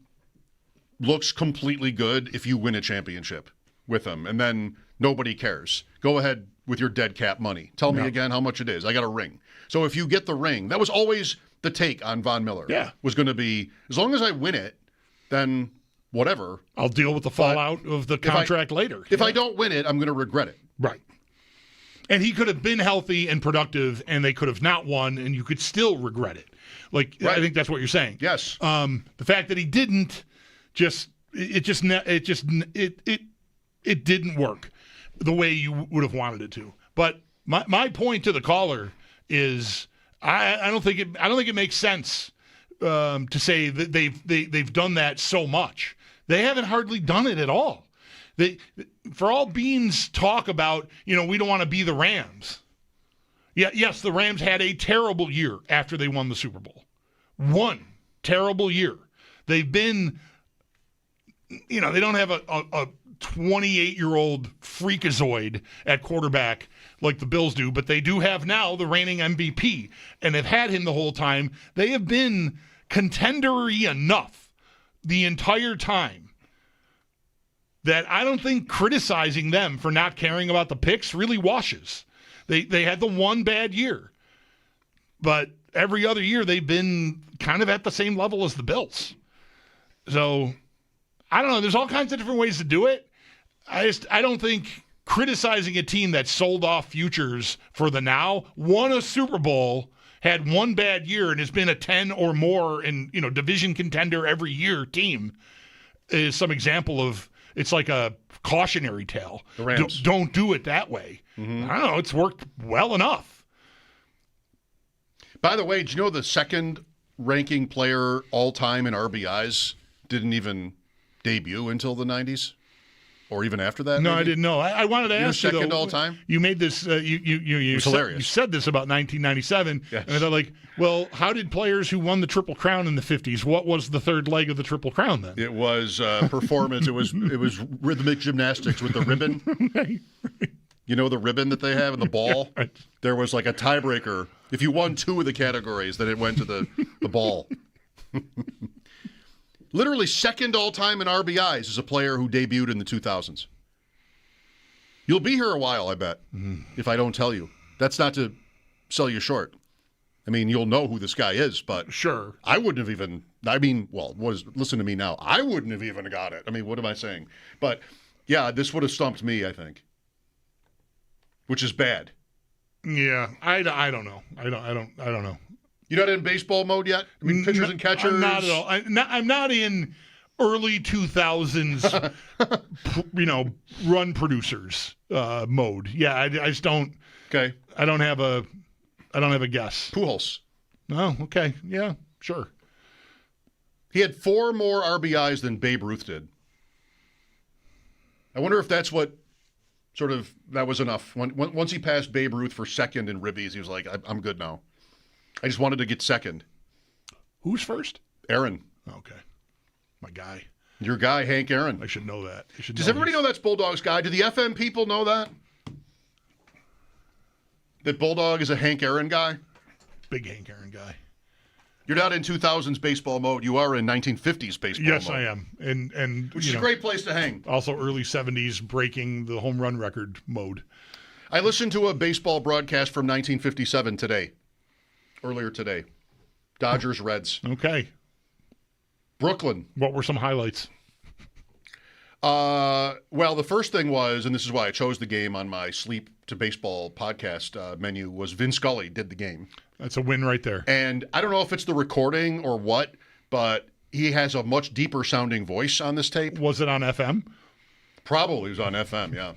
looks completely good if you win a championship with him, and then nobody cares. Go ahead with your dead cap money. Tell me again how much it is. I got a ring. So if you get the ring, that was always the take on Von Miller. Yeah. Was going to be, as long as I win it, then whatever. I'll deal with the fallout of the contract later. If I don't win it, I'm going to regret it. Right. And he could have been healthy and productive, and they could have not won, and you could still regret it. Like, right. I think that's what you're saying. Yes. The fact that he didn't, it didn't work the way you would have wanted it to. But my point to the caller is, I don't think it makes sense to say that they've done that so much. They haven't hardly done it at all. For all Beans talk about, we don't want to be the Rams. Yeah, yes, the Rams had a terrible year after they won the Super Bowl. One terrible year. They've been, they don't have a 28-year-old freakazoid at quarterback like the Bills do, but they do have now the reigning MVP and have had him the whole time. They have been contendery enough the entire time that I don't think criticizing them for not caring about the picks really washes. They had the one bad year, but every other year they've been kind of at the same level as the Bills. So I don't know. There's all kinds of different ways to do it. I don't think criticizing a team that sold off futures for the now, won a Super Bowl, had one bad year, and has been a 10 or more in division contender every year team is some example of it's like a cautionary tale. The Rams. Don't do it that way. Mm-hmm. I don't know. It's worked well enough. By the way, did you know the second ranking player all time in RBIs didn't even debut until the 90s? Or even after that? No, maybe? I didn't know. I wanted to ask you, second though, all time? You made this, you hilarious. You said this about 1997. Yes. And they're like, well, how did players who won the Triple Crown in the 50s, what was the third leg of the Triple Crown then? It was performance. It was rhythmic gymnastics with the ribbon. You know the ribbon that they have and the ball? Yeah, right. There was like a tiebreaker. If you won two of the categories, then it went to the ball. Literally second all-time in RBIs is a player who debuted in the 2000s. You'll be here a while, I bet, if I don't tell you. That's not to sell you short. I mean, you'll know who this guy is, but sure, I wouldn't have even, listen to me now. I wouldn't have even got it. I mean, what am I saying? But, yeah, this would have stumped me, I think, which is bad. Yeah, I don't know. I don't know. You're not in baseball mode yet? I mean, pitchers and catchers? I'm not at all. I'm not in early 2000s, run producers mode. Yeah, I just don't. Okay. I don't have a guess. Pujols. Oh, okay. Yeah, sure. He had 4 more RBIs than Babe Ruth did. I wonder if that's what that was enough. Once he passed Babe Ruth for second in ribbies, he was like, I'm good now. I just wanted to get second. Who's first? Aaron. Okay. My guy. Your guy, Hank Aaron. I should know that. Does everybody know that's Bulldog's guy? Do the FM people know that? That Bulldog is a Hank Aaron guy? Big Hank Aaron guy. You're not in 2000s baseball mode. You are in 1950s baseball mode. Yes, I am. And which is a great place to hang. Also early 70s breaking the home run record mode. I listened to a baseball broadcast from 1957 earlier today. Dodgers, Reds. Okay. Brooklyn. What were some highlights? Well, the first thing was, and this is why I chose the game on my Sleep to Baseball podcast menu, was Vin Scully did the game. That's a win right there. And I don't know if it's the recording or what, but he has a much deeper sounding voice on this tape. Was it on FM? Probably was on FM, yeah.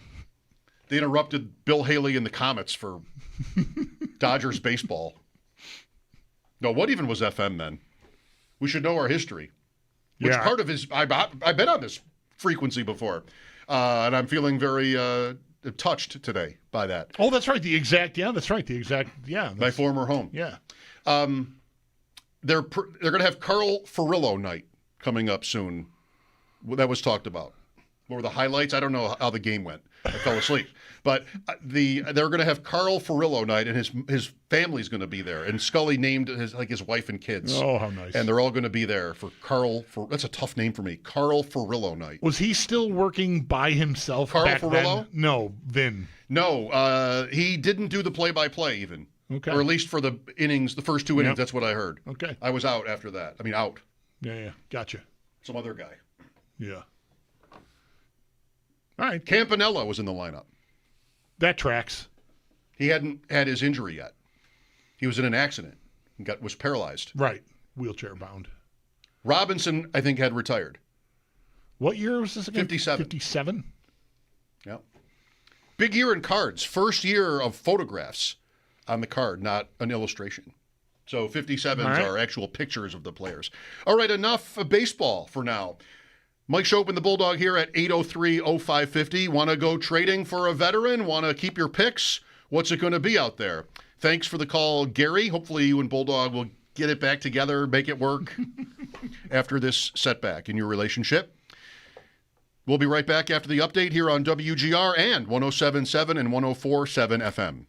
They interrupted Bill Haley and the Comets for Dodgers baseball. No, what even was FM then? We should know our history. Which part of his... I've been on this frequency before, and I'm feeling very touched today by that. Oh, that's right. That's right. My former home. Yeah. They're going to have Carl Furillo night coming up soon. That was talked about. What were the highlights? I don't know how the game went. I fell asleep. But they're going to have Carl Furillo night, and his family's going to be there. And Scully named his wife and kids. Oh, how nice! And they're all going to be there for Carl. That's a tough name for me. Carl Furillo night. Was he still working by himself? Carl back Furillo? Then? No, Vin. No, he didn't do the play-by-play even. Okay. Or at least for the innings, the first 2 innings. Yep. That's what I heard. Okay. I was out after that. I mean, out. Yeah. Gotcha. Some other guy. Yeah. All right. Campanella was in the lineup. That tracks. He hadn't had his injury yet. He was in an accident and was paralyzed. Right. Wheelchair bound. Robinson, I think, had retired. What year was this again? 57. 57? Yeah. Big year in cards. First year of photographs on the card, not an illustration. So 57s are actual pictures of the players. All right, enough baseball for now. Mike Schopp and the Bulldog here at 803-0550. Want to go trading for a veteran? Want to keep your picks? What's it going to be out there? Thanks for the call, Gary. Hopefully you and Bulldog will get it back together, make it work after this setback in your relationship. We'll be right back after the update here on WGR and 107.7 and 104.7 FM.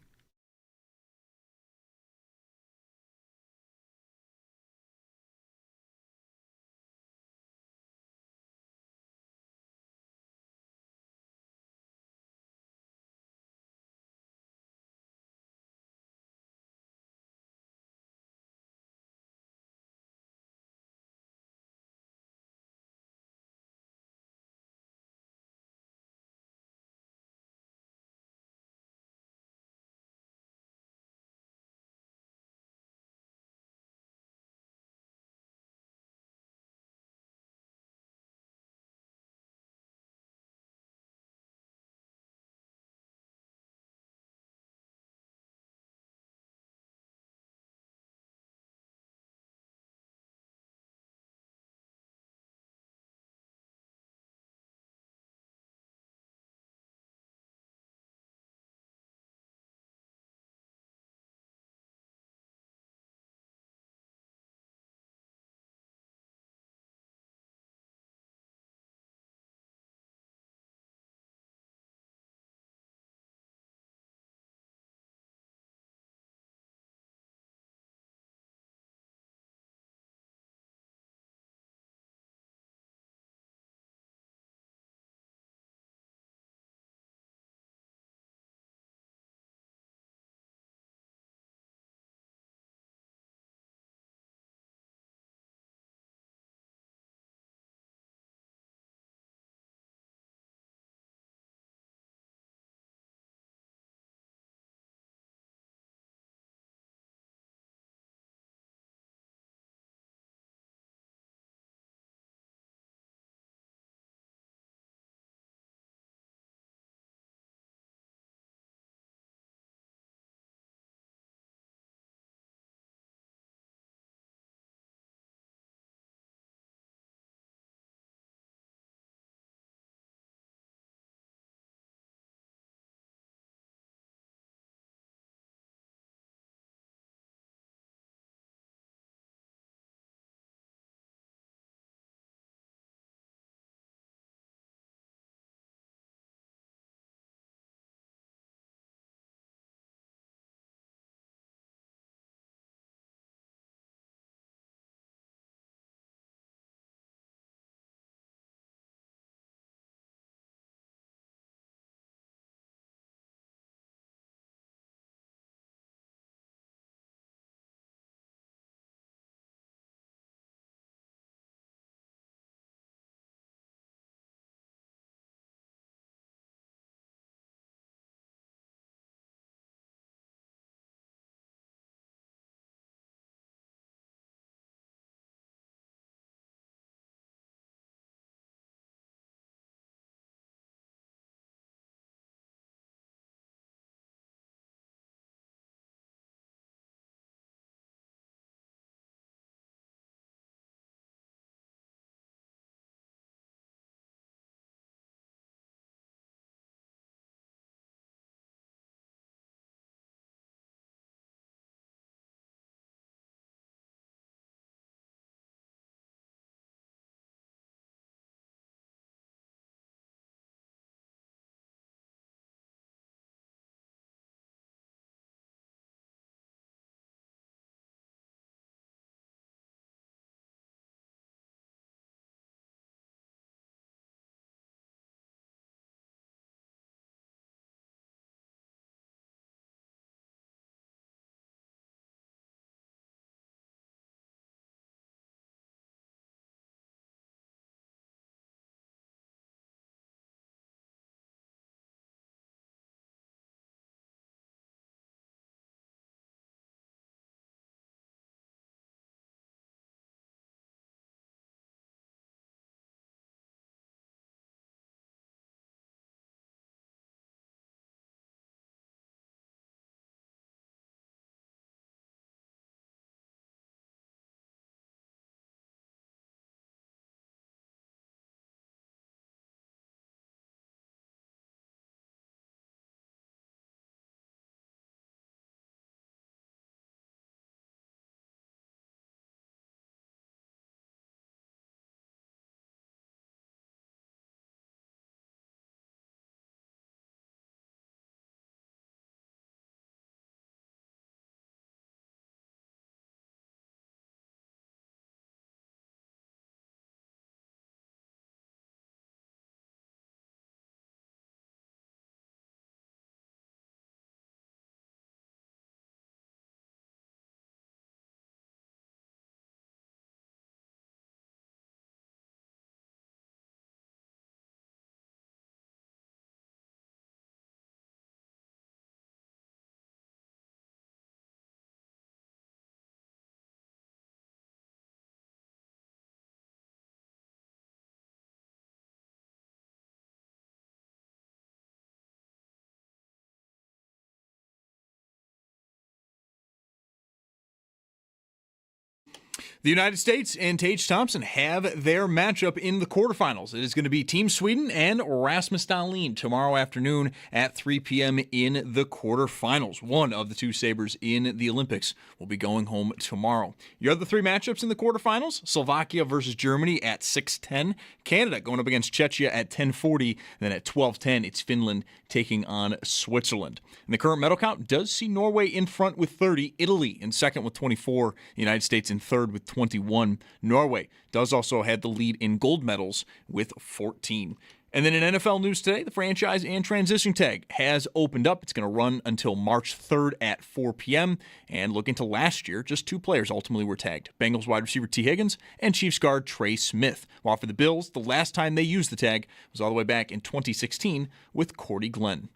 The United States and Tage Thompson have their matchup in the quarterfinals. It is going to be Team Sweden and Rasmus Dahlin tomorrow afternoon at 3 p.m. in the quarterfinals. One of the two Sabres in the Olympics will be going home tomorrow. Your other three matchups in the quarterfinals, Slovakia versus Germany at 6:10, Canada going up against Czechia at 10:40, then at 12:10 it's Finland taking on Switzerland. And the current medal count does see Norway in front with 30, Italy in second with 24, the United States in third with 21. Norway does also have the lead in gold medals with 14. And then in NFL news today, the franchise and transition tag has opened up. It's going to run until March 3rd at 4 p.m. And looking to last year, just two players ultimately were tagged. Bengals wide receiver T. Higgins and Chiefs guard Trey Smith. While for the Bills, the last time they used the tag was all the way back in 2016 with Cordy Glenn.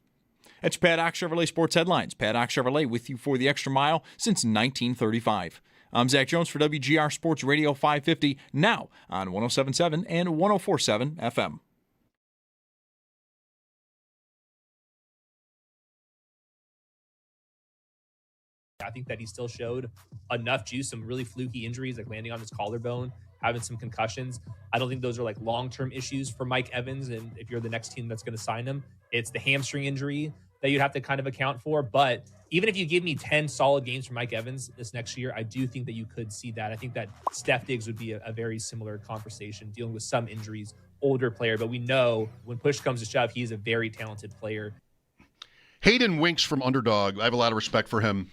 That's Paddock Chevrolet Sports Headlines. Paddock Chevrolet with you for the extra mile since 1935. I'm Zach Jones for WGR Sports Radio 550, now on 107.7 and 104.7 FM. I think that he still showed enough juice, some really fluky injuries like landing on his collarbone, having some concussions. I don't think those are like long-term issues for Mike Evans. And if you're the next team that's going to sign him, it's the hamstring injury that you'd have to kind of account for. But even if you give me 10 solid games for Mike Evans this next year, I do think that you could see that. I think that Steph Diggs would be a very similar conversation, dealing with some injuries, older player. But we know when push comes to shove, he's a very talented player. Hayden Winks from Underdog. I have a lot of respect for him.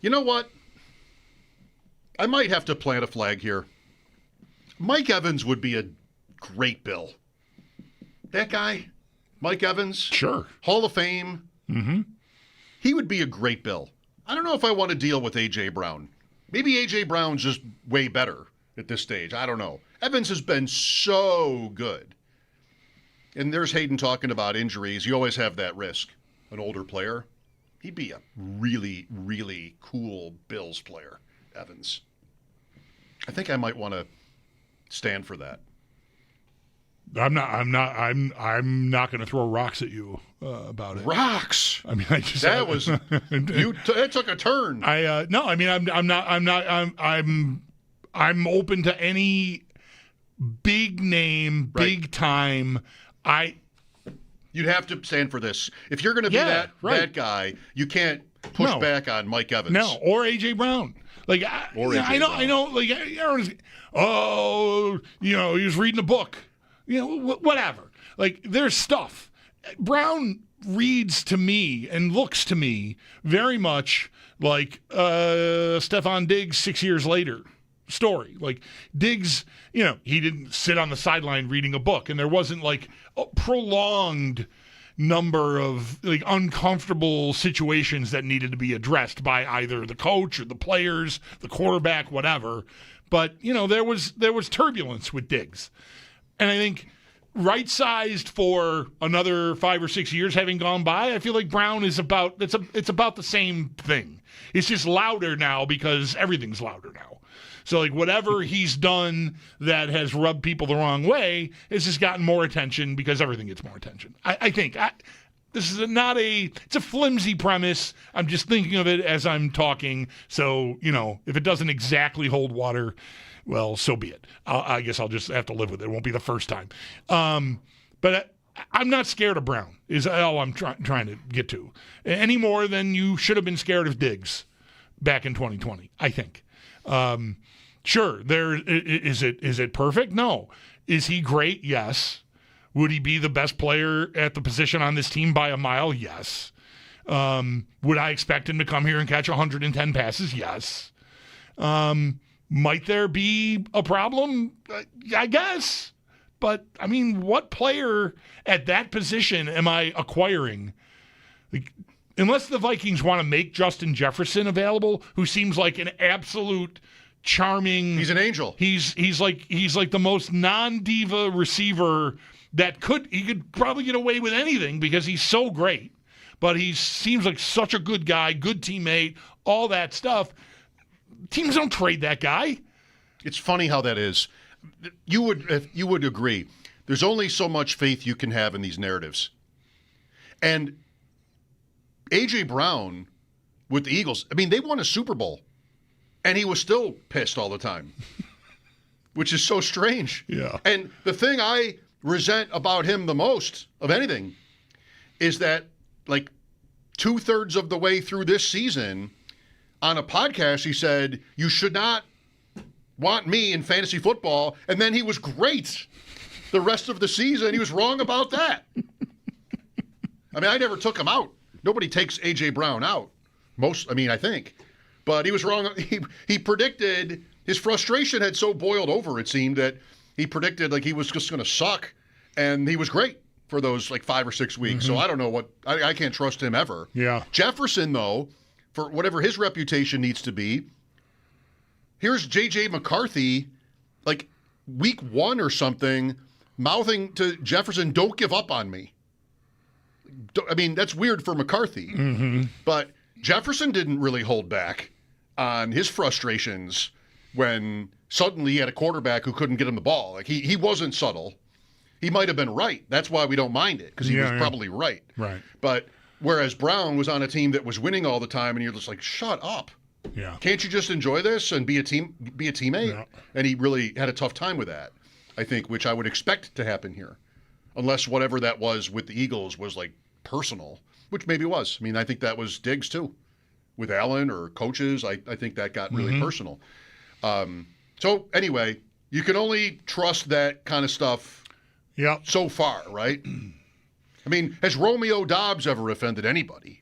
You know what? I might have to plant a flag here. Mike Evans would be a great Bill. That guy, Mike Evans. Sure. Hall of Fame. Mm-hmm. He would be a great Bill. I don't know if I want to deal with A.J. Brown. Maybe A.J. Brown's just way better at this stage. I don't know. Evans has been so good. And there's Hayden talking about injuries. You always have that risk. An older player. He'd be a really, really cool Bills player, Evans. I think I might want to stand for that. I'm not going to throw rocks at you about it. Rocks. I mean, that took a turn. I'm open to any big name, big time. You'd have to stand for this. If you're going to be that guy, you can't push back on Mike Evans. No, or A.J. Brown. I know. Like, everyone's, he was reading a book. Whatever. Like, there's stuff. Brown reads to me and looks to me very much like Stefon Diggs 6 years later story. Like, Diggs, he didn't sit on the sideline reading a book, and there wasn't like a prolonged number of like uncomfortable situations that needed to be addressed by either the coach or the players, the quarterback, whatever. But there was turbulence with Diggs, and I think right-sized for another 5 or 6 years having gone by, I feel like Brown is about it's about the same thing. It's just louder now because everything's louder now. So, like, whatever he's done that has rubbed people the wrong way has just gotten more attention because everything gets more attention. I think this is it's a flimsy premise. I'm just thinking of it as I'm talking. So, if it doesn't exactly hold water, well, so be it. I guess I'll just have to live with it. It won't be the first time. But I'm not scared of Brown, is all I'm trying to get to. Any more than you should have been scared of Diggs back in 2020, I think. Sure, is it perfect? No. Is he great? Yes. Would he be the best player at the position on this team by a mile? Yes. Would I expect him to come here and catch 110 passes? Yes. Might there be a problem? I guess. But, I mean, what player at that position am I acquiring? Like, unless the Vikings want to make Justin Jefferson available, who seems like an absolute charming. He's an angel. He's like the most non-diva receiver that he could probably get away with anything because he's so great. But he seems like such a good guy, good teammate, all that stuff. Teams don't trade that guy. It's funny how that is. You would agree. There's only so much faith you can have in these narratives. And A.J. Brown with the Eagles, I mean, they won a Super Bowl. And he was still pissed all the time, which is so strange. Yeah. And the thing I resent about him the most of anything is that, like, 2/3 of the way through this season, on a podcast, he said, you should not want me in fantasy football. And then he was great the rest of the season. He was wrong about that. I mean, I never took him out. Nobody takes A.J. Brown out. I think. But he was wrong. He predicted, his frustration had so boiled over, it seemed, that he predicted like he was just going to suck. And he was great for those like 5 or 6 weeks. So I don't know I can't trust him ever. Yeah. Jefferson, though, for whatever his reputation needs to be, here's J.J. McCarthy, like week 1 or something, mouthing to Jefferson, don't give up on me. I mean, that's weird for McCarthy. Mm-hmm. But Jefferson didn't really hold back on his frustrations when suddenly he had a quarterback who couldn't get him the ball. Like he wasn't subtle. He might have been right. That's why we don't mind it, because he was probably right. Right. But whereas Brown was on a team that was winning all the time, and you're just like, shut up. Yeah. Can't you just enjoy this and be a teammate? Yeah. And he really had a tough time with that, I think, which I would expect to happen here. Unless whatever that was with the Eagles was like personal, which maybe it was. I mean, I think that was Diggs too. With Allen or coaches, I think that got really personal. So anyway, you can only trust that kind of stuff so far, right? I mean, has Romeo Doubs ever offended anybody?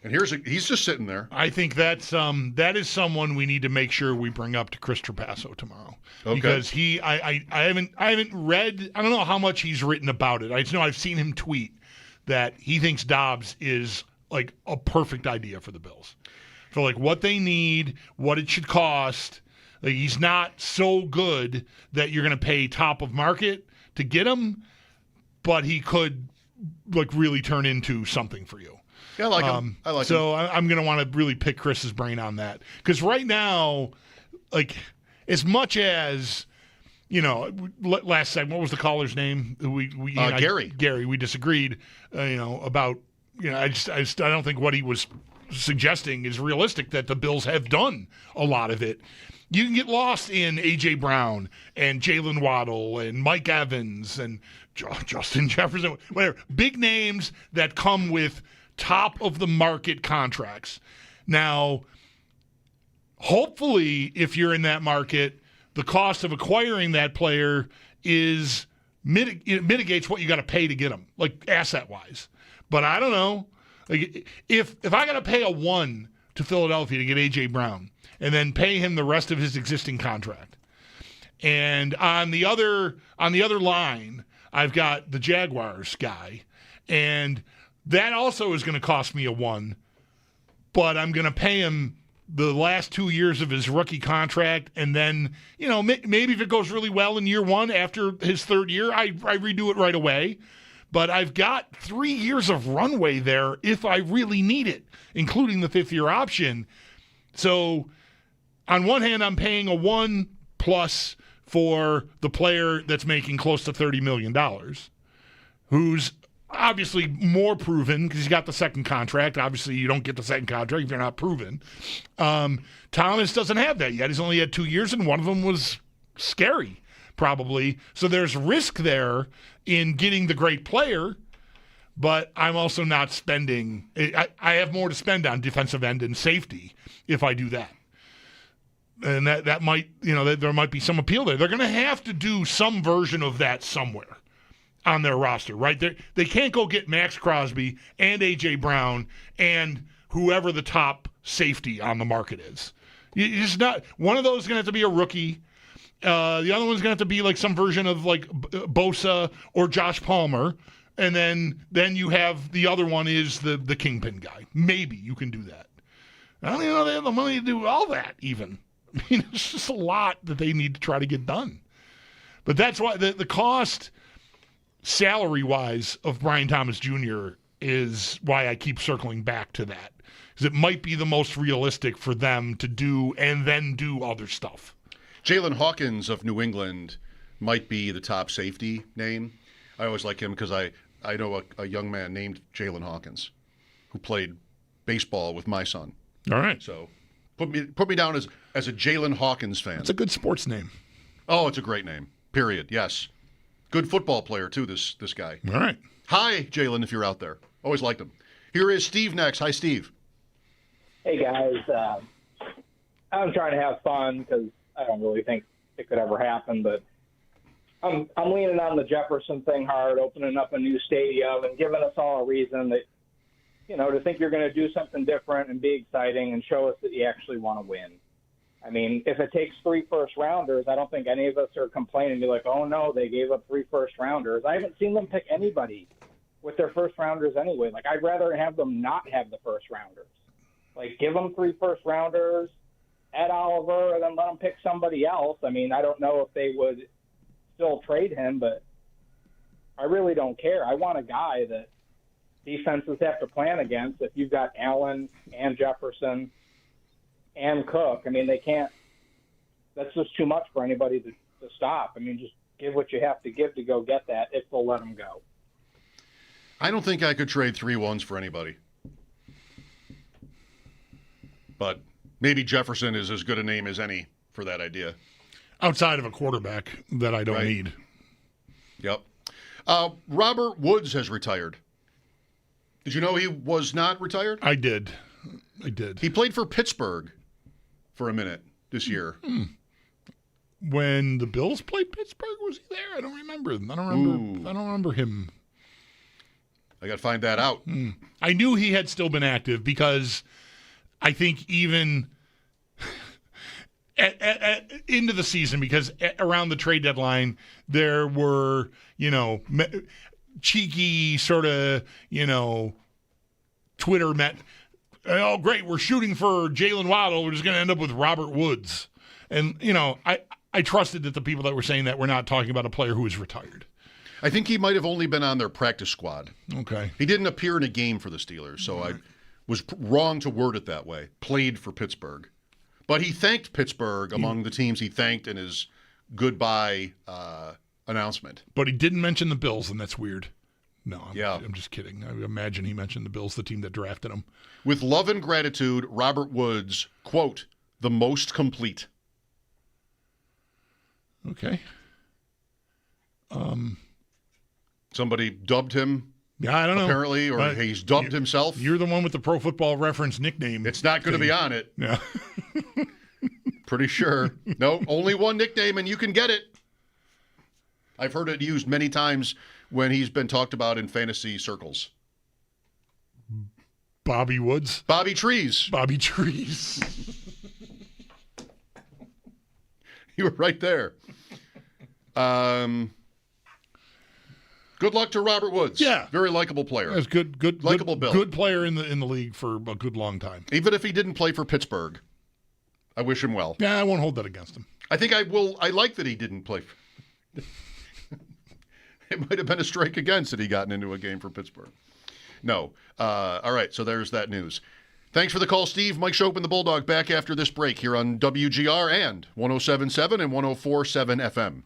And he's just sitting there. I think that is someone we need to make sure we bring up to Chris Trapasso tomorrow. Okay. Because I haven't read, I don't know how much he's written about it. I just know I've seen him tweet that he thinks Doubs is like a perfect idea for the Bills. For like what they need, what it should cost. Like he's not so good that you're going to pay top of market to get him, but he could like really turn into something for you. Yeah, I like him. So I'm going to want to really pick Chris's brain on that. Because right now, like, as much as, you know, last segment, what was the caller's name? Gary. Gary, we disagreed, about, I don't think what he was suggesting is realistic, that the Bills have done a lot of it. You can get lost in A.J. Brown and Jalen Waddle and Mike Evans and Justin Jefferson, whatever. Big names that come with top of the market contracts. Now, hopefully, if you're in that market, the cost of acquiring that player is it mitigates what you got to pay to get him, like asset-wise. But I don't know. Like if I got to pay a 1 to Philadelphia to get A.J. Brown and then pay him the rest of his existing contract, and on the other line, I've got the Jaguars guy, and that also is going to cost me a 1, but I'm going to pay him the last 2 years of his rookie contract, and then, maybe if it goes really well in year 1 after his 3rd year, I redo it right away. But I've got 3 years of runway there if I really need it, including the 5th-year option. So on one hand, I'm paying a 1 plus for the player that's making close to $30 million, who's obviously more proven because he's got the second contract. Obviously, you don't get the second contract if you're not proven. Thomas doesn't have that yet. He's only had 2 years, and one of them was scary, probably. So there's risk there in getting the great player, but I'm also not spending. I have more to spend on defensive end and safety if I do that. And that might, there might be some appeal there. They're going to have to do some version of that somewhere on their roster, right? They can't go get Max Crosby and A.J. Brown and whoever the top safety on the market is. It's not, one of those is going to have to be a rookie. The other one's going to have to be like some version of like Bosa or Josh Palmer. And then you have the other one is the kingpin guy. Maybe you can do that. I don't even know they have the money to do all that even. I mean, it's just a lot that they need to try to get done. But that's why the cost salary-wise of Brian Thomas Jr. is why I keep circling back to that. Because it might be the most realistic for them to do and then do other stuff. Jalen Hawkins of New England might be the top safety name. I always like him because I know a young man named Jalen Hawkins who played baseball with my son. All right. So Put me down as a Jalen Hawkins fan. It's a good sports name. Oh, it's a great name. Period. Yes. Good football player, too, this guy. All right. Hi, Jalen, if you're out there. Always liked him. Here is Steve next. Hi, Steve. Hey, guys. I'm trying to have fun because I don't really think it could ever happen, but I'm leaning on the Jefferson thing hard, opening up a new stadium and giving us all a reason that, to think you're going to do something different and be exciting and show us that you actually want to win. I mean, if it takes 3 first-rounders, I don't think any of us are complaining. Be like, oh, no, they gave up 3 first-rounders. I haven't seen them pick anybody with their first-rounders anyway. Like, I'd rather have them not have the first-rounders. Like, give them 3 first-rounders, Ed Oliver, and then let them pick somebody else. I mean, I don't know if they would still trade him, but I really don't care. I want a guy that defenses have to plan against. If you've got Allen and Jefferson and Cook, I mean, they can't – that's just too much for anybody to stop. I mean, just give what you have to give to go get that if they'll let them go. I don't think I could trade 3 ones for anybody. But maybe Jefferson is as good a name as any for that idea. Outside of a quarterback that I don't need. Yep. Robert Woods has retired. Did you know he was not retired? I did. He played for Pittsburgh for a minute this year. When the Bills played Pittsburgh, was he there? I don't remember. I don't remember him. I got to find that out. I knew he had still been active because I think even into the season, because around the trade deadline, there were, cheeky sort of, Twitter met, oh, great, we're shooting for Jalen Waddle. We're just going to end up with Robert Woods. And, I trusted that the people that were saying that were not talking about a player who was retired. I think he might have only been on their practice squad. Okay. He didn't appear in a game for the Steelers, so I was wrong to word it that way. Played for Pittsburgh. But he thanked Pittsburgh among the teams he thanked in his goodbye announcement. But he didn't mention the Bills, and that's weird. No, Yeah. I'm just kidding. I imagine he mentioned the Bills, the team that drafted him. With love and gratitude, Robert Woods, quote, the most complete. Okay. Somebody dubbed him. Yeah, I don't know. Apparently, or he's dubbed himself. You're the one with the Pro Football Reference nickname. It's not going to be on it. Yeah. Pretty sure. No, only one nickname, and you can get it. I've heard it used many times when he's been talked about in fantasy circles. Bobby Woods? Bobby Trees. Bobby Trees. You were right there. Good luck to Robert Woods. Yeah. Very likable player. That's good. Likable Bill. Good player in the league for a good long time. Even if he didn't play for Pittsburgh, I wish him well. Yeah, I won't hold that against him. I think I will. I like that he didn't play. It might have been a strike against had he gotten into a game for Pittsburgh. No. All right, so there's that news. Thanks for the call, Steve. Mike Schopp and the Bulldog back after this break here on WGR and 107.7 and 104.7 FM.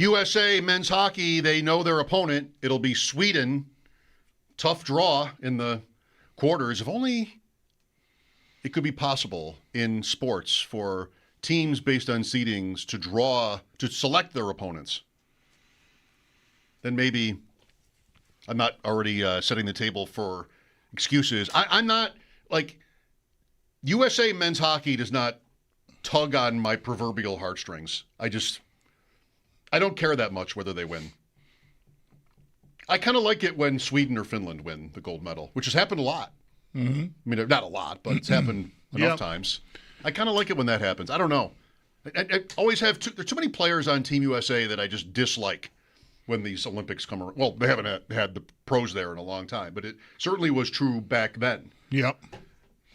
USA men's hockey, they know their opponent. It'll be Sweden. Tough draw in the quarters. If only it could be possible in sports for teams based on seedings to select their opponents. Then maybe I'm not already setting the table for excuses. I'm not, like, USA men's hockey does not tug on my proverbial heartstrings. I don't care that much whether they win. I kind of like it when Sweden or Finland win the gold medal, which has happened a lot. Mm-hmm. I mean, not a lot, but it's happened enough times. I kind of like it when that happens. I don't know. I always have there are too many players on Team USA that I just dislike when these Olympics come around. Well, they haven't had the pros there in a long time, but it certainly was true back then. Yep.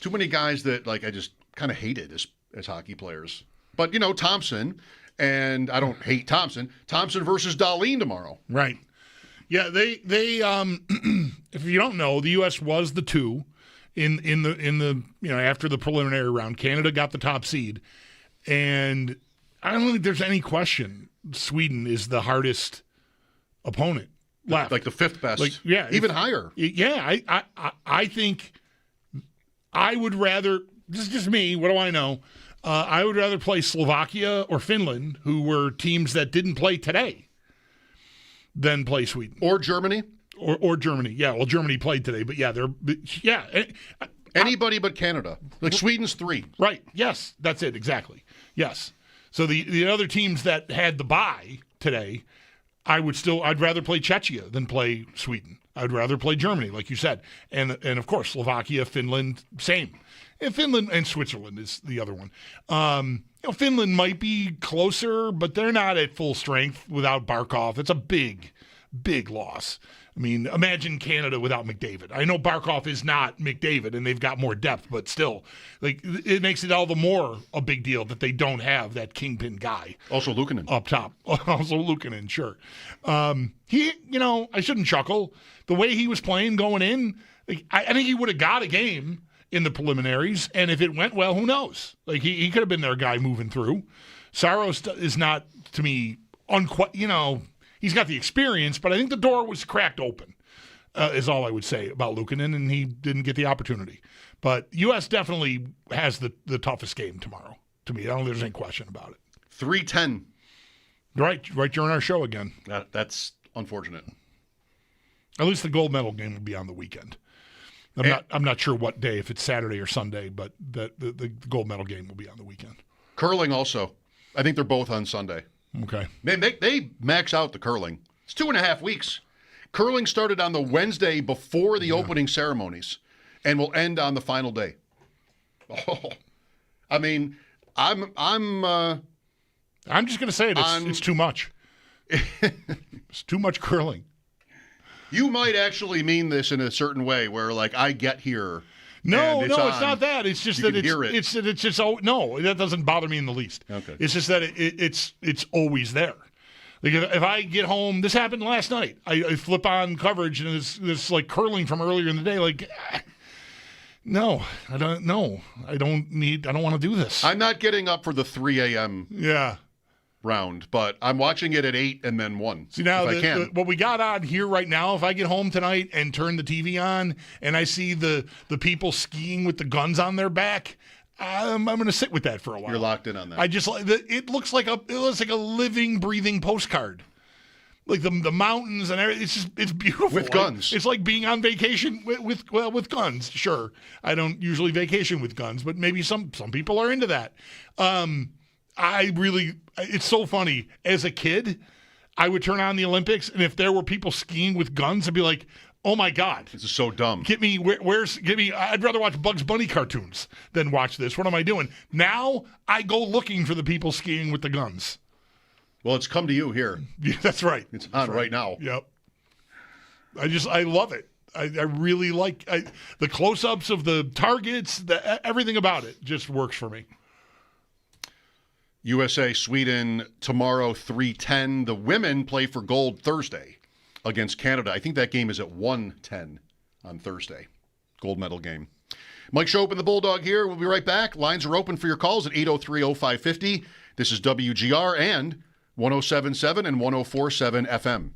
Too many guys that I just kind of hated as hockey players. But, Thompson, and I don't hate Thompson. Thompson versus Dahlin tomorrow. Right. Yeah, they if you don't know, the U.S. was the 2 in the after the preliminary round. Canada got the top seed, and I don't think there's any question Sweden is the hardest opponent left. Like the 5th best. Even higher. Yeah, I think I would rather. This is just me. What do I know? I would rather play Slovakia or Finland, who were teams that didn't play today, than play Sweden or Germany. Or Germany. Yeah, well, Germany played today, but anybody but Canada. Like Sweden's 3. Right. Yes, that's it exactly. Yes. So the other teams that had the bye today, I'd rather play Czechia than play Sweden. I'd rather play Germany, like you said, and of course Slovakia, Finland, same. And Finland and Switzerland is the other one. Finland might be closer, but they're not at full strength without Barkov. It's a big, big loss. I mean, imagine Canada without McDavid. I know Barkov is not McDavid, and they've got more depth, but still, it makes it all the more a big deal that they don't have that kingpin guy. Also Luukkonen. Up top. Also Luukkonen, sure. I shouldn't chuckle. The way he was playing going in, I think he would have got a game in the preliminaries, and if it went well, who knows? He could have been their guy moving through. Saros is not, to me, he's got the experience, but I think the door was cracked open, is all I would say about Luukkonen, and he didn't get the opportunity. But U.S. definitely has the toughest game tomorrow, to me. I don't think there's any question about it. 3:10. Right during our show again. That's unfortunate. At least the gold medal game will be on the weekend. I'm not sure what day, if it's Saturday or Sunday, but the gold medal game will be on the weekend. Curling also. I think they're both on Sunday. Okay. They max out the curling. It's 2.5 weeks. Curling started on the Wednesday before the opening ceremonies and will end on the final day. Oh, I mean, I'm just going to say it's too much. It's too much curling. You might actually mean this in a certain way where, I get here. No, it's not that. It's just that it's just no, that doesn't bother me in the least. Okay. It's just that it's always there. If I get home, this happened last night. I flip on coverage and it's like curling from earlier in the day. No, I don't know. I don't want to do this. I'm not getting up for the 3 a.m. round, but I'm watching it at 8 and then 1. See, now if I can. What we got on here right now, if I get home tonight and turn the TV on and I see the people skiing with the guns on their back, I'm going to sit with that for a while. You're locked in on that. It looks like a living, breathing postcard. Like the mountains and everything. It's beautiful. With guns. It's like being on vacation with guns. Sure. I don't usually vacation with guns, but maybe some people are into that. It's so funny. As a kid, I would turn on the Olympics, and if there were people skiing with guns, I'd be like, oh my God. This is so dumb. I'd rather watch Bugs Bunny cartoons than watch this. What am I doing? Now I go looking for the people skiing with the guns. Well, it's come to you here. Yeah, that's right. It's on right now. Yep. I love it. I really like the close-ups of the targets, everything about it just works for me. USA, Sweden, tomorrow, 3:10. The women play for gold Thursday against Canada. I think that game is at 1:10 on Thursday. Gold medal game. Mike Schopp and the Bulldog here. We'll be right back. Lines are open for your calls at 803-0550. This is WGR and 107.7 and 104.7 FM.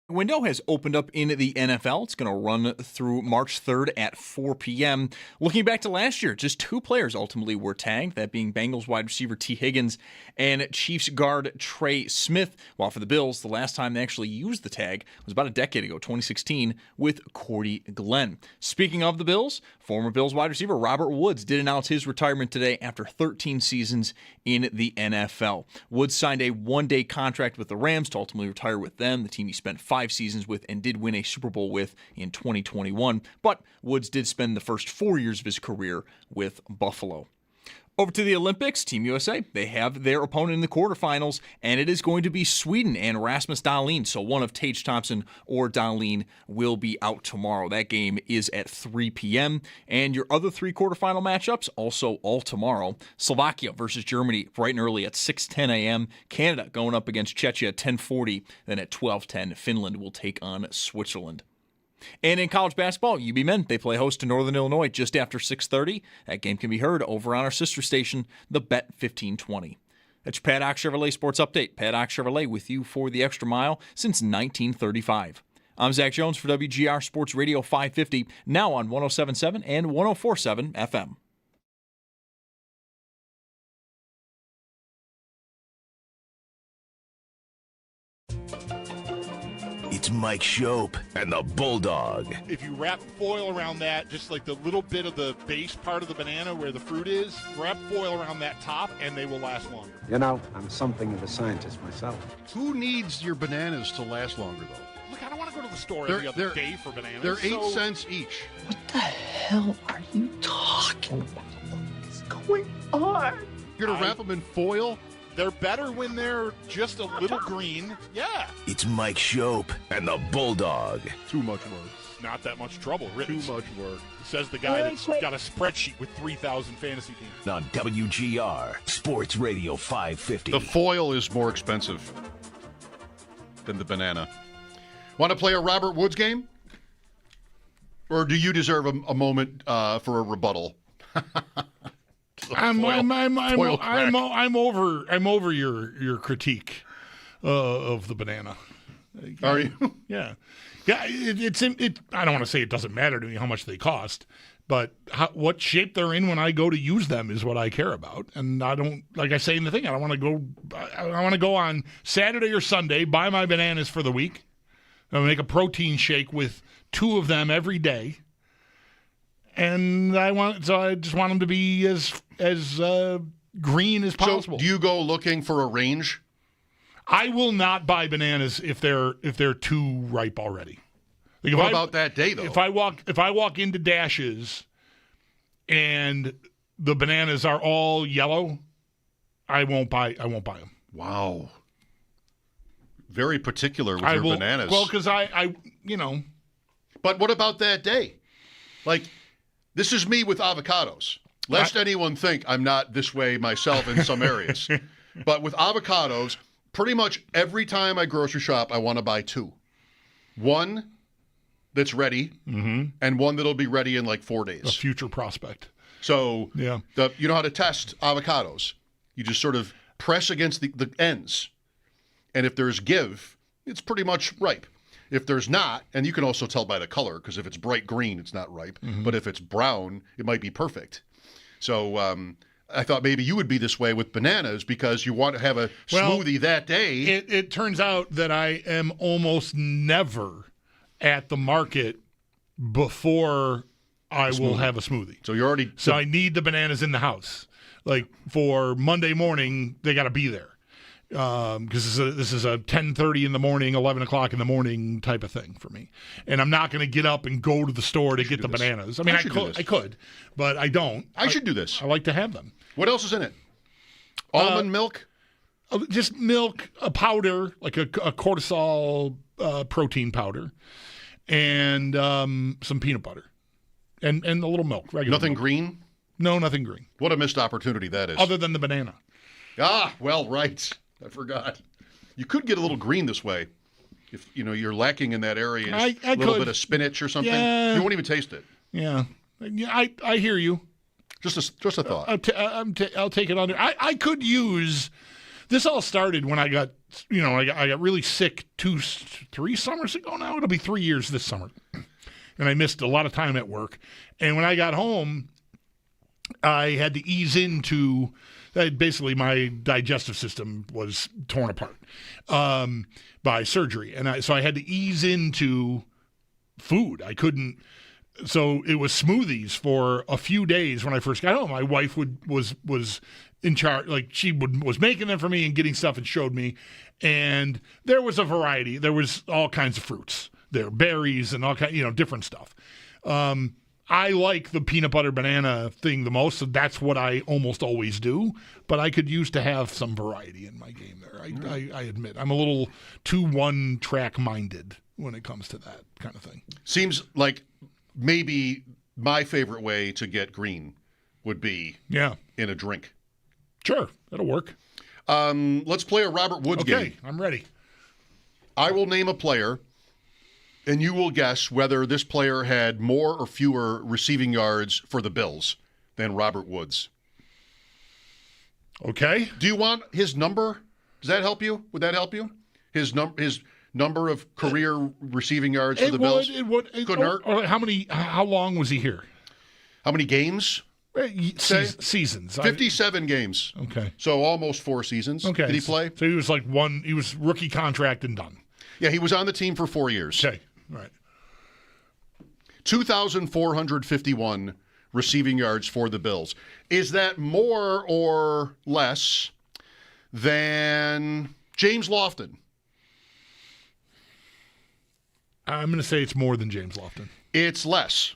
Window has opened up in the NFL. It's going to run through March 3rd at 4 p.m. Looking back to last year, just 2 players ultimately were tagged, that being Bengals wide receiver T. Higgins and Chiefs guard Trey Smith. While for the Bills, the last time they actually used the tag was about a decade ago, 2016, with Cordy Glenn. Speaking of the Bills, former Bills wide receiver Robert Woods did announce his retirement today after 13 seasons in the NFL. Woods signed a 1-day contract with the Rams to ultimately retire with them, the team he spent 5 seasons with and did win a Super Bowl with in 2021. But Woods did spend the first 4 years of his career with Buffalo. Over to the Olympics, Team USA, they have their opponent in the quarterfinals, and it is going to be Sweden and Rasmus Dahlin. So one of Tage Thompson or Dahlin will be out tomorrow. That game is at 3 p.m. And your other 3 quarterfinal matchups, also all tomorrow. Slovakia versus Germany, bright and early at 6:10 a.m. Canada going up against Czechia at 10:40. Then at 12:10, Finland will take on Switzerland. And in college basketball, UB men, they play host to Northern Illinois just after 6:30. That game can be heard over on our sister station, the Bet 1520. That's your Paddock Chevrolet Sports Update. Paddock Chevrolet with you for the extra mile since 1935. I'm Zach Jones for WGR Sports Radio 550, now on 107.7 and 104.7 FM. It's Mike Schopp and the Bulldog. If you wrap foil around that, just like the little bit of the base part of the banana where the fruit is, wrap foil around that top and they will last longer. You know, I'm something of a scientist myself. Who needs your bananas to last longer, though? Look, I don't want to go to the store every other day for bananas. They're 8 cents each. What the hell are you talking about? What is going on? You're going to wrap them in foil? They're better when they're just a little green. Yeah. It's Mike Schopp and the Bulldog. Too much work. Not that much trouble, really. Too much work. Says the guy that's got a spreadsheet with 3,000 fantasy teams. On WGR Sports Radio 550. The foil is more expensive than the banana. Want to play a Robert Woods game? Or do you deserve a moment for a rebuttal? I'm over your critique of the banana. Are you? Yeah. I don't want to say it doesn't matter to me how much they cost, but what shape they're in when I go to use them is what I care about. And I don't, like I say in the thing, I want to go on Saturday or Sunday, buy my bananas for the week, and make a protein shake with 2 of them every day. And I just want them to be as green as possible. So do you go looking for a range? I will not buy bananas if they're too ripe already. Like what about that day though? If I walk into Dashes and the bananas are all yellow, I won't buy them. Wow. Very particular with your bananas. Well, because I you know. But what about that day? Like, this is me with avocados. Lest anyone think I'm not this way myself in some areas. But with avocados, pretty much every time I grocery shop, I want to buy 2. One that's ready, and one that'll be ready in like 4 days. A future prospect. So, yeah. You know how to test avocados. You just sort of press against the ends. And if there's give, it's pretty much ripe. If there's not, and you can also tell by the color, because if it's bright green, it's not ripe. But if it's brown, it might be perfect. So I thought maybe you would be this way with bananas because you want to have a smoothie that day. It turns out that I am almost never at the market before I will have a smoothie. So you're already... So I need the bananas in the house. Like for Monday morning, they got to be there. Because this is a 10:30 in the morning, 11 o'clock in the morning type of thing for me. And I'm not going to get up and go to the store to get the bananas. I mean, I could, but I don't. I should do this. I like to have them. What else is in it? Almond milk? Just milk, a powder, like a cortisol protein powder, and some peanut butter, and a little milk. Regular Nothing milk. Green? No, nothing green. What a missed opportunity that is. Other than the banana. Ah, well, right. I forgot. You could get a little green this way. If you're lacking in that area, a little bit of spinach or something. Yeah. You won't even taste it. Yeah, I hear you. Just a thought. I'll take it under. I could use This all started when I got really sick 3 summers ago now. It'll be 3 years this summer. And I missed a lot of time at work. And when I got home, I had to ease into basically my digestive system was torn apart by surgery. And so I had to ease into food. I couldn't. So it was smoothies for a few days when I first got home. My wife was in charge, like she was making them for me and getting stuff and showed me. And there was a variety. There was all kinds of fruits. There were berries and all kinds, different stuff. I like the peanut butter banana thing the most, so that's what I almost always do. But I could use to have some variety in my game there. I admit I'm a little too one-track minded when it comes to that kind of thing. Seems like maybe my favorite way to get green would be in a drink. Sure, that'll work. Let's play a Robert Woods game. Okay, I'm ready. I will name a player, and you will guess whether this player had more or fewer receiving yards for the Bills than Robert Woods. Okay. Do you want his number? Does that help you? Would that help you? His number of career receiving yards for the Bills? It would. Couldn't hurt. Or how long was he here? How many games? Seasons. 57 games. Okay. So almost 4 seasons. Okay. Did he play? So he was he was rookie contract and done. Yeah, he was on the team for 4 years. Okay. All right. 2,451 receiving yards for the Bills. Is that more or less than James Lofton? I'm going to say it's more than James Lofton. It's less.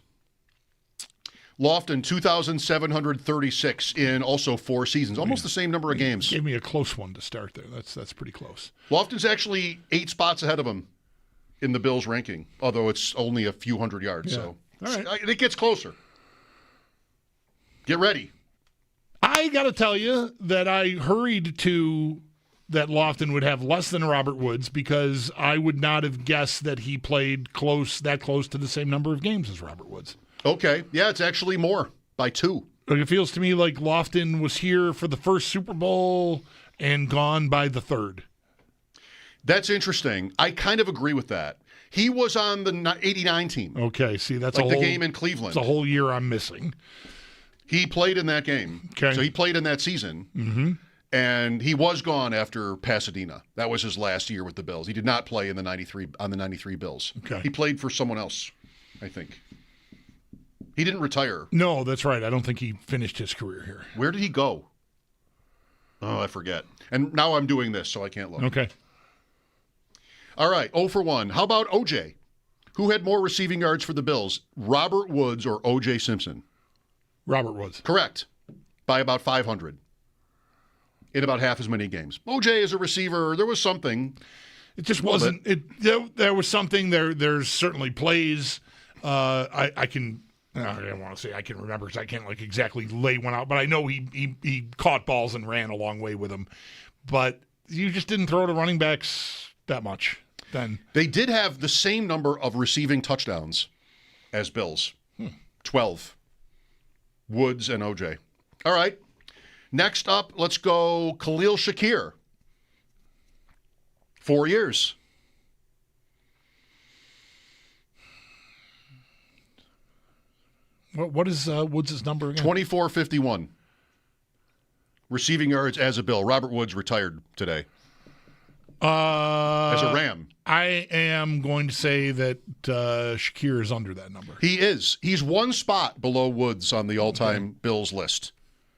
Lofton, 2,736 in also 4 seasons. Almost the same number of games. Gave me a close one to start there. That's pretty close. Lofton's actually 8 spots ahead of him in the Bills ranking, although it's only a few hundred yards. Yeah. So all right. It gets closer. Get ready. I got to tell you that I hurried to that Lofton would have less than Robert Woods because I would not have guessed that he played that close to the same number of games as Robert Woods. Okay. Yeah, it's actually more by 2. It feels to me like Lofton was here for the first Super Bowl and gone by the 3rd. That's interesting. I kind of agree with that. He was on the 89 team. Okay, see, that's the game in Cleveland. It's a whole year I'm missing. He played in that game. Okay. So he played in that season. Mm-hmm. And he was gone after Pasadena. That was his last year with the Bills. He did not play in the 93 Bills. Okay. He played for someone else, I think. He didn't retire. No, that's right. I don't think he finished his career here. Where did he go? Oh, I forget. And now I'm doing this, so I can't look. Okay. All right, 0 for 1. How about O.J.? Who had more receiving yards for the Bills, Robert Woods or O.J. Simpson? Robert Woods. Correct. By about 500. In about half as many games. O.J. is a receiver. There was something. It just wasn't. There was something. There's certainly plays. I don't want to say I can remember because I can't exactly lay one out, but I know he caught balls and ran a long way with them. But you just didn't throw to running backs that much then. They did have the same number of receiving touchdowns as Bills. 12. Woods and O.J. All right. Next up, let's go Khalil Shakir. 4 years. What is Woods' number again? 2,451. Receiving yards as a Bill. Robert Woods retired today. As a Ram. I am going to say that Shakir is under that number. He is. He's 1 spot below Woods on the all-time Bills list.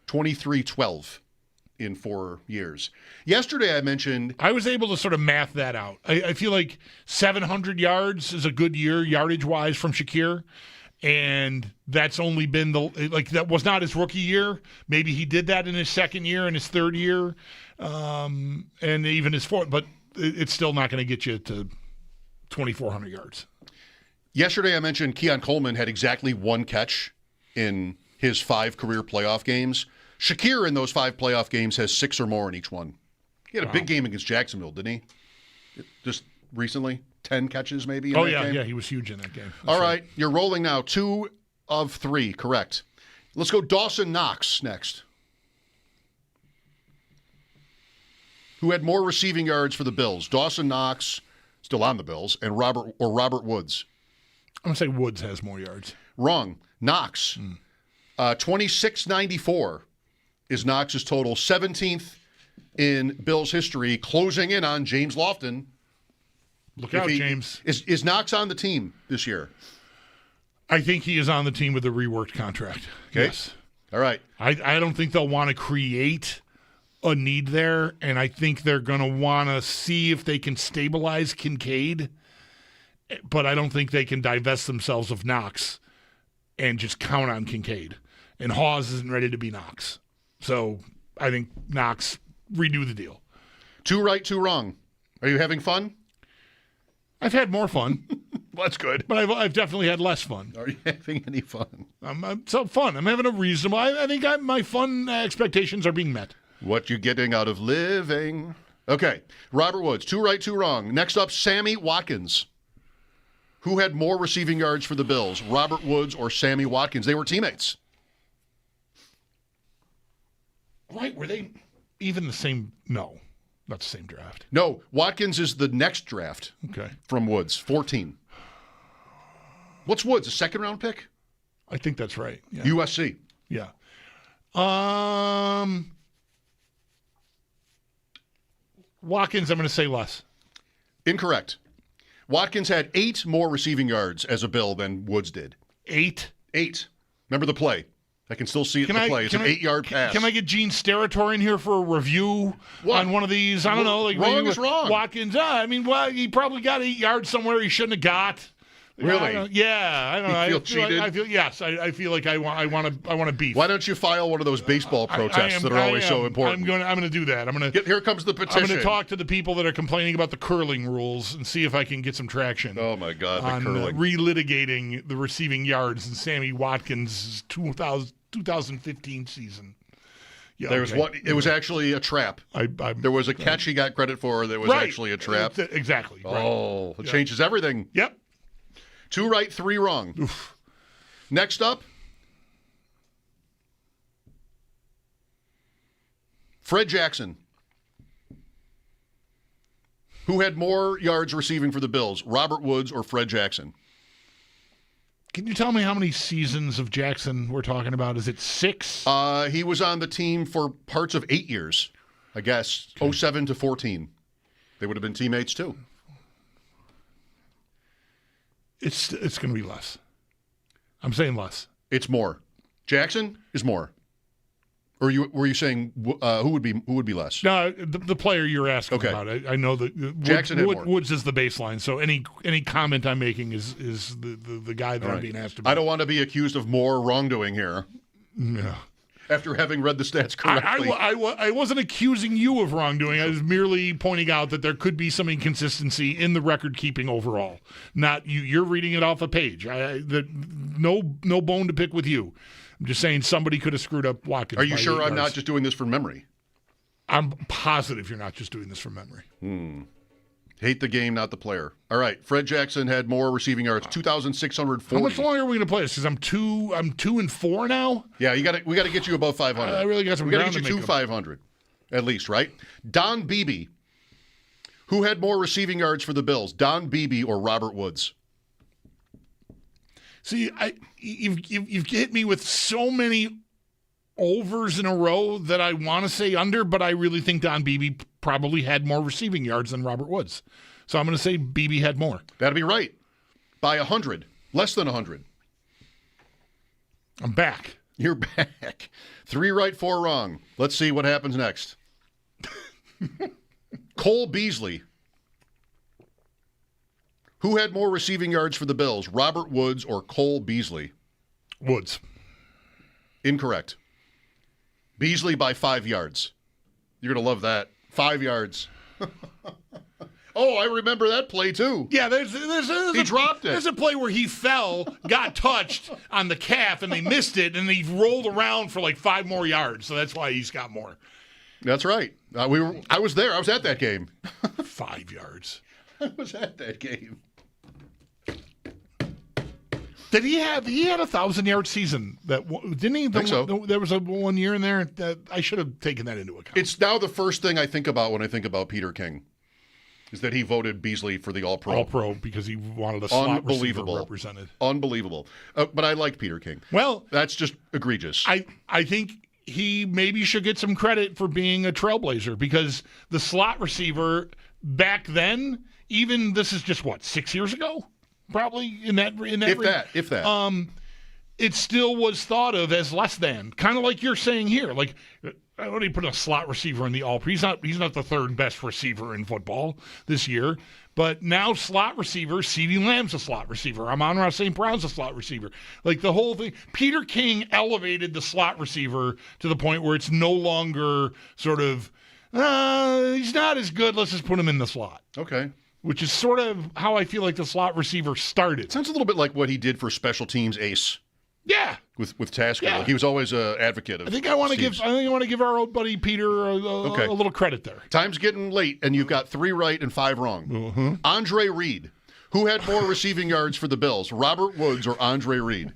23-12 in 4 years. Yesterday I mentioned... I was able to sort of math that out. I feel like 700 yards is a good year, yardage-wise, from Shakir. And that's only been that was not his rookie year. Maybe he did that in his second year and his third year, and even his fourth. But it's still not going to get you to 2,400 yards. Yesterday I mentioned Keon Coleman had exactly 1 catch in his 5 career playoff games. Shakir in those 5 playoff games has 6 or more in each one. He had a big game against Jacksonville, didn't he? Just recently? 10 catches maybe in that game? Yeah, he was huge in that game. All right, you're rolling now. 2 of 3, correct. Let's go Dawson Knox next. Who had more receiving yards for the Bills? Dawson Knox, still on the Bills, and Robert Woods. I'm going to say Woods has more yards. Wrong. Knox. 2694 is Knox's total. 17th in Bills history, closing in on James Lofton. Look out, James. Is Knox on the team this year? I think he is on the team with a reworked contract. Okay. Yes. All right. I don't think they'll want to create a need there, and I think they're going to want to see if they can stabilize Kincaid, but I don't think they can divest themselves of Knox and just count on Kincaid. And Hawes isn't ready to be Knox. So I think Knox, redo the deal. 2 right, 2 wrong. Are you having fun? I've had more fun. Well, that's good. But I've definitely had less fun. Are you having any fun? I'm so fun. I'm having a reasonable. I think my fun expectations are being met. What you getting out of living? Okay. Robert Woods, 2 right, 2 wrong. Next up, Sammy Watkins. Who had more receiving yards for the Bills, Robert Woods or Sammy Watkins? They were teammates. Right? Were they even the same? No, not the same draft. No, Watkins is the next draft. Okay. From Woods, 14. What's Woods, a second-round pick? I think that's right. Yeah. USC. Yeah. Watkins, I'm going to say less. Incorrect. Watkins had 8 more receiving yards as a Bill than Woods did. 8? 8. Remember the play. I can still see it in the play. It's an 8-yard pass. Can I get Gene Steratore in here for a review on one of these? I don't know. Like wrong is wrong. Watkins, he probably got 8 yards somewhere he shouldn't have got. Really? I don't know. You feel cheated? I feel like I want to beef. Why don't you file one of those baseball protests that are always so important? I'm going to do that. Here comes the petition. I'm going to talk to the people that are complaining about the curling rules and see if I can get some traction. Oh my God, on the curling. Relitigating the receiving yards in Sammy Watkins' 2015 season. Yeah, It was actually a trap. There was a catch he got credit for that was actually a trap. Exactly. Oh, it changes everything. Yep. 2 right, 3 wrong. Oof. Next up, Fred Jackson. Who had more yards receiving for the Bills, Robert Woods or Fred Jackson? Can you tell me how many seasons of Jackson we're talking about? Is it 6? He was on the team for parts of 8 years, I guess, 07 to 14. They would have been teammates too. It's going to be less. I'm saying less. It's more. Jackson is more. Or were you saying who would be less? No, the player you're asking about. I know that Jackson Woods is the baseline. So any comment I'm making is the guy that I'm being asked about. I don't want to be accused of more wrongdoing here. Yeah. After having read the stats correctly. I wasn't accusing you of wrongdoing. I was merely pointing out that there could be some inconsistency in the record keeping overall. Not you. You're reading it off a page. No bone to pick with you. I'm just saying somebody could have screwed up Watkins. Are you sure I'm not just doing this from memory? I'm positive you're not just doing this from memory. Hate the game, not the player. All right, Fred Jackson had more receiving yards, 2,640. How much longer are we going to play this? Because I'm 2-4 now. Yeah, we got to get you above 500. I really got some. We got to get you to 500, at least, right? Don Beebe. Who had more receiving yards for the Bills, Don Beebe or Robert Woods? See, you've hit me with so many overs in a row that I want to say under, but I really think Don Beebe probably had more receiving yards than Robert Woods. So I'm going to say Beebe had more. That'd be right. By 100. Less than 100. I'm back. You're back. 3 right, 4 wrong. Let's see what happens next. Cole Beasley. Who had more receiving yards for the Bills, Robert Woods or Cole Beasley? Woods. Incorrect. Beasley by 5 yards. You're going to love that. 5 yards. Oh, I remember that play too. Yeah, he dropped it. There's a play where he fell, got touched on the calf, and they missed it, and he rolled around for like 5 more yards. So that's why he's got more. That's right. I was there. I was at that game. 5 yards. I was at that game. Did he have? He had a 1,000-yard season. Didn't he? Think so. There was a 1 year in there that I should have taken that into account. It's now the first thing I think about when I think about Peter King, is that he voted Beasley for the All-Pro. All-Pro because he wanted a slot receiver represented. Unbelievable. But I like Peter King. Well, that's just egregious. I think he maybe should get some credit for being a trailblazer because the slot receiver back then, even this is just 6 years ago, probably in that if that. It still was thought of as less than, kind of like you're saying here. Like, I only put a slot receiver in the All-Pro. He's not the third best receiver in football this year. But now slot receiver, CeeDee Lamb's a slot receiver. Amon-Ra St. Brown's a slot receiver. Like the whole thing. Peter King elevated the slot receiver to the point where it's no longer sort of, he's not as good, let's just put him in the slot. Okay. Which is sort of how I feel like the slot receiver started. Sounds a little bit like what he did for special teams ace. Yeah. With Tasker. Yeah. Like he was always an advocate of I think I want to give our old buddy Peter a little credit there. Time's getting late, and you've got 3 right and 5 wrong. Mm-hmm. Andre Reed. Who had more receiving yards for the Bills, Robert Woods or Andre Reed?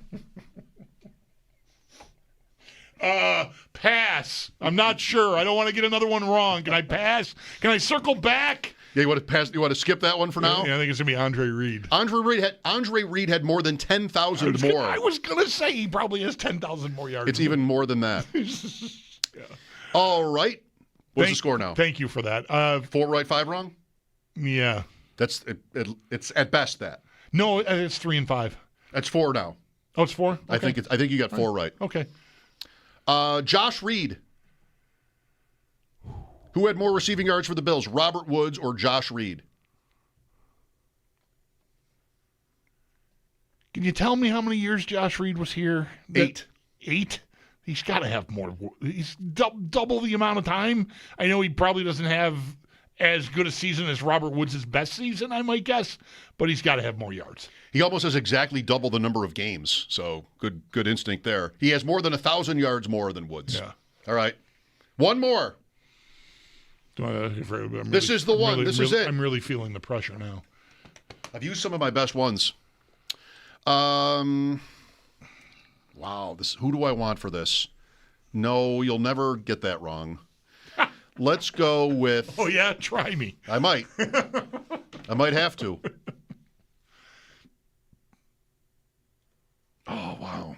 Pass. I'm not sure. I don't want to get another one wrong. Can I pass? Can I circle back? Yeah, you want to pass? You want to skip that one for now? Yeah, I think it's gonna be Andre Reed. Andre Reed had more than 10,000 more. I was gonna say he probably has 10,000 more yards. It's even more than that. Yeah. All right. What's the score now? Thank you for that. 4 right, 5 wrong. Yeah. It's at best that. No, it's 3 and 5. That's 4 now. Oh, it's 4. Okay. I think you got 4 right. Okay. Josh Reed. Who had more receiving yards for the Bills, Robert Woods or Josh Reed? Can you tell me how many years Josh Reed was here? 8. 8? He's got to have more. He's double the amount of time. I know he probably doesn't have as good a season as Robert Woods' best season, I might guess, but he's got to have more yards. He almost has exactly double the number of games, so good instinct there. He has more than 1,000 yards more than Woods. Yeah. All right. One more. This is the one. This is it. I'm really feeling the pressure now. I've used some of my best ones. Wow. Who do I want for this? No, you'll never get that wrong. Let's go with... Oh, yeah? Try me. I might. I might have to. Oh, wow.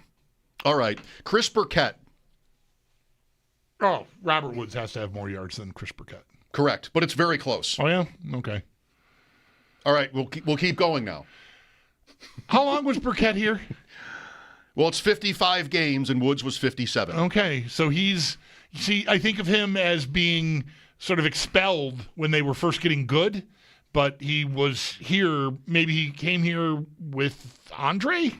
All right. Chris Burkett. Oh, Robert Woods has to have more yards than Chris Burkett. Correct, but it's very close. Oh, yeah? Okay. All right, we'll keep going now. How long was Burkett here? Well, it's 55 games, and Woods was 57. Okay, so I think of him as being sort of expelled when they were first getting good, but he was here, maybe he came here with Andre?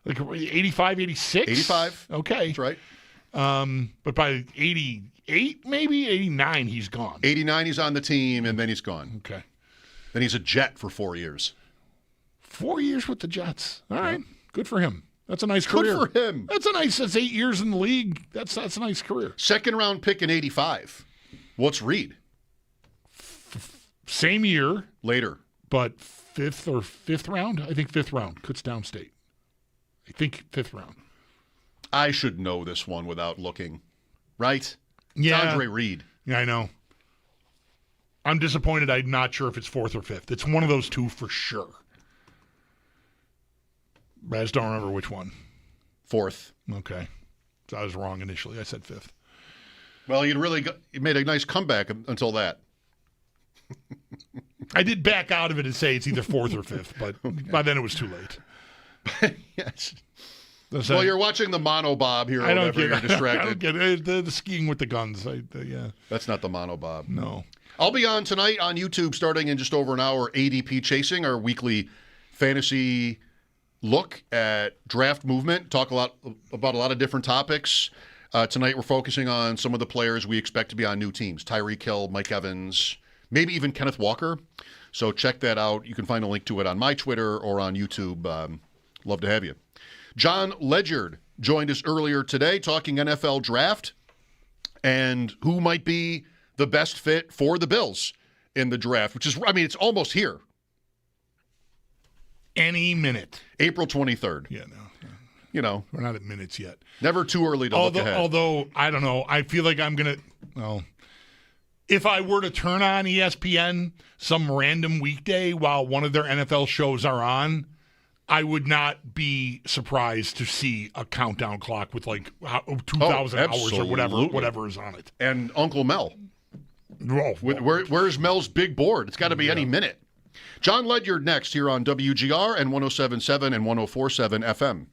Like 85, 86? 85. Okay. That's right. But by 88, maybe 89, he's gone. 89, he's on the team, and then he's gone. Okay. Then he's a Jet for 4 years. 4 years with the Jets. All right. Good for him. That's a nice career. Good for him. That's 8 years in the league. That's a nice career. Second round pick in 85. What's Reed? Same year. Later. But fifth round? I think 5th round. Kutztown State. I think 5th round. I should know this one without looking. Right? Yeah. It's Andre Reed. Yeah, I know. I'm disappointed. I'm not sure if it's 4th or 5th. It's one of those two for sure. I just don't remember which one. 4th. Okay. So I was wrong initially. I said 5th. Well, you made a nice comeback until that. I did back out of it and say it's either 4th or 5th, but by then it was too late. Yes. Well, you're watching the monobob here. I don't get you're distracted. I don't get it. The skiing with the guns. Yeah. That's not the monobob. No. I'll be on tonight on YouTube starting in just over an hour. ADP Chasing, our weekly fantasy look at draft movement. Talk about a lot of different topics. Tonight we're focusing on some of the players we expect to be on new teams. Tyreek Hill, Mike Evans, maybe even Kenneth Walker. So check that out. You can find a link to it on my Twitter or on YouTube. Love to have you. John Ledyard joined us earlier today talking NFL draft and who might be the best fit for the Bills in the draft, which is, it's almost here. Any minute. April 23rd. Yeah, no. you know, we're not at minutes yet. Never too early to look ahead. Although, I don't know. I feel like I'm going to, well, if I were to turn on ESPN some random weekday while one of their NFL shows are on, I would not be surprised to see a countdown clock with like 2,000 hours or whatever is on it. And Uncle Mel. Where's Mel's big board? It's got to be any minute. John Ledyard next here on WGR and 107.7 and 104.7 FM.